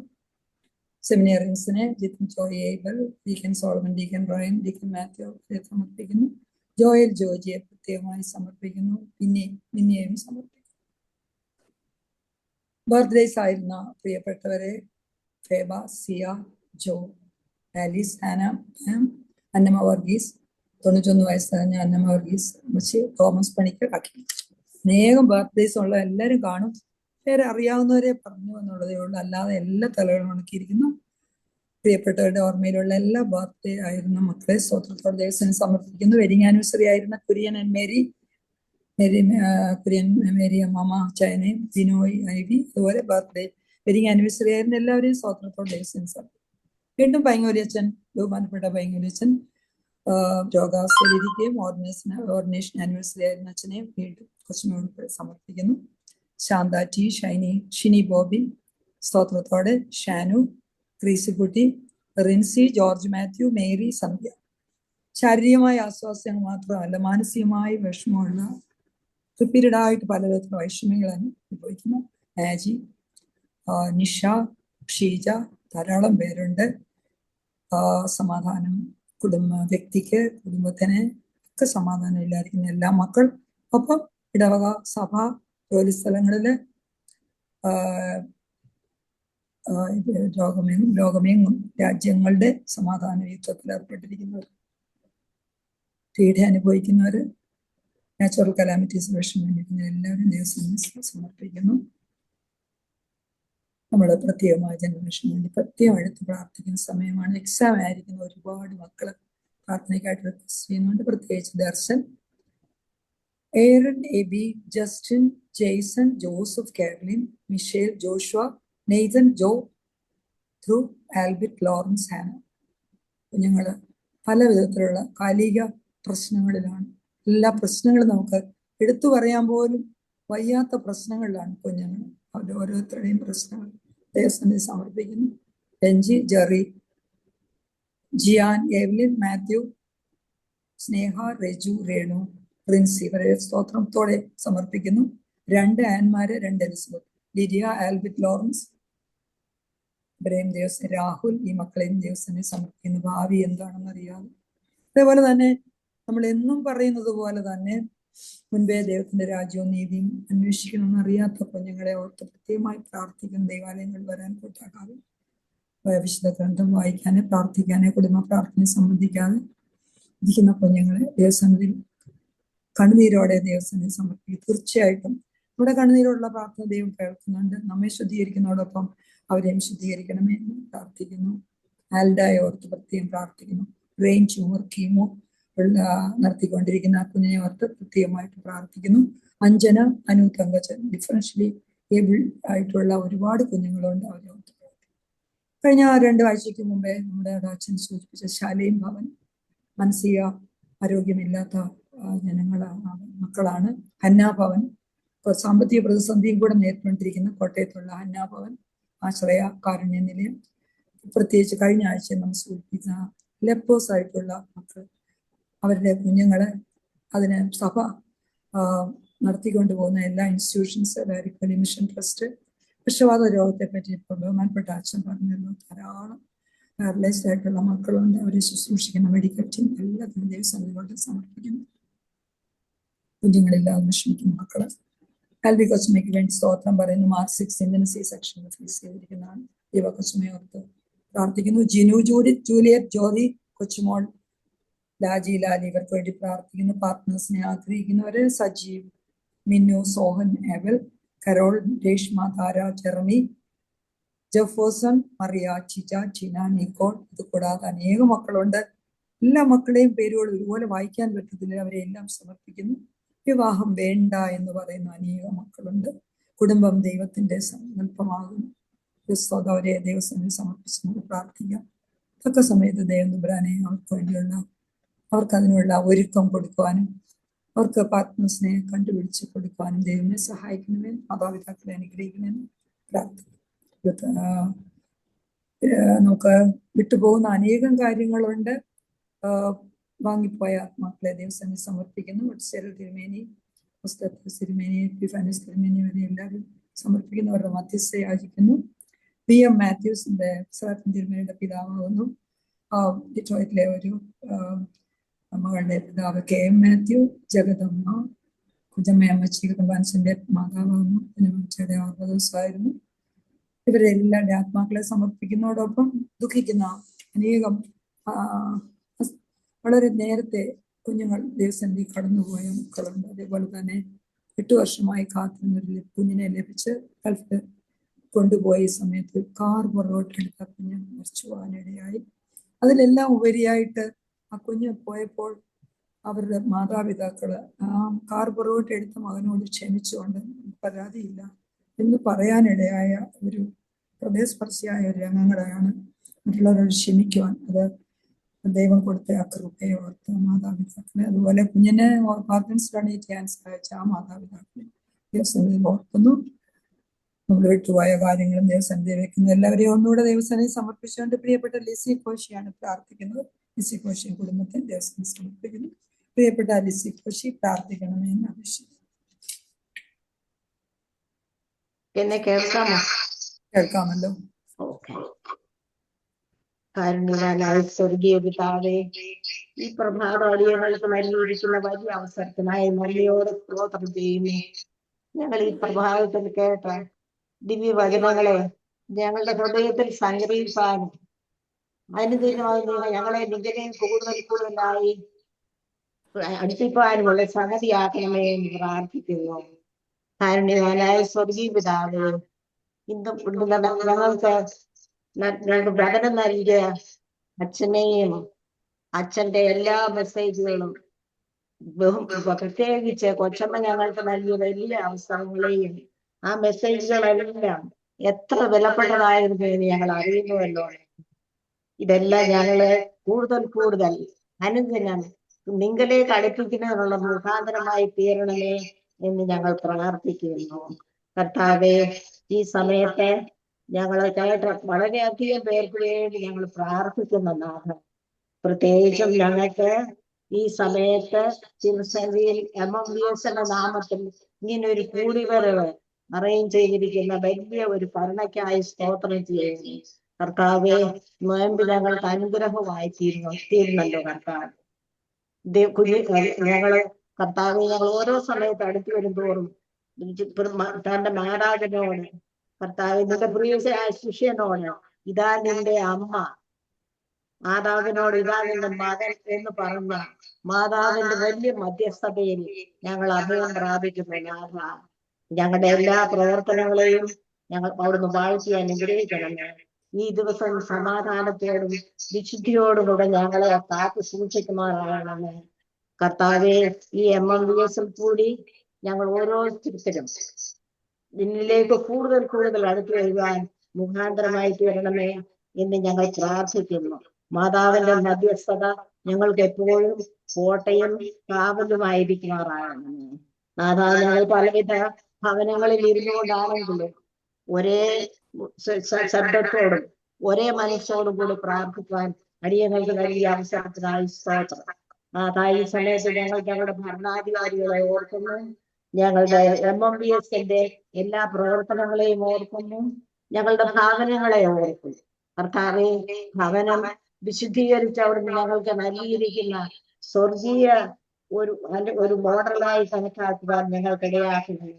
സെമിനേറിയൻസിനെ Jithin Joy Abel, deacon Solomon, deacon Royan, deacon Mathew സമർപ്പിക്കുന്നു. ജോയൽ ജോജിയെ പ്രത്യേകമായി സമർപ്പിക്കുന്നു. പിന്നെയും സമർപ്പിക്കുന്നു. ബർത്ത്ഡേസ് ആയിരുന്ന പ്രിയപ്പെട്ടവരെ ഫേബ, സിയ, ജോ, ആലീസ്, ആന, അന്നമ്മ വർഗീസ്, 91 വയസ്സ് കഴിഞ്ഞ അന്നമ്മ വർഗീസ്, തോമസ് പണിക്കർ, അഖിൽ, അനേകം ബർത്ത്ഡേസ് ഉള്ള എല്ലാവരും കാണും. പേരെ അറിയാവുന്നവരെ പറഞ്ഞു എന്നുള്ളതേ ഉള്ളൂ. അല്ലാതെ എല്ലാ തലകളും ഉണക്കിയിരിക്കുന്നു. പ്രിയപ്പെട്ടവരുടെ ഓർമ്മയിലുള്ള എല്ലാ ബർത്ത്ഡേ ആയിരുന്ന മക്കളെ സ്തോത്രത്തോടെ ദൈവത്തിന് സമർപ്പിക്കുന്നു. വെഡിങ് ആനിവേഴ്സറി ആയിരുന്ന കുര്യൻ ആൻഡ് മേരി അമ്മ ചൈനയും ജിനോയ് ഐവി, അതുപോലെ ബർത്ത്ഡേ വെഡിങ് ആനിവേഴ്സറി ആയിരുന്ന എല്ലാവരെയും സ്തോത്രത്തോടെ ദൈവത്തിന് സമർപ്പിക്കുന്നു. വീണ്ടും പൈങ്ങോലിയച്ഛൻ, ബഹുമാനപ്പെട്ട പൈങ്ങോലിയച്ഛൻ രോഗാവസ്ഥയിലിരിക്കുകയും ഓർഡിനേഷൻ ആനിവേഴ്സറി ആയിരുന്ന അച്ഛനെയും വീണ്ടും കൊച്ചിനോട് സമർപ്പിക്കുന്നു. ശാന്ത ടി, ഷിനി ബോബി സ്തോത്രത്തോടെ, ഷാനു, ക്രീസിക്കുട്ടി, റിൻസി, ജോർജ് മാത്യു, മേരി, സന്ധ്യ. ശാരീരികമായ ആശ്വാസങ്ങൾ മാത്രമല്ല, മാനസികമായ വിഷമമുള്ള റിപ്പീറ്റഡായിട്ട് പലവിധത്തിലുള്ള വൈഷമ്യങ്ങൾ അനുഭവിക്കുന്ന ആജി, നിഷ, ഷീജ, ധാരാളം പേരുണ്ട്. സമാധാനം വ്യക്തിക്ക്, കുടുംബത്തിന് ഒക്കെ സമാധാനം ഇല്ലാതിരിക്കുന്ന എല്ലാ മക്കൾ, ഒപ്പം ഇടവക, സഭ, ജോലി സ്ഥലങ്ങളില് ലോകമെങ്ങും രാജ്യങ്ങളുടെ സമാധാന യുദ്ധത്തിൽ ഏർപ്പെട്ടിരിക്കുന്നവർ, പീഡ അനുഭവിക്കുന്നവര്, നാച്ചുറൽ കലാമിറ്റീസ് വിഷമിക്കുന്ന എല്ലാവരും ദൈവസന്നിധിയിൽ സമർപ്പിക്കുന്നു. നമ്മൾ പ്രത്യേകമായ ജനറേഷന് വേണ്ടി പ്രത്യേകം എടുത്ത് പ്രാർത്ഥിക്കുന്ന സമയമാണ്. എക്സാം ആയിരിക്കുന്ന ഒരുപാട് മക്കള് പ്രാർത്ഥനയ്ക്കായിട്ട് റിക്വസ്റ്റ് ചെയ്യുന്നുണ്ട്. പ്രത്യേകിച്ച് Darshan, Aaron, Abby, Justin, Jason, Joseph, Carolyn, Michelle, Joshua, Nathan, Joe, Drew, Albert, Lawrence, Hannah. കുഞ്ഞുങ്ങൾ പല വിധത്തിലുള്ള കാലിക പ്രശ്നങ്ങളിലാണ്. എല്ലാ പ്രശ്നങ്ങളും നമുക്ക് എടുത്തു പറയാൻ പോലും വയ്യാത്ത പ്രശ്നങ്ങളിലാണ് കുഞ്ഞുങ്ങൾ. അവരുടെ ഓരോരുത്തരുടെയും പ്രശ്നങ്ങൾ ദൈവസന്നിധി സമർപ്പിക്കുന്നു. ബെഞ്ചി, ജെറി, ജിയാൻ, എവ്ലിൻ, മാത്യു, സ്നേഹ, റെജു, രേണു, പ്രിൻസി ഇവരെ സ്തോത്രത്തോടെ സമർപ്പിക്കുന്നു. 2 ആൻമാര്, 2 എലിസബത്ത്, ലിരിയ, ആൽബിറ്റ്, ലോറൻസ് ഇവരെയും ദിവസം, രാഹുൽ ഈ മക്കളെയും ദിവസനെ സമർപ്പിക്കുന്നു. ഭാവി എന്താണെന്ന് അറിയാതെ. അതേപോലെ തന്നെ നമ്മൾ എന്നും പറയുന്നത് പോലെ തന്നെ മുൻപേ ദൈവത്തിന്റെ രാജ്യവും നീതിയും അന്വേഷിക്കണമെന്ന് അറിയാത്ത കുഞ്ഞുങ്ങളെ ഓർത്ത് പ്രത്യേകമായി പ്രാർത്ഥിക്കുന്ന ദൈവാലയങ്ങളിൽ വരാൻ കൂട്ടാക്കാതെ വിശുദ്ധ ഗ്രന്ഥം വായിക്കാനേ പ്രാർത്ഥിക്കാനേ കുടുംബ പ്രാർത്ഥനയെ സംബന്ധിക്കാതെ ഇരിക്കുന്ന കുഞ്ഞുങ്ങളെ ദൈവസന്നിധിയിൽ കണ്ണുനീരോടെ ദൈവസന്നിധി സമർപ്പിക്കും. തീർച്ചയായിട്ടും നമ്മുടെ കണ്ണുനീരോടുള്ള പ്രാർത്ഥന ദൈവം കേൾക്കുന്നുണ്ട്. നമ്മെ ശുദ്ധീകരിക്കുന്നതോടൊപ്പം അവരെയും ശുദ്ധീകരിക്കണമേ എന്ന് പ്രാർത്ഥിക്കുന്നു. ആൽഡായ ഓർത്ത് പ്രത്യേകം പ്രാർത്ഥിക്കുന്നു. ബ്രെയിൻ ട്യൂമർ കീമോ നടത്തിക്കൊണ്ടിരിക്കുന്ന ആ കുഞ്ഞിനെ ഓർത്ത് പ്രത്യേകമായിട്ട് പ്രാർത്ഥിക്കുന്നു. അഞ്ജന, അനു, തങ്കച്ചൻ ഡിഫറൻഷ്യലി ഏബിൾ ആയിട്ടുള്ള ഒരുപാട് കുഞ്ഞുങ്ങളുണ്ട്. അവരെ ഓർത്ത് പ്രാർത്ഥിക്കുന്നു. കഴിഞ്ഞ 2 ആഴ്ചയ്ക്ക് മുമ്പേ നമ്മുടെ അച്ഛൻ സൂചിപ്പിച്ച ശാലയും ഭവൻ മാനസിക ആരോഗ്യമില്ലാത്ത മക്കളാണ്. ഹന്നാഭവൻ സാമ്പത്തിക പ്രതിസന്ധിയും കൂടെ നേരിട്ടുകൊണ്ടിരിക്കുന്ന കോട്ടയത്തുള്ള ഹന്നാഭവൻ ആശ്രയ കാരുണ്യ നിലയം. പ്രത്യേകിച്ച് കഴിഞ്ഞ ആഴ്ച നമ്മൾ സൂചിപ്പിച്ച ലെപ്പോസ് ആയിട്ടുള്ള മക്കൾ, അവരുടെ കുഞ്ഞുങ്ങളെ അതിന് സഭ നടത്തിക്കൊണ്ടു പോകുന്ന എല്ലാ ഇൻസ്റ്റിറ്റ്യൂഷൻസ്, വാരിക്കോലി മിഷൻ ട്രസ്റ്റ്, പക്ഷപാത രോഗത്തെ പറ്റി ഇപ്പോൾ ബഹുമാനപ്പെട്ട അച്ഛൻ പറഞ്ഞല്ലോ, ധാരാളം പാരലൈസ്ഡ് ആയിട്ടുള്ള മക്കളുണ്ട്. അവരെ ശുശ്രൂഷിക്കുന്ന മെഡിക്കൽ ടീം എല്ലാത്തിനും ദൈവസന്നിധിയോട് സമർപ്പിക്കുന്നു. കുഞ്ഞുങ്ങളില്ലാതെ വിഷമിക്കുന്ന മക്കള് കാൽവി കൊച്ചുമയ്ക്ക് വേണ്ടി സ്തോത്രം പറയുന്നു. മാർച്ച് 6 സി സെക്ഷനിൽ ഫീസ് ചെയ്തിരിക്കുന്നതാണ്. ദൈവ കൊച്ചുമയെ ഓർത്ത് പ്രാർത്ഥിക്കുന്നു. ജിനു, ജൂലിയറ്റ്, ജോറി, കൊച്ചുമോൾ, ലാജി, ലാലി ഇവർക്ക് വേണ്ടി പ്രാർത്ഥിക്കുന്നു. പാർട്ട്നേഴ്സിനെ ആഗ്രഹിക്കുന്നവര് സജീവ്, മിന്നു, സോഹൻ, എവൽ, കരോൾ, രേഷ്മ, താര, ജെറമി, ജെഫേഴ്സൺ, മറിയ, ചിജ, ടിന, നിക്കോൾ. ഇത് കൂടാതെ അനേകം മക്കളുണ്ട്. എല്ലാ മക്കളെയും പേരുകൾ ഒരുപോലെ വായിക്കാൻ പറ്റത്തില്ല. അവരെ എല്ലാം സമർപ്പിക്കുന്നു. വിവാഹം വേണ്ട എന്ന് പറയുന്ന അനേകം മക്കളുണ്ട്. കുടുംബം ദൈവത്തിന്റെ സങ്കല്പമാകുന്നു. ക്രിസ്തോത അവരെ ദൈവസന്നിധി സമർപ്പിച്ച് പ്രാർത്ഥിക്കാം. തക്ക സമയത്ത് ദൈവം തമ്പുരാനെ അവർക്ക് വേണ്ടിയുള്ള അവർക്ക് അതിനുള്ള ഒരുക്കം കൊടുക്കുവാനും അവർക്ക് പാർട്ട്നേഴ്സിനെ കണ്ടുപിടിച്ച് കൊടുക്കുവാനും ദൈവമേ സഹായിക്കണമെന്ന് മാതാപിതാക്കളെ അനുഗ്രഹിക്കണമെന്ന് പ്രാർത്ഥിക്കും. നമുക്ക് വിട്ടുപോകുന്ന അനേകം കാര്യങ്ങളുണ്ട്. വാങ്ങിപ്പോയ ആത്മാക്കളെ ദൈവസന്നിധി സമർപ്പിക്കുന്നു. വത്സേരൽ തിരുമേനി, തിരുമേനി, എപ്പിഫാനസ് തിരുമേനി വരെ എല്ലാവരും സമർപ്പിക്കുന്നവരുടെ മധ്യസ്ഥ യാചിക്കുന്നു. PM മാത്യൂസിന്റെ തിരുമേനിയുടെ പിതാവാകുന്നു. ഡിട്രോയിറ്റിലെ ഒരു മകളുടെ പിതാവ് KM മാത്യു, ജഗദമ്മ, കുജമ്മയമ്മച്ചി കുടുംബാൻസിന്റെ മാതാവാകുന്നു. കുഞ്ഞമ്മച്ചയുടെ 60 ദിവസമായിരുന്നു. ഇവരെല്ലാവരുടെ ആത്മാക്കളെ സമർപ്പിക്കുന്നതോടൊപ്പം ദുഃഖിക്കുന്ന അനേകം വളരെ നേരത്തെ കുഞ്ഞുങ്ങൾ ദൈവസന്നിധി കടന്നുപോയ മക്കളുണ്ട്. അതേപോലെ തന്നെ 8 വർഷമായി കാത്തിരുന്നൊരു കുഞ്ഞിനെ ലഭിച്ച് ഗൾഫിൽ കൊണ്ടുപോയ സമയത്ത് കാർ പുറകോട്ടെടുത്ത കുഞ്ഞ് മരിച്ചു പോകാനിടയായി. അതിലെല്ലാം ഉപരിയായിട്ട് ആ കുഞ്ഞ് പോയപ്പോൾ അവരുടെ മാതാപിതാക്കള് ആ കാർ പുറകോട്ടെടുത്ത മകനോട് ക്ഷമിച്ചുകൊണ്ട് പരാതിയില്ല എന്ന് പറയാനിടയായ ഒരു ഹൃദയസ്പർശിയായ ഒരു രംഗങ്ങളാണ്. മറ്റുള്ളവരോട് ക്ഷമിക്കുവാൻ അത് ദൈവം കൊടുത്ത ആ കൃപയെ ഓർത്ത് മാതാപിതാക്കളെ, അതുപോലെ കുഞ്ഞിനെ പാർക്കിൻസൺ ക്യാൻസർ അയച്ച ആ മാതാപിതാക്കളെ ദൈവസന്നിധി ഓർക്കുന്നു. നമ്മൾ വിട്ടുപോയ കാര്യങ്ങളും ദൈവസന്നിധി വെക്കുന്നു. എല്ലാവരെയും ഒന്നുകൂടെ ദൈവസന്നിധി സമർപ്പിച്ചുകൊണ്ട് പ്രിയപ്പെട്ട ലിസി കോശിയാണ് പ്രാർത്ഥിക്കുന്നത്. ലിസി കോശിയും കുടുംബത്തെ ദൈവസന്നിധി സമർപ്പിക്കുന്നു. പ്രിയപ്പെട്ട ലിസി കോശി പ്രാർത്ഥിക്കണമേ എന്ന് അപേക്ഷിക്കുന്നു. എന്നെ കേൾക്കാമോ? കേൾക്കാമല്ലോ. ഓക്കെ. കാരുണ്യവാനായ സ്വർഗീയ പിതാവേ, ഈ പ്രഭാത അടിയങ്ങൾക്ക് നൽകിയിരിക്കുന്ന വലിയ അവസരത്തിനായി നന്ദിയോടെ സ്തോത്രം ചെയ്യുന്നു. ഞങ്ങൾ ഈ പ്രഭാതത്തിൽ കേട്ട ദിവ്യവചനങ്ങളെ ഞങ്ങളുടെ ഹൃദയത്തിൽ സംഗ്രഹിക്കാനും അനുദിനമായി ഞങ്ങളെ നിജനെയും കൂടുതലായി അടുപ്പിക്കാനുമുള്ള സംഗതിയാക്കണമേ എന്ന് പ്രാർത്ഥിക്കുന്നു. കാരുണ്യവാനായ സ്വർഗീയ പിതാവേ, ഇന്നും ഞങ്ങൾക്ക് പ്രകടനം നൽകിയ അച്ഛനെയും അച്ഛന്റെ എല്ലാ മെസ്സേജുകളും പ്രത്യേകിച്ച് കൊച്ചമ്മ ഞങ്ങൾക്ക് നൽകിയ വലിയ അവസരങ്ങളെയും ആ മെസ്സേജുകളെല്ലാം എത്ര വിലപ്പെട്ടതായിരുന്നു എന്ന് ഞങ്ങൾ അറിയുന്നുവല്ലോ. ഇതെല്ലാം ഞങ്ങളെ കൂടുതൽ അനുദിനം നിങ്ങളിലേക്ക് അടുപ്പിക്കുന്നതിനുള്ള മുഖാന്തരമായി തീരണമേ എന്ന് ഞങ്ങൾ പ്രാർത്ഥിക്കുന്നു. കർത്താവേ, ഈ സമയത്ത് ഞങ്ങൾ കേട്ട വളരെയധികം പേർക്ക് വേണ്ടി ഞങ്ങൾ പ്രാർത്ഥിക്കുന്നതാണ്. പ്രത്യേകിച്ചും ഞങ്ങൾക്ക് ഈ സമയത്ത് തിരുസഭയിൽ MMVS എന്ന നാമത്തിൽ ഇങ്ങനെ ഒരു കൂടിവരവ് അറേഞ്ച് ചെയ്തിരിക്കുന്ന വലിയ ഒരു ഭരണയ്ക്കായി സ്തോത്രം ചെയ്യുന്നു. കർത്താവെ, നോയമ്പ് ഞങ്ങൾക്ക് അനുഗ്രഹമായി തീരുന്നല്ലോ കർത്താവ്. ഞങ്ങള് കർത്താവെ, ഞങ്ങൾ ഓരോ സമയത്ത് അടുത്ത് വരുന്തോറും തന്റെ മാതാവിനോട്, കർത്താവ് നിന്റെ പ്രിയ ശിഷ്യനോട് ഇതാ നിന്റെ അമ്മ, മാതാവിനോട് ഇതാ നിന്റെ മകൻ എന്ന് പറഞ്ഞ മാതാവിന്റെ വലിയ മധ്യസ്ഥതയിൽ ഞങ്ങൾ അഭയം പ്രാപിക്കുന്നു. നാഥ, ഞങ്ങളുടെ എല്ലാ പ്രവർത്തനങ്ങളെയും ഞങ്ങൾ അവിടുന്ന് വാഴ്ത്തി അനുഗ്രഹിക്കണമേ. ഈ ദിവസം സമാധാനത്തോടും വിശുദ്ധിയോടുകൂടെ ഞങ്ങളെ കാത്തു സൂക്ഷിക്കുമാറാകണമേ. കർത്താവെ, ഈ MMVS കൂടി ഞങ്ങൾ ഓരോരുത്തരും നിന്നിലേക്ക് കൂടുതൽ അടുത്തു വരുവാൻ മുഖാന്തരമായി തീരണമേ എന്ന് ഞങ്ങൾ പ്രാർത്ഥിക്കുന്നു. മാതാവിന്റെ മധ്യസ്ഥത ഞങ്ങൾക്ക് എപ്പോഴും കോട്ടയും കാവലുമായിരിക്കുമാറാകണമേ. നാഥാ, ഞങ്ങൾ പലവിധ ഭവനങ്ങളിൽ ഇരുന്നുകൊണ്ടാണെങ്കിലും ഒരേ ശബ്ദത്തോടും ഒരേ മനസ്സോടും കൂടി പ്രാർത്ഥിക്കുവാൻ അടിയങ്ങൾക്ക് നൽകിയ അവസരത്തിനായി സ്തോത്രം. നാഥാ, ഈ സമയത്ത് ഞങ്ങളുടെ ഭരണാധികാരികളെ ഓർക്കുന്നു, ഞങ്ങളുടെ MMVSന്റെ എല്ലാ പ്രവർത്തനങ്ങളെയും ഓർക്കുന്നു, ഞങ്ങളുടെ ഭവനങ്ങളെ ഓർക്കുന്നു. കർത്താവെ, ഭവനം വിശുദ്ധീകരിച്ച് അവിടുന്ന് ഞങ്ങൾക്ക് നൽകിയിരിക്കുന്ന സ്വർഗീയ ഒരു മോഡലായി കണക്കാക്കുവാൻ ഞങ്ങൾക്കിടയാക്കുന്നു.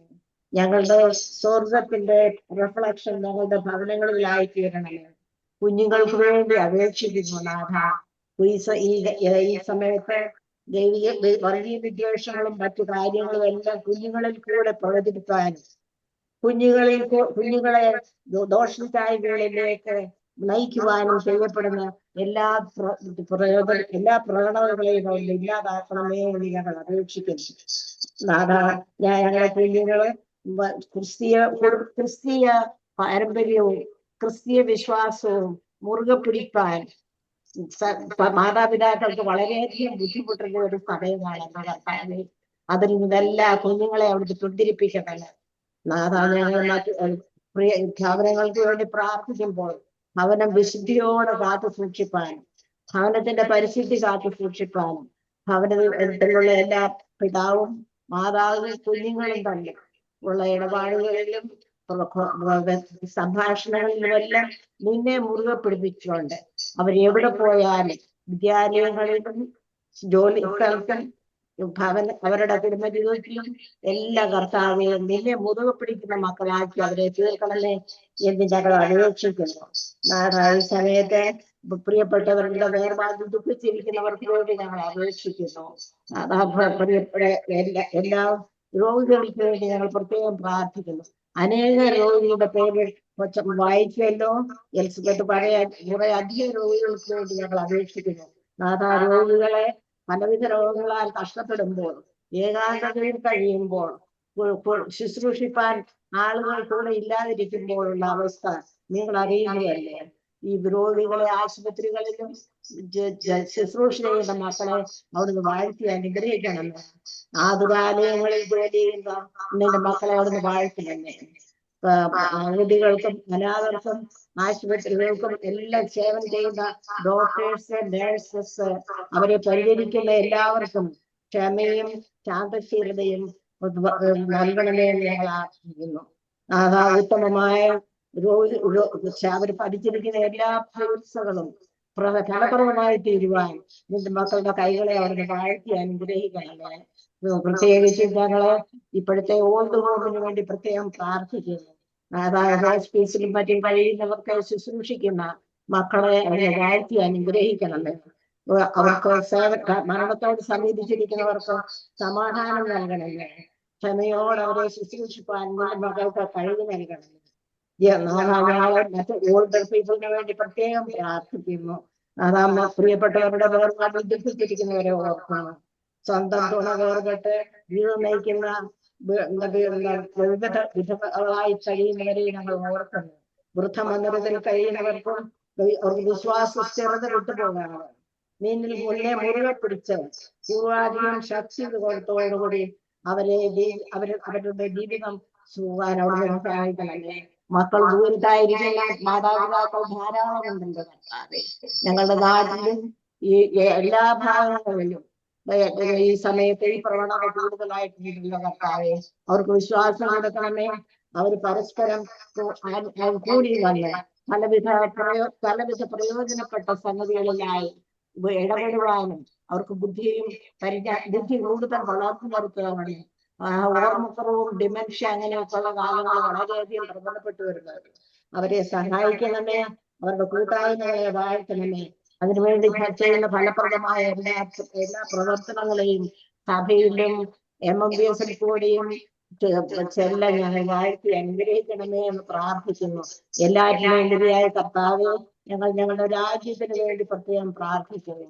ഞങ്ങളുടെ സ്വർഗത്തിന്റെ റിഫ്ലക്ഷൻ ഞങ്ങളുടെ ഭവനങ്ങളിലായി തീരണമേ. കുഞ്ഞുങ്ങൾക്ക് വേണ്ടി അപേക്ഷിക്കുന്നു നാഥ. ഈ സമയത്ത് വർഗീയ വിദ്വേഷങ്ങളും മറ്റു കാര്യങ്ങളും എല്ലാം കുഞ്ഞുങ്ങളിൽ കൂടെ പ്രചരിപ്പിക്കാനും കുഞ്ഞുങ്ങളെ ദോഷചായ്കളിലേക്ക് നയിക്കുവാനും ചെയ്യപ്പെടുന്ന എല്ലാ പ്രവണതകളെയും ഇല്ലാതാക്കണമേ എന്ന് ഞങ്ങൾ അപേക്ഷിക്കുന്നു. നാഥ, ഞങ്ങളുടെ കുഞ്ഞുങ്ങള് ക്രിസ്തീയ പാരമ്പര്യവും ക്രിസ്തീയ വിശ്വാസവും മുറുകെ പിടിക്കാൻ മാതാപിതാക്കൾക്ക് വളരെയധികം ബുദ്ധിമുട്ടുള്ള ഒരു സമയമാണ് കർത്താവേ. അതിൽ നിന്നെല്ലാം കുഞ്ഞുങ്ങളെ അവിടുത്തെ പിന്തിരിപ്പിക്കണമേ. നാഥ, ഞങ്ങൾ ഭവനങ്ങൾക്ക് വേണ്ടി പ്രാർത്ഥിക്കുമ്പോൾ ഭവനം വിശുദ്ധിയോടെ കാത്തു സൂക്ഷിപ്പാനും ഭവനത്തിന്റെ പരിശുദ്ധി കാത്തു സൂക്ഷിപ്പാനും ഭവനത്തിലുള്ള എല്ലാ പിതാവും മാതാവും കുഞ്ഞുങ്ങളും തന്നെ ഉള്ള ഇടപാടുകളിലും സംഭാഷണങ്ങളിലുമെല്ലാം നിന്നെ മുറുകെ പിടിപ്പിച്ചുകൊണ്ട് അവരെവിടെ പോയാലും വിദ്യാലയങ്ങളിലും ജോലി സ്ഥലത്തും അവരുടെ കുടുംബ ജീവിതത്തിലും എല്ലാ കർത്താവെയും നിന്നെ മുറുകെ പിടിക്കുന്ന മക്കളാക്കി അവരെ തീർക്കണമേ എന്ന് ഞങ്ങൾ അപേക്ഷിക്കുന്നു. ഈ സമയത്ത് പ്രിയപ്പെട്ടവരുടെ വേർപാട് ദുഃഖിച്ചിരിക്കുന്നവർക്ക് വേണ്ടി ഞങ്ങൾ അപേക്ഷിക്കുന്നു. എല്ലാ രോഗികൾക്ക് വേണ്ടി ഞങ്ങൾ പ്രത്യേകം പ്രാർത്ഥിക്കുന്നു. അനേക രോഗികളുടെ പേര് വായിച്ചല്ലോ. എലിസബത്ത് കുറെ അധികം രോഗികൾക്ക് വേണ്ടി ഞങ്ങൾ അപേക്ഷിക്കുന്നു. രോഗികളെ പലവിധ രോഗങ്ങളാൽ കഷ്ടപ്പെടുമ്പോൾ, ഏകാന്തതയിൽ കഴിയുമ്പോൾ, ശുശ്രൂഷിപ്പാൻ ആളുകൾ കൂടെ ഇല്ലാതിരിക്കുമ്പോഴുള്ള അവസ്ഥ നിങ്ങൾ അറിയുകയല്ലേ. ഈ രോഗികളെ ആശുപത്രികളിലും ശുശ്രൂഷ ചെയ്യുന്ന മക്കളെ അവിടുന്ന് വാഴ്ത്തി അനുഗ്രഹിക്കണമേ. ആതുരാലയങ്ങളിൽ ജോലി ചെയ്യുന്ന നിന്റെ മക്കളെ അവിടുന്ന് വാഴ്ത്തണമേ. രോഗികൾക്കും അനാഥർക്കും ആശുപത്രികൾക്കും എല്ലാം സേവനം ചെയ്യുന്ന ഡോക്ടേഴ്സ്, നഴ്സസ്, അവരെ പരിചരിക്കുന്ന എല്ലാവർക്കും ക്ഷമയും ശാന്തശീലതയും നൽകണമേ എന്ന് ഞങ്ങൾ ആഗ്രഹിക്കുന്നു. ഉത്തമമായ അവർ പഠിച്ചിരിക്കുന്ന എല്ലാ ചികിത്സകളും ഫലപ്രദമായി തീരുവാൻ നിന്റെ മക്കളുടെ കൈകളെ അവരുടെ വാഴ്ത്തി അനുഗ്രഹിക്കണമേ. പ്രത്യേകിച്ച് ഞങ്ങള് ഇപ്പോഴത്തെ ഓൾഡ് ഹോമിന് വേണ്ടി പ്രത്യേകം പ്രാർത്ഥിക്കുന്നു. ഹോസ്പിറ്റലിലും മറ്റും കഴിയുന്നവർക്ക് ശുശ്രൂഷിക്കുന്ന മക്കളെ അവരെ വാഴ്ത്തി അനുഗ്രഹിക്കണമേ. അവർക്ക് മരണത്തോട് സമീപിച്ചിരിക്കുന്നവർക്ക് സമാധാനം നൽകണമേ. ക്ഷമയോടെ അവരെ ശുശ്രൂഷിപ്പാൻ മക്കൾക്ക് കഴിവ് നൽകണമേ. മറ്റ് ഓൾഡർ പീപ്പിളിന് വേണ്ടി പ്രത്യേകം പ്രാർത്ഥിക്കുന്നു. പ്രിയപ്പെട്ടവരുടെ വേർപാടിൽ ദുഃഖിച്ചിരിക്കുന്നവരെ ഓർക്കുന്നു. സ്വന്തം തുണ വേർപെട്ട് ജീവിതം നയിക്കുന്ന വിവിധ വിധങ്ങളായി കഴിയുന്നവരെ ഞങ്ങൾ ഓർക്കുന്നു. വൃദ്ധമന്ദിരത്തിൽ കഴിയുന്നവർക്കും അവർക്ക് വിശ്വാസ സ്ഥിരത വിട്ടുപോകാണ്. നിന്നിൽ മുന്നേ മുറുകെ പിടിച്ച് പൂർവാധികം ശക്തിയോടുകൂടി അവരുടെ ജീവിതം പോകാൻ അവിടെ സഹായിക്കണമേ. മക്കൾ ദൂരത്തായിരിക്കുന്ന മാതാപിതാക്കൾ ധാരാളം ഉണ്ടല്ലോ കർത്താവേ. ഞങ്ങളുടെ നാട്ടിലും ഈ എല്ലാ ഭാഗങ്ങളിലും ഈ സമയത്ത് ഈ പ്രവണത കൂടുതലായിട്ടുണ്ടല്ലോ കർത്താവേ. അവർക്ക് വിശ്വാസം കൊടുക്കണമേ. അവർ പരസ്പരം കൂടി വന്ന് പലവിധ പ്രയോജനപ്പെട്ട സംഗതികളിലായി ഇടപെടുവാനും അവർക്ക് ബുദ്ധി കൂടുതൽ വളർന്നു നിർത്തുവാനും ഓർമ്മക്കുറവും ഡിമെൻഷ്യ അങ്ങനെയൊക്കെയുള്ള കാലങ്ങൾ വളരെയധികം പ്രബലപ്പെട്ടു വരുന്നത്. അവരെ സഹായിക്കണമേ. അവരുടെ കൂട്ടായ്മകളെ വാഴ്ത്തണമേ. അതിനുവേണ്ടി ചെയ്യുന്ന ഫലപ്രദമായ എല്ലാ പ്രവർത്തനങ്ങളെയും സഭയിലും MMBS കൂടിയും ചെല്ലാം ഞങ്ങൾ വാഴ്ത്തി അനുഗ്രഹിക്കണമേ എന്ന് പ്രാർത്ഥിക്കുന്നു. എല്ലാറ്റിനും വേണ്ടിയായ കർത്താവെ, ഞങ്ങളുടെ രാജ്യത്തിന് വേണ്ടി പ്രത്യേകം പ്രാർത്ഥിക്കുന്നു.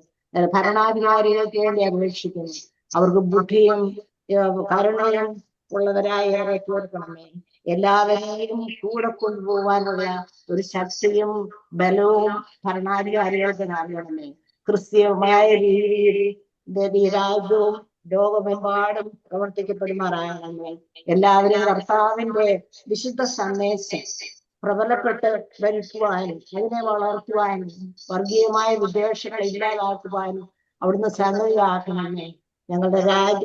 ഭരണാധികാരികൾക്ക് വേണ്ടി അപേക്ഷിക്കുന്നു. അവർക്ക് ബുദ്ധിയും കരുണയും ഉള്ളവരായി അവരെ തീർക്കണമേ. എല്ലാവരെയും കൂടെ കൊണ്ടുപോകാനുള്ള ഒരു ശക്തിയും ബലവും ഭരണാധികാരികൾക്ക് നൽകണമേ. ക്രിസ്തീയമായ രീതിയിൽ ഈ രാജ്യവും ലോകമെമ്പാടും പ്രവർത്തിക്കപ്പെടുമാറാകണമേ. എല്ലാവരും കർത്താവിന്റെ വിശുദ്ധ സന്ദേശം പ്രബലപ്പെട്ട് വരുത്തുവാനും അതിനെ വളർത്തുവാനും വർഗീയമായ വിദ്വേഷങ്ങളെ ഇല്ലാതാക്കുവാനും അവിടുന്ന് സംഗതിയാക്കണമേ. ഞങ്ങളുടെ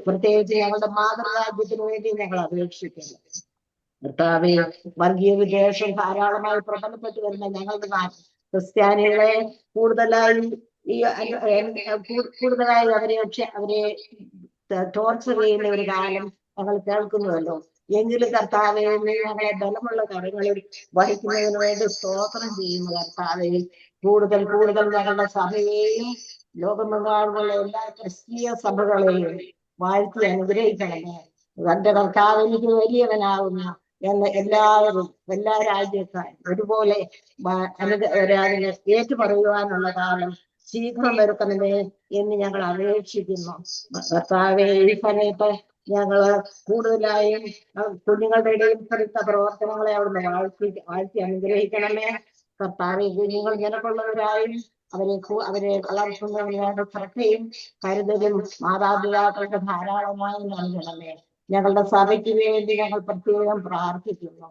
പ്രത്യേകിച്ച് ഞങ്ങളുടെ മാതൃരാജ്യത്തിന് വേണ്ടി ഞങ്ങൾ അപേക്ഷിക്കുന്നു. കർത്താവേ, വർഗീയ വിദ്വേഷം ധാരാളമായി പ്രബലപ്പെട്ടു വരുന്ന ഞങ്ങളുടെ നാട്ടിൽ ക്രിസ്ത്യാനികളെ കൂടുതലായി അവരെ ടോർച്ചർ ചെയ്യുന്ന ഒരു കാലം ഞങ്ങൾ കേൾക്കുന്നുവല്ലോ. എങ്കിലും കർത്താവെ, ഞങ്ങളെ ബലമുള്ള കരങ്ങളിൽ വഹിക്കുന്നതിന് വേണ്ടി സ്തോത്രം ചെയ്യുന്നു. കർത്താവെ, കൂടുതൽ ഞങ്ങളുടെ സഭയെയും ലോകമെമ്പാടുമുള്ള എല്ലാ ക്രിസ്തീയ സഭകളെയും വാഴ്ത്തി അനുഗ്രഹിക്കണമേ. തന്റെ കർത്താവ് എനിക്ക് വലിയവനാകുന്ന എന്ന് എല്ലാ രാജ്യക്കാരും ഒരുപോലെ അതിനെ ഏറ്റുപറയുവാനുള്ള കാലം ശീഘ്രം വരുത്തണമേ എന്ന് ഞങ്ങൾ അപേക്ഷിക്കുന്നു. കർത്താവെ, ഈ സമയത്ത് ഞങ്ങള് കൂടുതലായും കുഞ്ഞുങ്ങളുടെ ഇടയിൽ പെടുത്ത പ്രവർത്തനങ്ങളെ അവിടുന്ന് വാഴ്ത്തി അനുഗ്രഹിക്കണമേ. കർത്താവെ, കുഞ്ഞുങ്ങൾ നിനക്കുള്ളവരായും അവരെ വളർത്തുന്നതിന് വേണ്ട ശ്രദ്ധയും കരുതലും മാതാപിതാക്കളുടെ ധാരാളമായി നൽകണമേ. ഞങ്ങളുടെ സഭയ്ക്ക് വേണ്ടി ഞങ്ങൾ പ്രത്യേകം പ്രാർത്ഥിക്കുന്നു.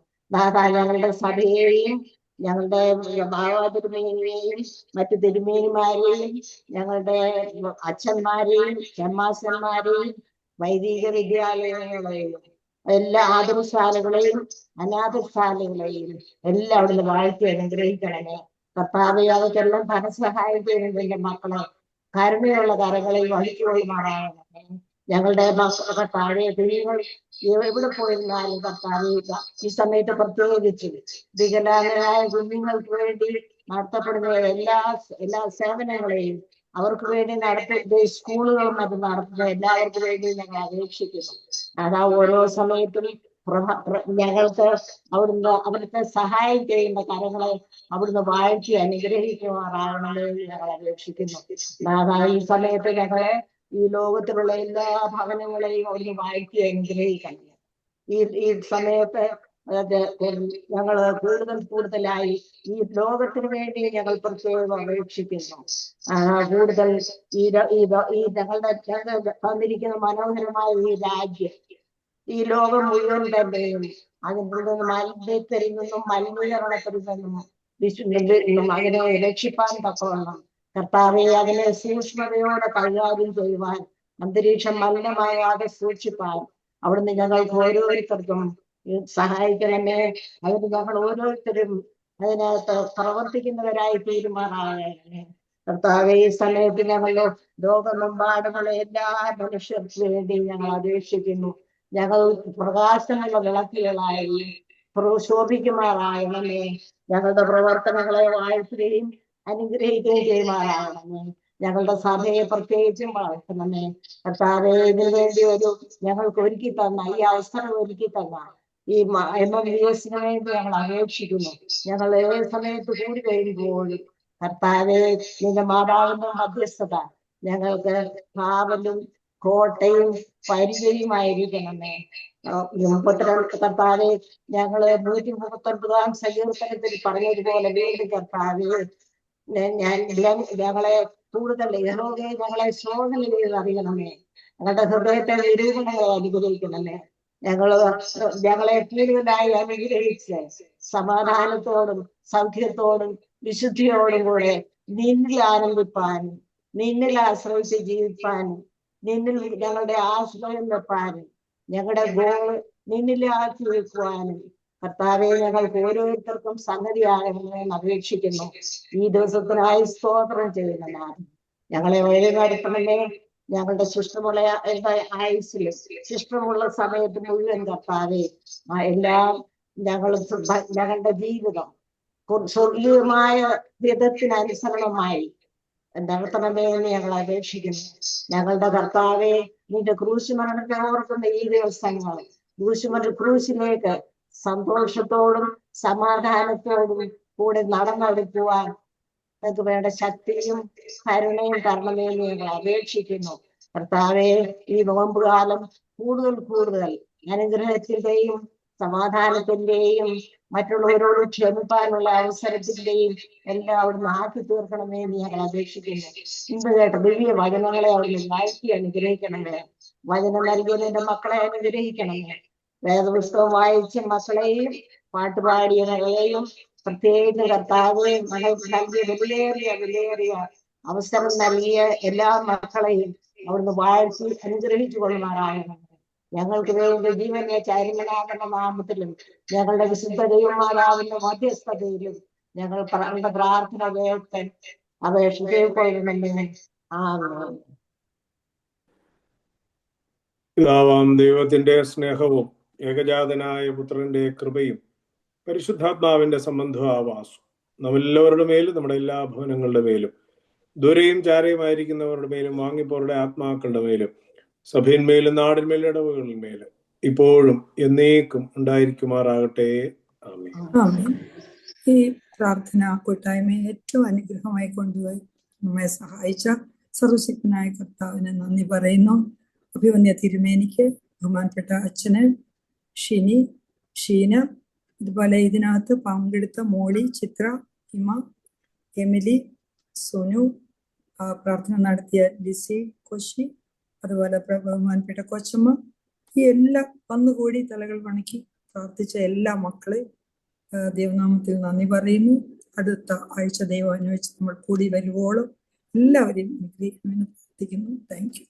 ഞങ്ങളുടെ സഭയെയും ഞങ്ങളുടെ ബാബാതിരുമേനിയെയും മറ്റു തിരുമേനിമാരെയും ഞങ്ങളുടെ അച്ഛന്മാരെയും ഷമ്മാസന്മാരെയും വൈദിക വിദ്യാലയങ്ങളെയും എല്ലാ ആതുരശാലകളെയും അനാഥശാലകളെയും എല്ലാം അവിടുന്ന് വാഴ്ത്തി അനുഗ്രഹിക്കണമേ. കർത്താവെ, അവർക്കെല്ലാം ധനസഹായം ചെയ്യുന്നതിന്റെ മക്കളെ കരുണയുള്ള കരങ്ങളിൽ വഹിച്ചുകൊള്ളുമാറാകണമേ. ഞങ്ങളുടെ കർത്താവെ, കുഞ്ഞുങ്ങൾ എവിടെ പോയിരുന്നാലും കർത്താവെ, ഈ സമയത്ത് പ്രത്യേകിച്ച് വികലാംഗരായ കുഞ്ഞുങ്ങൾക്ക് വേണ്ടി നടത്തപ്പെടുന്ന എല്ലാ സേവനങ്ങളെയും അവർക്ക് വേണ്ടി സ്കൂളുകളും മറ്റും നടത്തുന്ന എല്ലാവർക്കും വേണ്ടി ഞങ്ങൾ അപേക്ഷിക്കുന്നു. അതാ ഓരോ സമയത്തും ഞങ്ങൾക്ക് അവിടുത്തെ സഹായം ചെയ്യുന്ന കരങ്ങളെ അവിടുന്ന് വാഴ്ത്തി അനുഗ്രഹിക്കുമാറാകണമെന്ന് ഞങ്ങൾ അപേക്ഷിക്കുന്നു. ഈ സമയത്ത് ഞങ്ങളെ ഈ ലോകത്തിലുള്ള എല്ലാ ഭവനങ്ങളെയും അവിടുന്ന് വാഴ്ത്തി അനുഗ്രഹിക്കണം. ഈ സമയത്ത് ഞങ്ങൾ കൂടുതലായി ഈ ലോകത്തിന് വേണ്ടി ഞങ്ങൾ പ്രത്യേകം അപേക്ഷിക്കുന്നു. കൂടുതൽ ഈ ഞങ്ങളുടെ തന്നിരിക്കുന്ന മനോഹരമായ ഈ രാജ്യം, ഈ ലോകം മുഴുവൻ തന്നെയും അതിൽ മാലിന്യത്തിൽ നിന്നും മലിനീകരണത്തിൽ നിന്നും അതിനെ രക്ഷിപ്പാൻ തക്കവണ്ണം കർത്താവെ, അതിനെ സൂക്ഷ്മതയോടെ കൈകാര്യം ചെയ്യുവാൻ, അന്തരീക്ഷം മലിനമായാതെ സൂക്ഷിപ്പാൻ അവിടുന്ന് ഞങ്ങൾക്ക് ഓരോരുത്തർക്കും സഹായിക്കണമേ. അതിന് ഞങ്ങൾ ഓരോരുത്തരും അതിനകത്ത് പ്രവർത്തിക്കുന്നവരായി തീരുമാനമാകണമേ. കർത്താവെ, ഈ സമയത്ത് ഞങ്ങൾ ലോകമെമ്പാടുമുള്ള എല്ലാ മനുഷ്യർക്ക് വേണ്ടി ഞങ്ങൾ അപേക്ഷിക്കുന്നു. ഞങ്ങൾ പ്രകാശമുള്ള വിളക്കുകളായി ശോഭിക്കുമാറാകണമേ. ഞങ്ങളുടെ പ്രവർത്തനങ്ങളെ വാഴ്ത്തുകയും അനുഗ്രഹിക്കുകയും ചെയ്യുമാറാകണമേ. ഞങ്ങളുടെ സഭയെ പ്രത്യേകിച്ചും വാഴ്ത്തണമേ. കർത്താവെ, ഇതിനു വേണ്ടി ഞങ്ങൾക്ക് ഒരുക്കി തന്ന ഈ അവസരം ഒരുക്കി തന്ന ഈ MMBS വേണ്ടി ഞങ്ങൾ അപേക്ഷിക്കുന്നു. ഞങ്ങൾ ഏത് സമയത്ത് കൂടി കഴിയുമ്പോഴും കർത്താവെ, നിന്റെ മാതാവിന്റെ മധ്യസ്ഥത ഞങ്ങൾക്ക് കാവലും കോട്ടയും പരിചയമായിരിക്കണമേ. കർത്താവെ, ഞങ്ങള് 139 സങ്കീർത്തനത്തിൽ പറഞ്ഞതുപോലെ വീണ്ടും കർത്താവെ, ഞങ്ങളെ കൂടുതൽ യഹോവയെ ഞങ്ങളെ ശോധന ചെയ്ത് അറിയണമേ. ഞങ്ങളുടെ ഹൃദയത്തെ നിരൂപണങ്ങളെ അനുഗ്രഹിക്കണമേ. ഞങ്ങളെ കൂടുതലായി അനുഗ്രഹിച്ച് സമാധാനത്തോടും സൗഖ്യത്തോടും വിശുദ്ധിയോടും കൂടെ നിന്നിൽ ആനന്ദിപ്പാനും നിന്നിൽ ആശ്രയിച്ച് ജീവിപ്പാനും നിന്നിൽ ഞങ്ങളുടെ ആശ്രയം വെപ്പാനും ഞങ്ങളുടെ ഗോൾ നിന്നിലാക്കി വെക്കുവാനും കർത്താവെ ഞങ്ങൾക്ക് ഓരോരുത്തർക്കും സംഗതിയാകണമെന്ന് അപേക്ഷിക്കുന്നു. ഈ ദിവസത്തിനായി സ്തോത്രം ചെയ്യുന്നതാണ്. ഞങ്ങളെ വഴി നടത്തണമേ. ഞങ്ങളുടെ ശിഷ്ടമുള്ള ആയുസ്സിൽ ശിഷ്ടമുള്ള സമയത്ത് മുഴുവൻ കർത്താവെ എല്ലാം ഞങ്ങളുടെ ജീവിതം സ്വർഗീയമായ വിധത്തിനനുസരണമായി നടത്തണമേ എന്ന് ഞങ്ങൾ അപേക്ഷിക്കുന്നു. ഞങ്ങളുടെ കർത്താവെ, നിന്റെ ക്രൂശുമരണത്തെ ഓർക്കുന്ന ഈ ദിവസങ്ങൾ ക്രൂശിലേക്ക് സന്തോഷത്തോടും സമാധാനത്തോടും കൂടെ നടന്നെടുക്കുവാൻ നിങ്ങൾക്ക് വേണ്ട ശക്തിയും കരുണയും തരണമേ എന്ന് ഞങ്ങൾ അപേക്ഷിക്കുന്നു. കർത്താവെ, ഈ നോമ്പുകാലം കൂടുതൽ അനുഗ്രഹത്തിന്റെയും സമാധാനത്തിന്റെയും മറ്റുള്ളവരോട് ക്ഷമിപ്പാനുള്ള അവസരത്തിന്റെയും എല്ലാം അവിടുന്ന് ആക്കി തീർക്കണമേ എന്ന് ഞങ്ങൾ അപേക്ഷിക്കുന്നു. ഇന്ന് കേട്ട ദിവ്യ വചനങ്ങളെ അവിടുന്ന് വായിക്കി അനുഗ്രഹിക്കണമേ. വചനം നൽകിയതിന്റെ മക്കളെ അനുഗ്രഹിക്കണമേ. വേദപുസ്തകം വായിച്ച മക്കളെയും പാട്ടുപാടിയവരെയും പ്രത്യേക കർത്താവെ നൽകിയ വിലയേറിയ അവസരം നൽകിയ എല്ലാ മക്കളെയും അവിടുന്ന് വാഴ്ത്തി അനുഗ്രഹിച്ചു കൊള്ളുമാറാകണം. ഞങ്ങൾക്ക് വേണ്ടി ജീവനെ ചൈതന്യനാഥന്റെ നാമത്തിലും ഞങ്ങളുടെ വിശുദ്ധ ദൈവമാതാവിന്റെ മധ്യസ്ഥതയിലും ഞങ്ങൾ പ്രാർത്ഥന കേട്ട് അപേക്ഷിക്കണമെന്ന്. ആമേൻ. പിതാവാം ദൈവത്തിന്റെ സ്നേഹവും ഏകജാതനായ പുത്രന്റെ കൃപയും പരിശുദ്ധാത്മാവിന്റെ സംബന്ധവാസവും നമ്മെല്ലാവരുടെ മേലും നമ്മുടെ എല്ലാ ഭവനങ്ങളുടെ മേലും ദൂരെയും ചാരയുമായിരിക്കുന്നവരുടെ മേലും വാങ്ങിപ്പോരുടെ ആത്മാക്കളുടെ മേലും സഭയിന്മേലും നാടിന്മേലും ഇടവകളിന്മേലും ഇപ്പോഴും എന്നേക്കും ഉണ്ടായിരിക്കുമാറാകട്ടെ. ആമേൻ. ആമേൻ. ഈ പ്രാർത്ഥന കൂട്ടായ്മയെ ഏറ്റവും അനുഗ്രഹമായി കൊണ്ടുപോയി നമ്മെ സഹായിച്ച സർവശക്തനായ കർത്താവിന് നന്ദി പറയുന്നു. അഭിവന്യ തിരുമേനിക്ക്, ബഹുമാനപ്പെട്ട അച്ഛന്, ഷീന, ഇതുപോലെ ഇതിനകത്ത് പങ്കെടുത്ത മോളി, ചിത്ര, ഹിമ, എമിലി, സുനു, പ്രാർത്ഥന നടത്തിയ ലിസി, കൊശി, അതുപോലെ ബഹുമാനപ്പെട്ട കൊച്ചമ്മ, ഈ എല്ലാം വന്നുകൂടി തലകൾ വണക്കി പ്രാർത്ഥിച്ച എല്ലാ മക്കളെ ദൈവനാമത്തിൽ നന്ദി പറയുന്നു. അടുത്ത ആഴ്ച ദൈവം അനുവദിച്ച് നമ്മൾ കൂടി വരുവോളം എല്ലാവരെയും അനുഗ്രഹിക്കണമെന്ന് പ്രാർത്ഥിക്കുന്നു. Thank you.